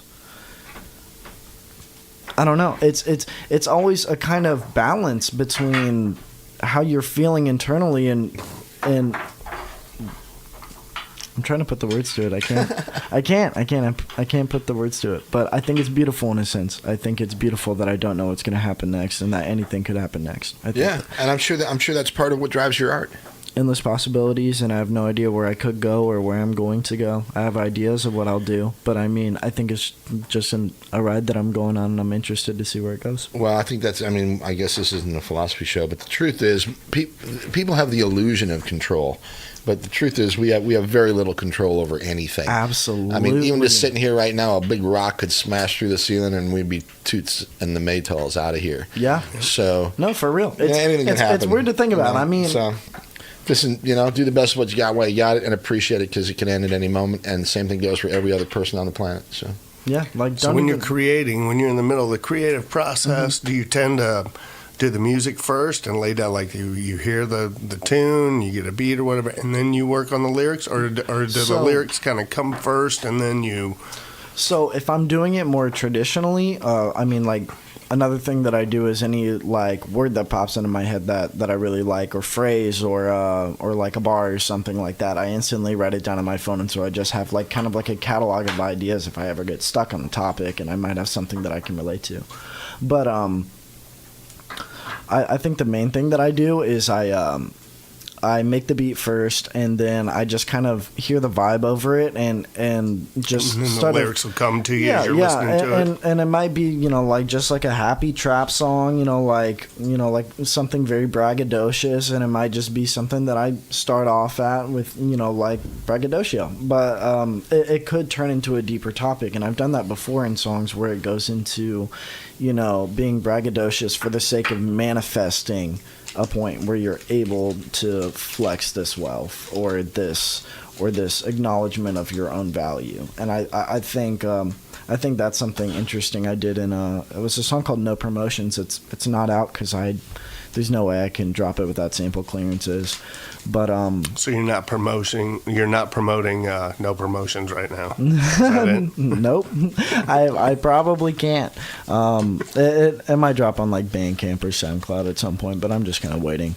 Speaker 2: I don't know. It's always a kind of balance between how you're feeling internally and I'm trying to put the words to it. I can't put the words to it. But I think it's beautiful in a sense. I think it's beautiful that I don't know what's going to happen next and that anything could happen next.
Speaker 1: And I'm sure that's part of what drives your art.
Speaker 2: Endless possibilities, and I have no idea where I could go or where I'm going to go. I have ideas of what I'll do, but I mean, I think it's just a ride that I'm going on, and I'm interested to see where it goes.
Speaker 1: Well, I think I guess this isn't a philosophy show, but the truth is, people have the illusion of control. But the truth is, we have very little control over anything.
Speaker 2: Absolutely.
Speaker 1: I mean, even just sitting here right now, a big rock could smash through the ceiling, and we'd be toots and the Maytals out of here.
Speaker 2: Yeah.
Speaker 1: So
Speaker 2: no, for real,
Speaker 1: anything can happen.
Speaker 2: It's weird to think about. I mean,
Speaker 1: so. Just, do the best of what you got while you got it and appreciate it because it can end at any moment. And the same thing goes for every other person on the planet. So,
Speaker 2: yeah.
Speaker 4: So when you're creating, when you're in the middle of the creative process, do you tend to do the music first and lay down, like you hear the tune, you get a beat or whatever, and then you work on the lyrics? Or do the lyrics kind of come first and then you...
Speaker 2: So if I'm doing it more traditionally, another thing that I do is any word that pops into my head that I really like, or phrase, or like a bar or something like that, I instantly write it down on my phone, and so I just have kind of a catalog of ideas if I ever get stuck on the topic, and I might have something that I can relate to. But I think the main thing that I do is I make the beat first, and then I just kind of hear the vibe over it, and just
Speaker 4: and
Speaker 2: start.
Speaker 4: The lyrics will come to you as you're listening to it.
Speaker 2: And it might be just like a happy trap song, like something very braggadocious, and it might just be something that I start off at with like braggadocio, but it could turn into a deeper topic, and I've done that before in songs where it goes into being braggadocious for the sake of manifesting a point where you're able to flex this wealth or this acknowledgement of your own value. And I think that's something interesting I did it was a song called No Promotions. It's not out because there's no way I can drop it without sample clearances. But
Speaker 4: so you're not promoting No Promotions right now? Is that it?
Speaker 2: Nope. I probably can't. It might drop on Bandcamp or SoundCloud at some point, but I'm just kind of waiting.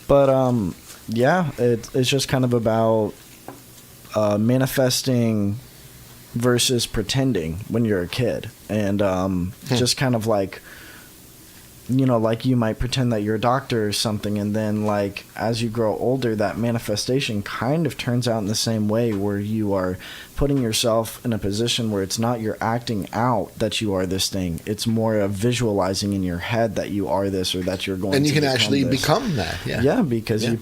Speaker 2: But it's just kind of about manifesting versus pretending when you're a kid, and just kind of you might pretend that you're a doctor or something, and then as you grow older, that manifestation kind of turns out in the same way, where you are putting yourself in a position where it's not you're acting out that you are this thing, it's more of visualizing in your head that you are this, or that you're going to
Speaker 1: and you can
Speaker 2: become
Speaker 1: actually
Speaker 2: this.
Speaker 1: become that.
Speaker 2: Because you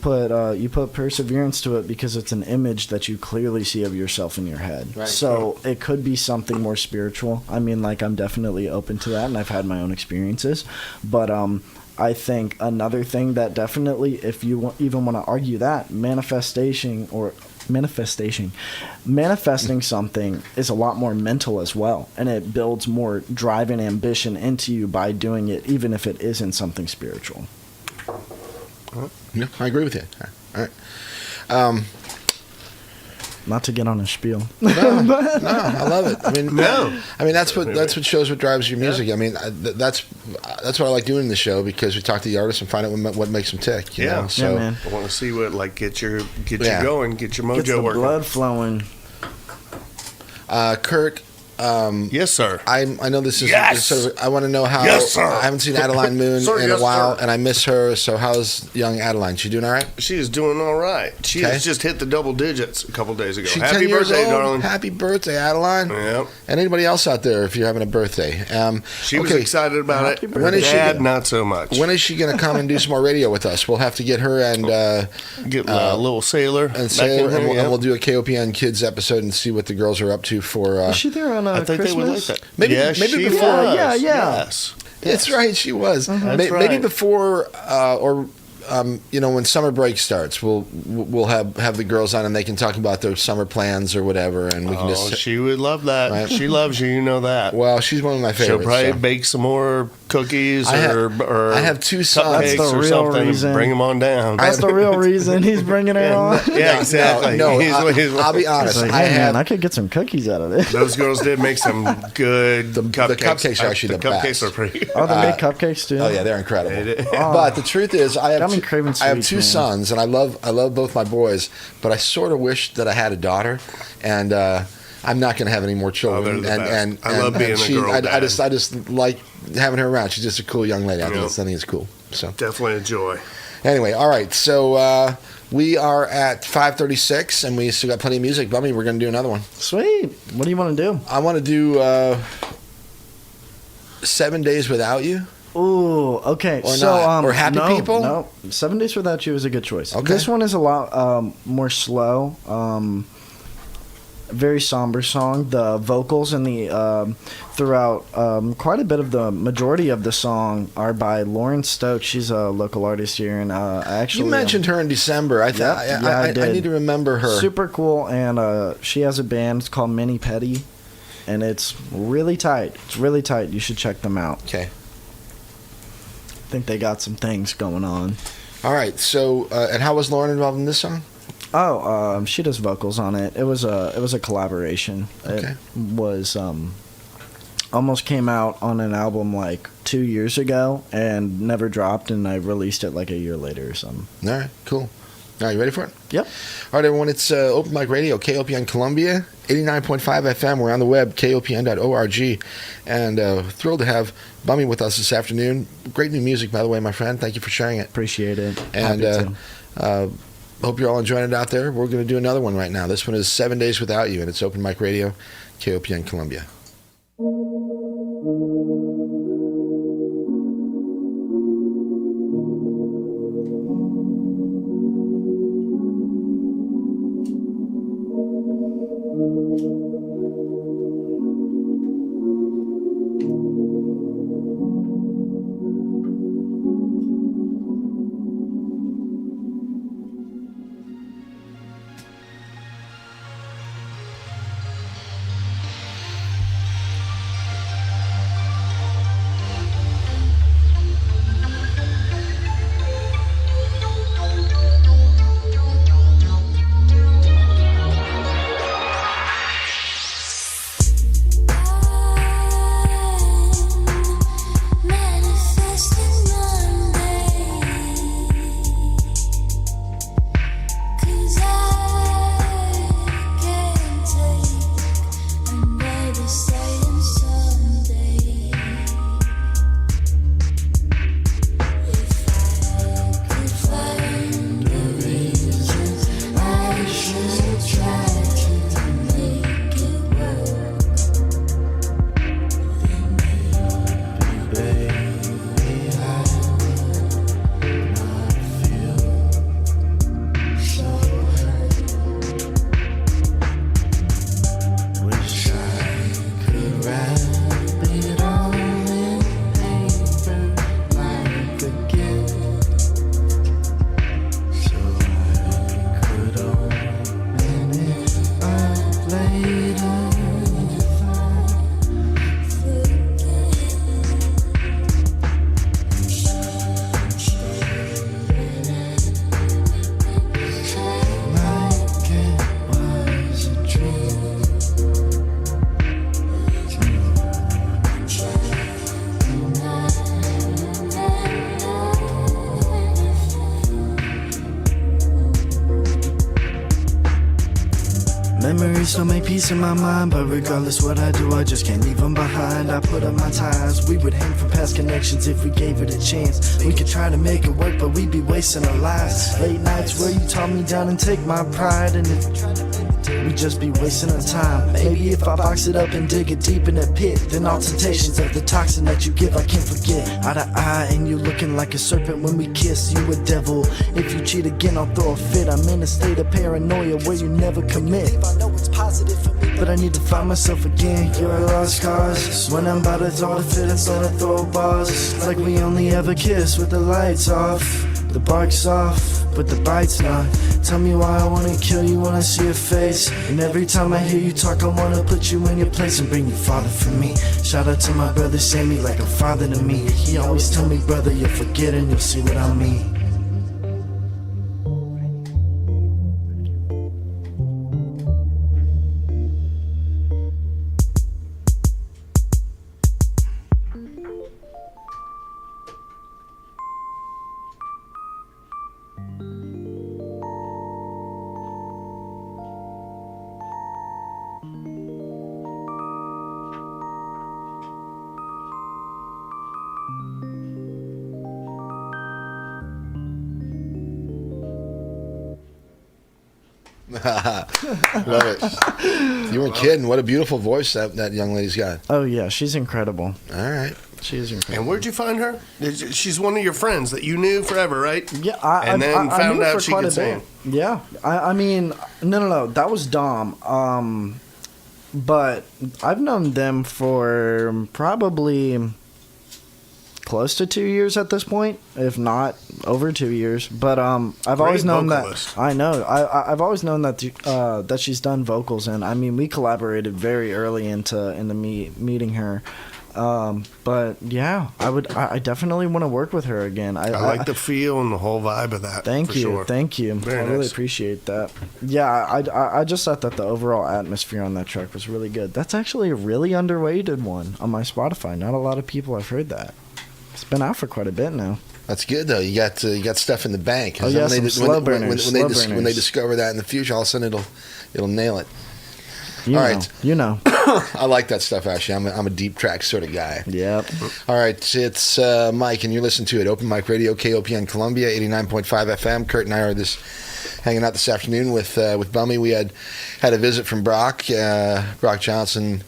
Speaker 2: put perseverance to it, because it's an image that you clearly see of yourself in your head.
Speaker 1: Right.
Speaker 2: So it could be something more spiritual. I mean, I'm definitely open to that, and I've had my own experiences. But I think another thing that definitely, if you even want to argue that, manifesting something is a lot more mental as well, and it builds more drive and ambition into you by doing it, even if it isn't something spiritual.
Speaker 1: Yeah, I agree with you. All right.
Speaker 2: Not to get on a spiel.
Speaker 1: No, I love it. I mean,
Speaker 4: No.
Speaker 1: that's what shows what drives your music. I mean, that's what I like doing the show, because we talk to the artists and find out what makes them tick. You know? So,
Speaker 2: Yeah, man.
Speaker 4: I want to see what get you
Speaker 1: Yeah.
Speaker 4: going, get your
Speaker 2: Gets
Speaker 4: mojo
Speaker 2: the
Speaker 4: working.
Speaker 2: blood flowing.
Speaker 1: Kirk,
Speaker 4: Yes, sir.
Speaker 1: I know this is.
Speaker 4: Yes!
Speaker 1: Sort of, I want to know how.
Speaker 4: Yes, sir.
Speaker 1: I haven't seen Adeline Moon
Speaker 4: Sir,
Speaker 1: in
Speaker 4: yes,
Speaker 1: a while,
Speaker 4: sir.
Speaker 1: and I miss her. So how's young Adeline? She doing all right?
Speaker 4: She is doing all right. She
Speaker 1: Okay.
Speaker 4: has just hit the double digits a couple days ago.
Speaker 1: She's
Speaker 4: Happy
Speaker 1: 10 years
Speaker 4: birthday,
Speaker 1: old.
Speaker 4: darling.
Speaker 1: Happy birthday, Adeline.
Speaker 4: Yep.
Speaker 1: And anybody else out there, if you're having a birthday.
Speaker 4: She was
Speaker 1: okay.
Speaker 4: excited about
Speaker 2: Happy
Speaker 4: it.
Speaker 1: When is she
Speaker 4: Dad,
Speaker 1: gonna-
Speaker 4: not so much.
Speaker 1: When is she going to come and do some more radio with us? We'll have to get her and
Speaker 4: Get a little sailor
Speaker 1: and
Speaker 4: back
Speaker 1: Sailor,
Speaker 4: in here,
Speaker 1: and
Speaker 4: yeah.
Speaker 1: we'll do a KOPN Kids episode and see what the girls are up to for.
Speaker 2: Was she there on
Speaker 4: I think
Speaker 2: Christmas?
Speaker 4: they would like that.
Speaker 1: Maybe-
Speaker 4: Yes,
Speaker 1: maybe
Speaker 4: she
Speaker 1: before-
Speaker 4: was.
Speaker 2: Yeah.
Speaker 4: Yes.
Speaker 1: That's right, she was.
Speaker 4: That's
Speaker 1: Maybe
Speaker 4: right.
Speaker 1: before or when summer break starts, we'll have the girls on and they can talk about their summer plans or whatever, and we can
Speaker 4: Oh,
Speaker 1: just.
Speaker 4: she would love that.
Speaker 1: Right.
Speaker 4: She loves you. You know that.
Speaker 1: Well, she's one of my
Speaker 4: She'll
Speaker 1: favorites.
Speaker 4: probably
Speaker 1: so.
Speaker 4: bake some more cookies
Speaker 1: I have-
Speaker 4: or
Speaker 1: I have two sons.
Speaker 4: cupcakes
Speaker 2: That's the
Speaker 4: or
Speaker 2: real
Speaker 4: something.
Speaker 2: reason.
Speaker 4: And bring them on down.
Speaker 2: That's the real reason he's bringing her on.
Speaker 4: Yeah, exactly.
Speaker 1: No,
Speaker 4: He's-
Speaker 1: I'll be
Speaker 2: It's
Speaker 1: honest.
Speaker 2: like,
Speaker 1: I
Speaker 2: hey,
Speaker 1: have
Speaker 2: man, I could get some cookies out of this.
Speaker 4: Those girls did make some good cupcakes.
Speaker 1: the cupcakes are actually the
Speaker 4: cupcakes
Speaker 1: best.
Speaker 4: are pretty.
Speaker 2: Oh, they make cupcakes too.
Speaker 1: Oh yeah, they're incredible.
Speaker 4: They did.
Speaker 1: But the truth is, I
Speaker 2: Got me
Speaker 1: have
Speaker 2: craving
Speaker 1: I have
Speaker 2: sweets,
Speaker 1: two
Speaker 2: man.
Speaker 1: sons, and I love both my boys. But I sort of wish that I had a daughter, and I'm not going to have any more children.
Speaker 4: Oh, they're the
Speaker 1: and,
Speaker 4: best. I love being a girl
Speaker 1: I
Speaker 4: dad.
Speaker 1: just like having her around. She's just a cool young lady. I think it's cool. So
Speaker 4: Definitely a joy.
Speaker 1: anyway, all right. So we are at 5:36, and we still got plenty of music. Bummy, we're going to do another one.
Speaker 2: Sweet. What do you want to do?
Speaker 1: I want to do 7 Days Without You.
Speaker 2: Ooh, okay.
Speaker 1: Or
Speaker 2: so,
Speaker 1: not. Or Happy
Speaker 2: no,
Speaker 1: People?
Speaker 2: No, 7 Days Without You is a good choice.
Speaker 1: Okay.
Speaker 2: This one is a lot more slow. Very somber song. The vocals and the throughout quite a bit of the majority of the song are by Lauren Stokes. She's a local artist here, and actually
Speaker 1: You mentioned her in December. I thought
Speaker 2: Yep, yeah, I
Speaker 1: I
Speaker 2: did.
Speaker 1: need to remember her.
Speaker 2: super cool, and she has a band. It's called Mini Petty, and it's really tight. It's really tight. You should check them out.
Speaker 1: Okay.
Speaker 2: I think they got some things going on.
Speaker 1: All right. So, and how was Lauren involved in this song?
Speaker 2: Oh, she does vocals on it. It was a collaboration.
Speaker 1: Okay.
Speaker 2: It was almost came out on an album like 2 years ago and never dropped, and I released it like a year later or something.
Speaker 1: All right. Cool. All right. You ready for it?
Speaker 2: Yep.
Speaker 1: All right, everyone. It's Open Mic Radio, KOPN Columbia, 89.5 FM. We're on the web, kopn.org. And thrilled to have Bummy with us this afternoon. Great new music, by the way, my friend. Thank you for sharing it.
Speaker 2: Appreciate it.
Speaker 1: And
Speaker 2: Happy to.
Speaker 1: hope you're all enjoying it out there. We're going to do another one right now. This one is 7 Days Without You, and it's Open Mic Radio, KOPN Columbia.
Speaker 3: Memories don't make peace in my mind, but regardless what I do, I just can't leave them behind. I put up my ties, we would hang from past connections if we gave it a chance. We could try to make it work, but we'd be wasting our lives. Late nights where you talk me down and take my pride, and if we'd just be wasting our time. Maybe if I box it up and dig it deep in a pit, then all temptations of the toxin that you give I can't forget. Eye to eye and you looking like a serpent when we kiss, you a devil. If you cheat again I'll throw a fit. I'm in a state of paranoia where you never commit, but I need to find myself again. You're a lost cause. When I'm about to throw the fit, I start to throw bars. Like we only ever kiss with the lights off. The bark's off, but the bite's not. Tell me why I wanna kill you when I see your face. And every time I hear you talk, I wanna put you in your place and bring you farther from me. Shout out to my brother Sammy, like a father to me. He always tell me, brother, you'll forget and you'll see what I mean.
Speaker 1: Love it. You weren't kidding. What a beautiful voice that young lady's got.
Speaker 2: Oh yeah, she's incredible.
Speaker 1: All right.
Speaker 2: She is incredible.
Speaker 4: And where'd you find her? She's one of your friends that you knew forever, right?
Speaker 2: Yeah,
Speaker 4: I found out she could sing.
Speaker 2: Yeah, I mean, no, that was Dom. But I've known them for probably close to 2 years at this point, if not over 2 years. But I've always known
Speaker 4: vocalist.
Speaker 2: that. I know. I've always known that that she's done vocals, and I mean, we collaborated very early into meeting her. But yeah, I definitely want to work with her again.
Speaker 4: I like the feel and the whole vibe of that.
Speaker 2: Thank you,
Speaker 4: sure.
Speaker 2: thank you.
Speaker 4: Very
Speaker 2: I really
Speaker 4: nice.
Speaker 2: appreciate that. Yeah, I just thought that the overall atmosphere on that track was really good. That's actually a really underrated one on my Spotify. Not a lot of people have heard that. It's been out for quite a bit now.
Speaker 1: That's good though. You got stuff in the bank.
Speaker 2: Oh yeah, some slow burners.
Speaker 1: When they discover that in the future, all of a sudden it'll nail it.
Speaker 2: You
Speaker 1: all
Speaker 2: know,
Speaker 1: right.
Speaker 2: you know.
Speaker 1: I like that stuff actually. I'm a deep track sort of guy.
Speaker 2: Yep.
Speaker 1: All right, it's Mike, and you're listening to it. Open Mic Radio, KOPN Columbia, 89.5 FM. Kurt and I are hanging out this afternoon with Bummy. We had a visit from Brock Johnson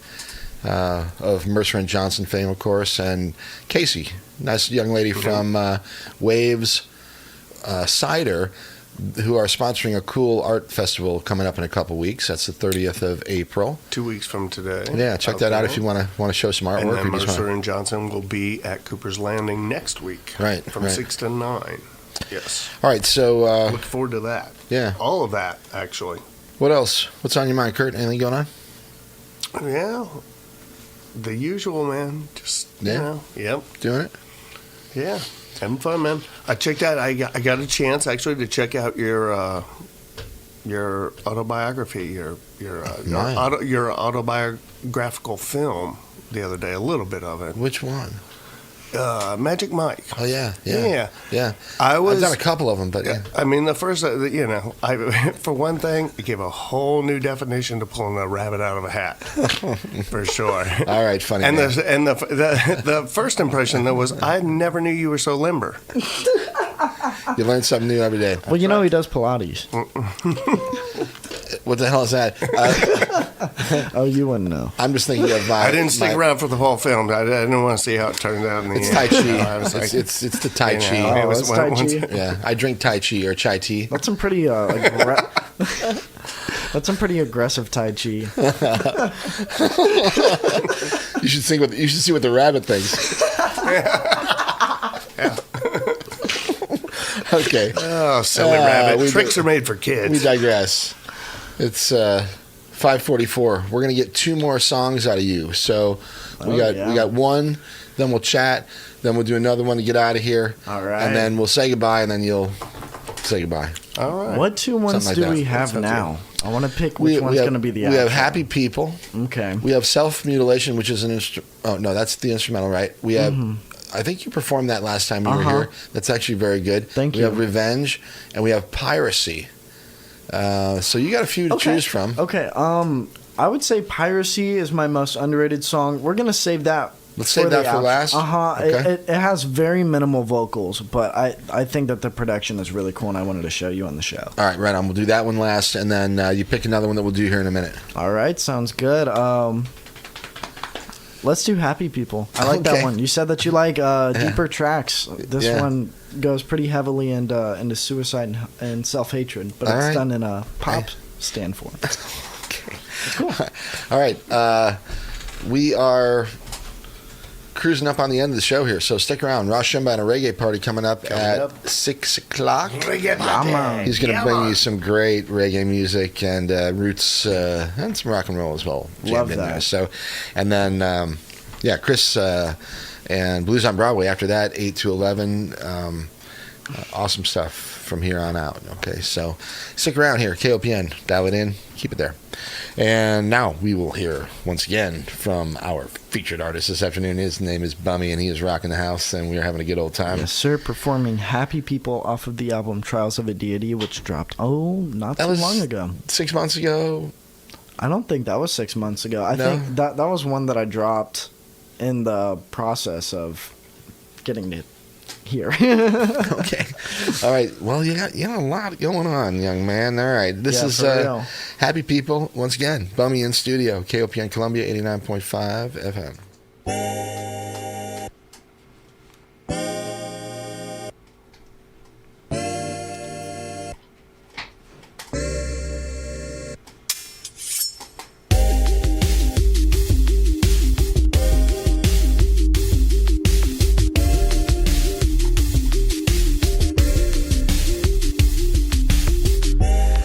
Speaker 1: of Mercer and Johnson fame, of course, and Casey, nice young lady from Waves Cider, who are sponsoring a cool art festival coming up in a couple weeks. That's the 30th of April.
Speaker 4: 2 weeks from today.
Speaker 1: Yeah, check that out if you want to show some artwork.
Speaker 4: And then
Speaker 1: or just
Speaker 4: Mercer
Speaker 1: wanna...
Speaker 4: and Johnson will be at Cooper's Landing next week.
Speaker 1: Right.
Speaker 4: From 6 to 9. Yes.
Speaker 1: All right, so...
Speaker 4: look forward to that.
Speaker 1: Yeah.
Speaker 4: All of that, actually.
Speaker 1: What else? What's on your mind, Kurt? Anything going on?
Speaker 4: Yeah. The usual, man. Just,
Speaker 1: Yeah.
Speaker 4: you know. Yep.
Speaker 1: Doing it?
Speaker 4: Yeah. Having fun, man. I checked out. I got a chance actually to check out your autobiography, your autobiographical film the other day. A little bit of it.
Speaker 1: Which one?
Speaker 4: Magic Mike.
Speaker 1: Oh yeah. I've done a couple of them, but yeah.
Speaker 4: I mean, the first, for one thing, it gave a whole new definition to pulling a rabbit out of a hat, for sure.
Speaker 1: All right, funny.
Speaker 4: And
Speaker 1: man.
Speaker 4: the first impression though was I never knew you were so limber.
Speaker 1: You learn something new every day.
Speaker 2: Well, you know he does Pilates.
Speaker 1: What the hell is that?
Speaker 2: Oh, you wouldn't know.
Speaker 1: I'm just thinking of
Speaker 4: I didn't stick around for the whole film. I didn't want to see how it turned out in the
Speaker 1: It's
Speaker 4: end.
Speaker 1: Tai Chi.
Speaker 4: I was like,
Speaker 1: It's the Tai
Speaker 4: you know,
Speaker 1: Chi.
Speaker 4: it was
Speaker 2: it's Tai
Speaker 4: once-
Speaker 2: Chi.
Speaker 1: Yeah, I drink Tai Chi or Chai tea.
Speaker 2: That's some pretty that's some pretty aggressive Tai Chi.
Speaker 1: You should see what the rabbit thinks. Okay.
Speaker 4: Oh, silly rabbit. Tricks are made for kids.
Speaker 1: We digress. It's 5:44. We're gonna get two more songs out of you. So we got one. Then we'll chat. Then we'll do another one to get out of here.
Speaker 2: All right.
Speaker 1: And then we'll say goodbye. And then you'll say goodbye.
Speaker 4: All right.
Speaker 2: What two ones
Speaker 1: Something like
Speaker 2: do we
Speaker 1: that.
Speaker 2: have
Speaker 4: Sounds
Speaker 2: now? I want to pick which one's going to be the
Speaker 1: We have
Speaker 2: outro.
Speaker 1: Happy People.
Speaker 2: Okay.
Speaker 1: We have Self Mutilation, which is an oh no, that's the instrumental, right? We have. I think you performed that last time you were here. That's actually very good.
Speaker 2: Thank
Speaker 1: we
Speaker 2: you.
Speaker 1: have Revenge, and we have Piracy. So you got a few to choose from.
Speaker 2: Okay. I would say Piracy is my most underrated song. We're gonna save that.
Speaker 1: Let's save that for last. Okay.
Speaker 2: It has very minimal vocals, but I think that the production is really cool, and I wanted to show you on the show.
Speaker 1: All right, right on. We'll do that one last, and then you pick another one that we'll do here in a minute.
Speaker 2: All right, sounds good. Let's do Happy People. I like that one. You said that you like deeper tracks. This one goes pretty heavily into suicide and self-hatred, but it's done in a pop stand form.
Speaker 1: Okay.
Speaker 2: It's cool.
Speaker 1: All right. We are cruising up on the end of the show here, so stick around. Ross Shumba and a reggae party coming up at 6 o'clock. He's going to bring you some great reggae music and roots and some rock and roll as well.
Speaker 2: Love
Speaker 1: in
Speaker 2: that.
Speaker 1: there. So, and then Chris and Blues on Broadway after that, 8 to 11. Awesome stuff from here on out. Okay, so stick around here. KOPN, dial it in, keep it there. And now we will hear once again from our featured artist this afternoon. His name is Bummy, and he is rocking the house, and we are having a good old time.
Speaker 2: Yes, sir. Performing Happy People off of the album Trials of a Deity, which dropped, not too long ago.
Speaker 1: 6 months ago?
Speaker 2: I don't think that was 6 months ago. I think that was one that I dropped in the process of getting it here.
Speaker 1: Okay. All right. Well, you got a lot going on, young man. All right. This is Happy People. Once again, Bummy in studio. KOPN Columbia, 89.5 FM.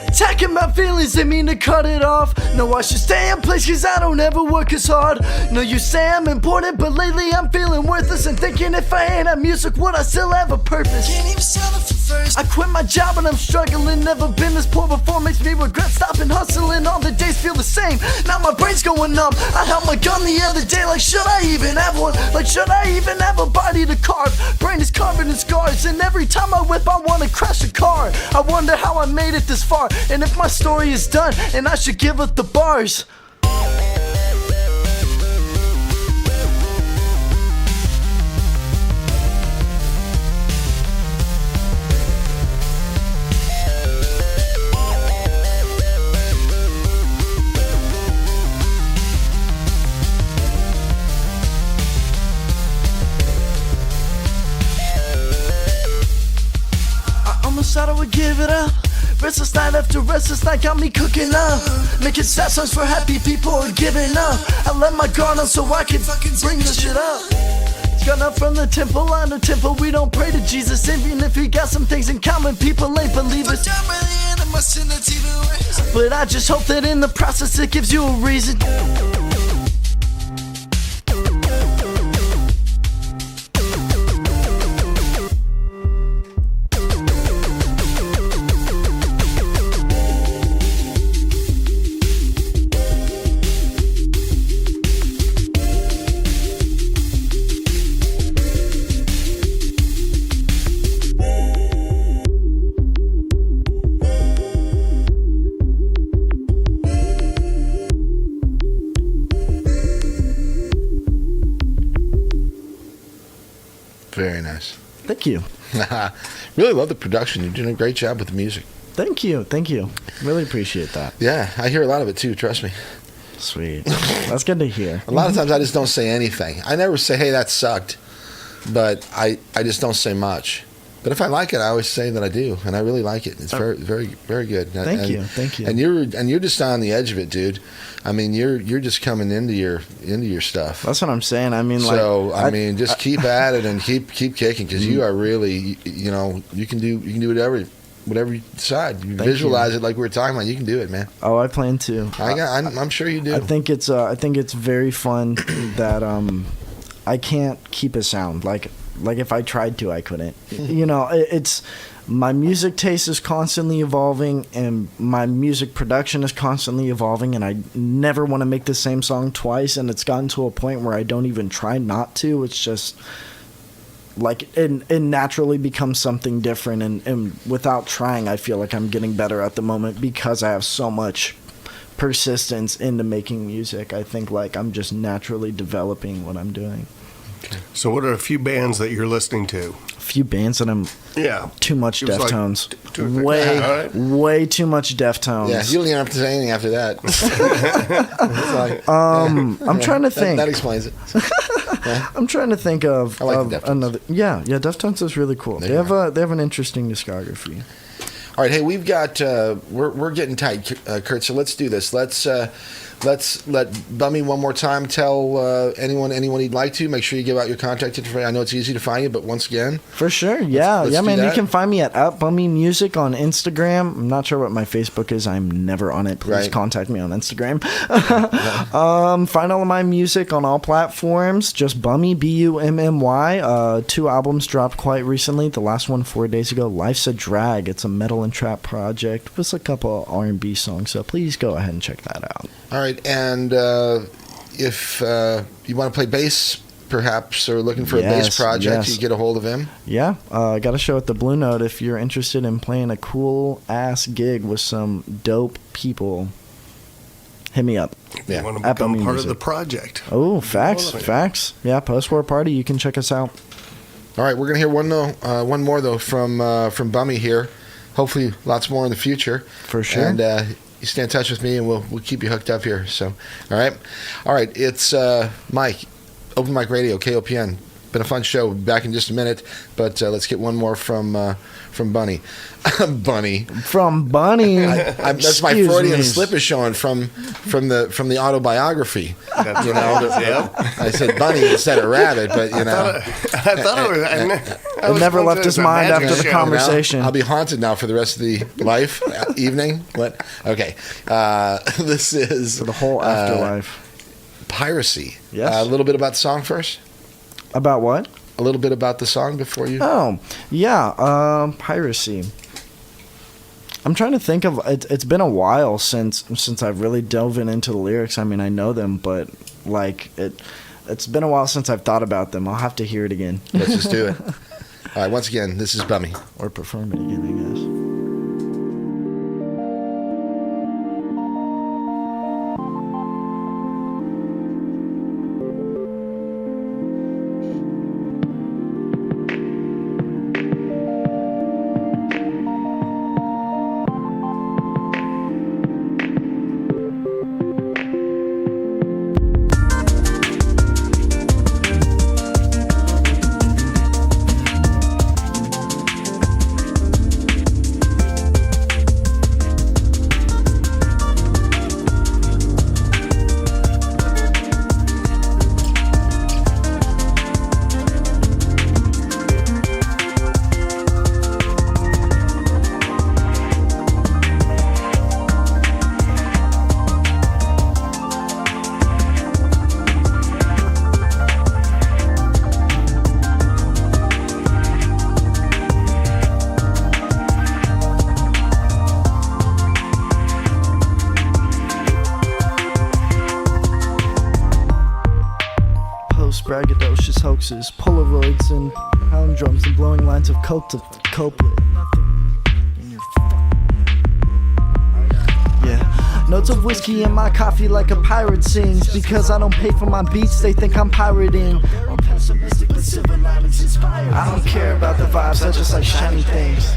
Speaker 3: Attacking my feelings, they mean to cut it off. No, I should stay in place cause I don't ever work as hard. No, you say I'm important, but lately I'm feeling worthless and thinking if I ain't at music, would I still have a purpose? Can't even sell it for first. I quit my job and I'm struggling, never been this poor before, makes me regret stopping hustling. All the days feel the same, now my brain's going numb. I held my gun the other day, like should I even have one? Like should I even have a body to carve? Brain is covered in scars, and every time I whip I wanna crash a car. I wonder how I made it this far, and if my story is done, and I should give up the bars. I almost thought I would give it up. Restless night after restless night got me cooking up, making sad songs for happy people or giving up. I let my guard on so I can fucking bring this shit up. Got up from the temple, on the temple, we don't pray to Jesus. Even if we got some things in common, people ain't believers. But I just hope that in the process it gives you a reason.
Speaker 1: Very nice.
Speaker 2: Thank you.
Speaker 1: Really love the production. You're doing a great job with the music.
Speaker 2: Thank you. Really appreciate that.
Speaker 1: Yeah, I hear a lot of it too, trust me.
Speaker 2: Sweet. That's good to hear.
Speaker 1: A lot of times I just don't say anything. I never say, hey, that sucked. But I just don't say much. But if I like it, I always say that I do, and I really like it. It's very, very, very good.
Speaker 2: Thank you.
Speaker 1: And you're just on the edge of it, dude. I mean, you're just coming into your stuff.
Speaker 2: That's what I'm saying. I mean,
Speaker 1: just keep at it and keep kicking, because you are really, you can do whatever you decide. You visualize it like we were talking about. You can do it, man.
Speaker 2: Oh, I plan to.
Speaker 1: I'm sure you do.
Speaker 2: I think it's very fun that I can't keep a sound like if I tried to, I couldn't. It's my music taste is constantly evolving, and my music production is constantly evolving, and I never want to make the same song twice, and it's gotten to a point where I don't even try not to. It's just like it naturally becomes something different, and without trying, I feel like I'm getting better at the moment because I have so much persistence into making music. I think like I'm just naturally developing what I'm doing.
Speaker 4: So, what are a few bands that you're listening to?
Speaker 2: A few bands that I'm
Speaker 4: Yeah.
Speaker 2: too much
Speaker 4: It was like
Speaker 2: Deftones.
Speaker 4: two or three.
Speaker 2: Way,
Speaker 4: All right.
Speaker 2: way too much Deftones.
Speaker 1: Yeah, you don't even have to say anything after that. It's like,
Speaker 2: I'm trying to think.
Speaker 1: That explains it.
Speaker 2: I'm trying to think of,
Speaker 1: I like
Speaker 2: of
Speaker 1: the Deftones.
Speaker 2: another. Yeah, Deftones is really cool.
Speaker 1: They
Speaker 2: They have an interesting discography.
Speaker 1: All right, hey, we've got we're getting tight, Kurt. So let's do this. Let's let Bummy one more time tell anyone he'd like to. Make sure you give out your contact information. I know it's easy to find you, but once again,
Speaker 2: For sure, yeah,
Speaker 1: let's
Speaker 2: yeah,
Speaker 1: do
Speaker 2: man. You
Speaker 1: that.
Speaker 2: can find me at Bummy Music on Instagram. I'm not sure what my Facebook is. I'm never on it. Please
Speaker 1: Right.
Speaker 2: contact me on Instagram. Find all of my music on all platforms. Just Bummy, Bummy. 2 albums dropped quite recently. The last one 4 days ago. Life's a Drag. It's a metal and trap project with a couple R&B songs. So please go ahead and check that out.
Speaker 1: all right. And if you want to play bass, perhaps, or looking for a bass
Speaker 2: Yes,
Speaker 1: project,
Speaker 2: yes.
Speaker 1: you get a hold of him.
Speaker 2: Yeah, I got a show at the Blue Note. If you're interested in playing a cool ass gig with some dope people, hit me up.
Speaker 1: Yeah.
Speaker 4: You want to
Speaker 2: At
Speaker 4: become
Speaker 2: Bummy
Speaker 4: part of
Speaker 2: Music.
Speaker 4: the project.
Speaker 2: Oh, facts,
Speaker 4: Well,
Speaker 2: facts. Yeah, post-war party. You can check us out.
Speaker 1: All right, we're gonna hear one more though from Bummy here. Hopefully, lots more in the future.
Speaker 2: For sure.
Speaker 1: And you stay in touch with me, and we'll keep you hooked up here. So, all right. It's Mike, Open Mic Radio, KOPN. Been a fun show. Back in just a minute, but let's get one more from Bunny. Bunny.
Speaker 2: From Bunny.
Speaker 1: That's my
Speaker 2: Excuse
Speaker 1: Freudian
Speaker 2: me.
Speaker 1: slip is showing from the autobiography.
Speaker 4: That's
Speaker 1: You know,
Speaker 4: Yep.
Speaker 1: I said bunny instead of rabbit, but you know.
Speaker 4: I thought I was. I
Speaker 2: It
Speaker 4: was
Speaker 2: never
Speaker 4: going
Speaker 2: left
Speaker 4: to
Speaker 2: his
Speaker 4: the
Speaker 2: mind
Speaker 4: magic
Speaker 2: after the
Speaker 4: show.
Speaker 2: conversation.
Speaker 1: I'll be haunted now for the rest of the life evening. What? Okay. This is
Speaker 2: For the whole afterlife.
Speaker 1: Piracy.
Speaker 2: Yes.
Speaker 1: A little bit about the song first.
Speaker 2: About what?
Speaker 1: A little bit about the song before you.
Speaker 2: Oh, yeah. Piracy. I'm trying to think of. It's been a while since I've really dove into the lyrics. I mean, I know them, but like it's been a while since I've thought about them. I'll have to hear it again.
Speaker 1: Let's just do it. All right. Once again, this is Bummy.
Speaker 2: Or perform it again, I guess. Braggadocious hoaxes, Polaroids, and pound drums, and blowing lines of coke to cope with. Nothing in your yeah. Notes of whiskey in my coffee like a pirate sings. Because I don't pay for my beats, they think I'm pirating. I'm pessimistic, but silver linings inspire. I don't care about the vibes, I just like shiny things.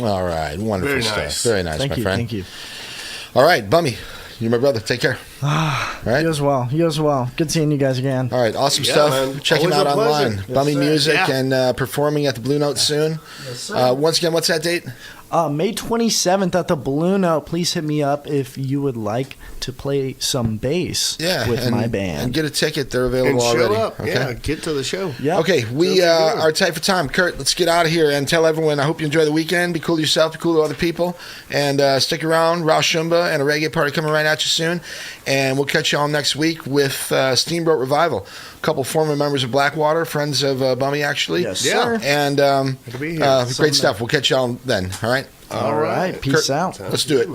Speaker 1: All right, wonderful
Speaker 4: Very
Speaker 1: stuff.
Speaker 4: nice.
Speaker 1: Very nice,
Speaker 2: Thank
Speaker 1: my
Speaker 2: you.
Speaker 1: friend.
Speaker 2: Thank you.
Speaker 1: All right, Bummy, you're my brother. Take care. All right.
Speaker 2: You as well. You as well. Good seeing you guys again.
Speaker 1: All right, awesome
Speaker 4: Yeah,
Speaker 1: stuff.
Speaker 4: man.
Speaker 1: Check him
Speaker 4: Always
Speaker 1: out
Speaker 4: a pleasure.
Speaker 1: online.
Speaker 2: Yes,
Speaker 1: Bummy
Speaker 2: sir.
Speaker 1: Music
Speaker 4: Yeah.
Speaker 1: and performing at the Blue Note soon. Once again, what's that date?
Speaker 2: May 27th at the Blue Note. Please hit me up if you would like to play some bass with
Speaker 1: and,
Speaker 2: my band.
Speaker 1: and get a ticket. They're
Speaker 4: And
Speaker 1: available
Speaker 4: show
Speaker 1: already.
Speaker 4: up.
Speaker 1: Okay.
Speaker 4: Yeah, get to the show.
Speaker 2: Yep.
Speaker 1: Okay, we
Speaker 4: Sounds good.
Speaker 1: are tight for time. Kurt, let's get out of here and tell everyone I hope you enjoy the weekend. Be cool to yourself, be cool to other people, and stick around. Rouse Shumba and a reggae party coming right at you soon. And we'll catch you all next week with Steamboat Revival. A couple former members of Blackwater, friends of Bummy, actually.
Speaker 2: Yes,
Speaker 4: Yeah.
Speaker 2: sir.
Speaker 1: And
Speaker 4: Good to be here.
Speaker 1: great stuff. We'll catch y'all then. All right?
Speaker 2: All right. Peace
Speaker 1: Kurt,
Speaker 2: out.
Speaker 1: Let's do it.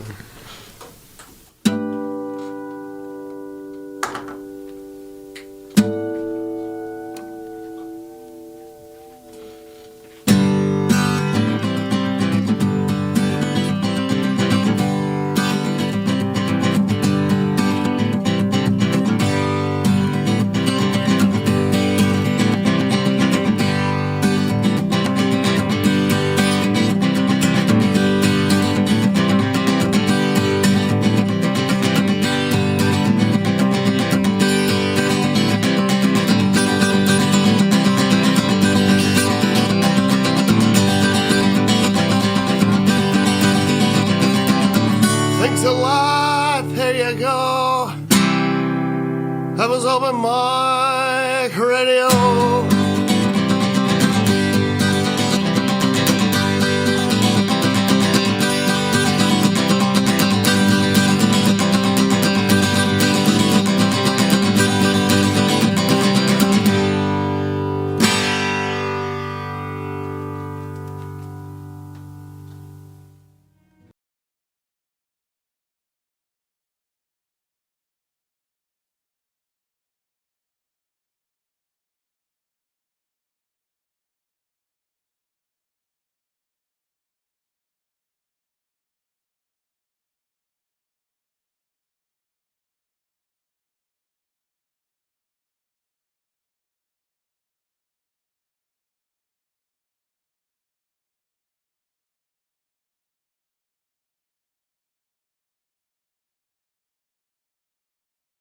Speaker 4: Thanks a lot. There you go. That was Open Mic Radio.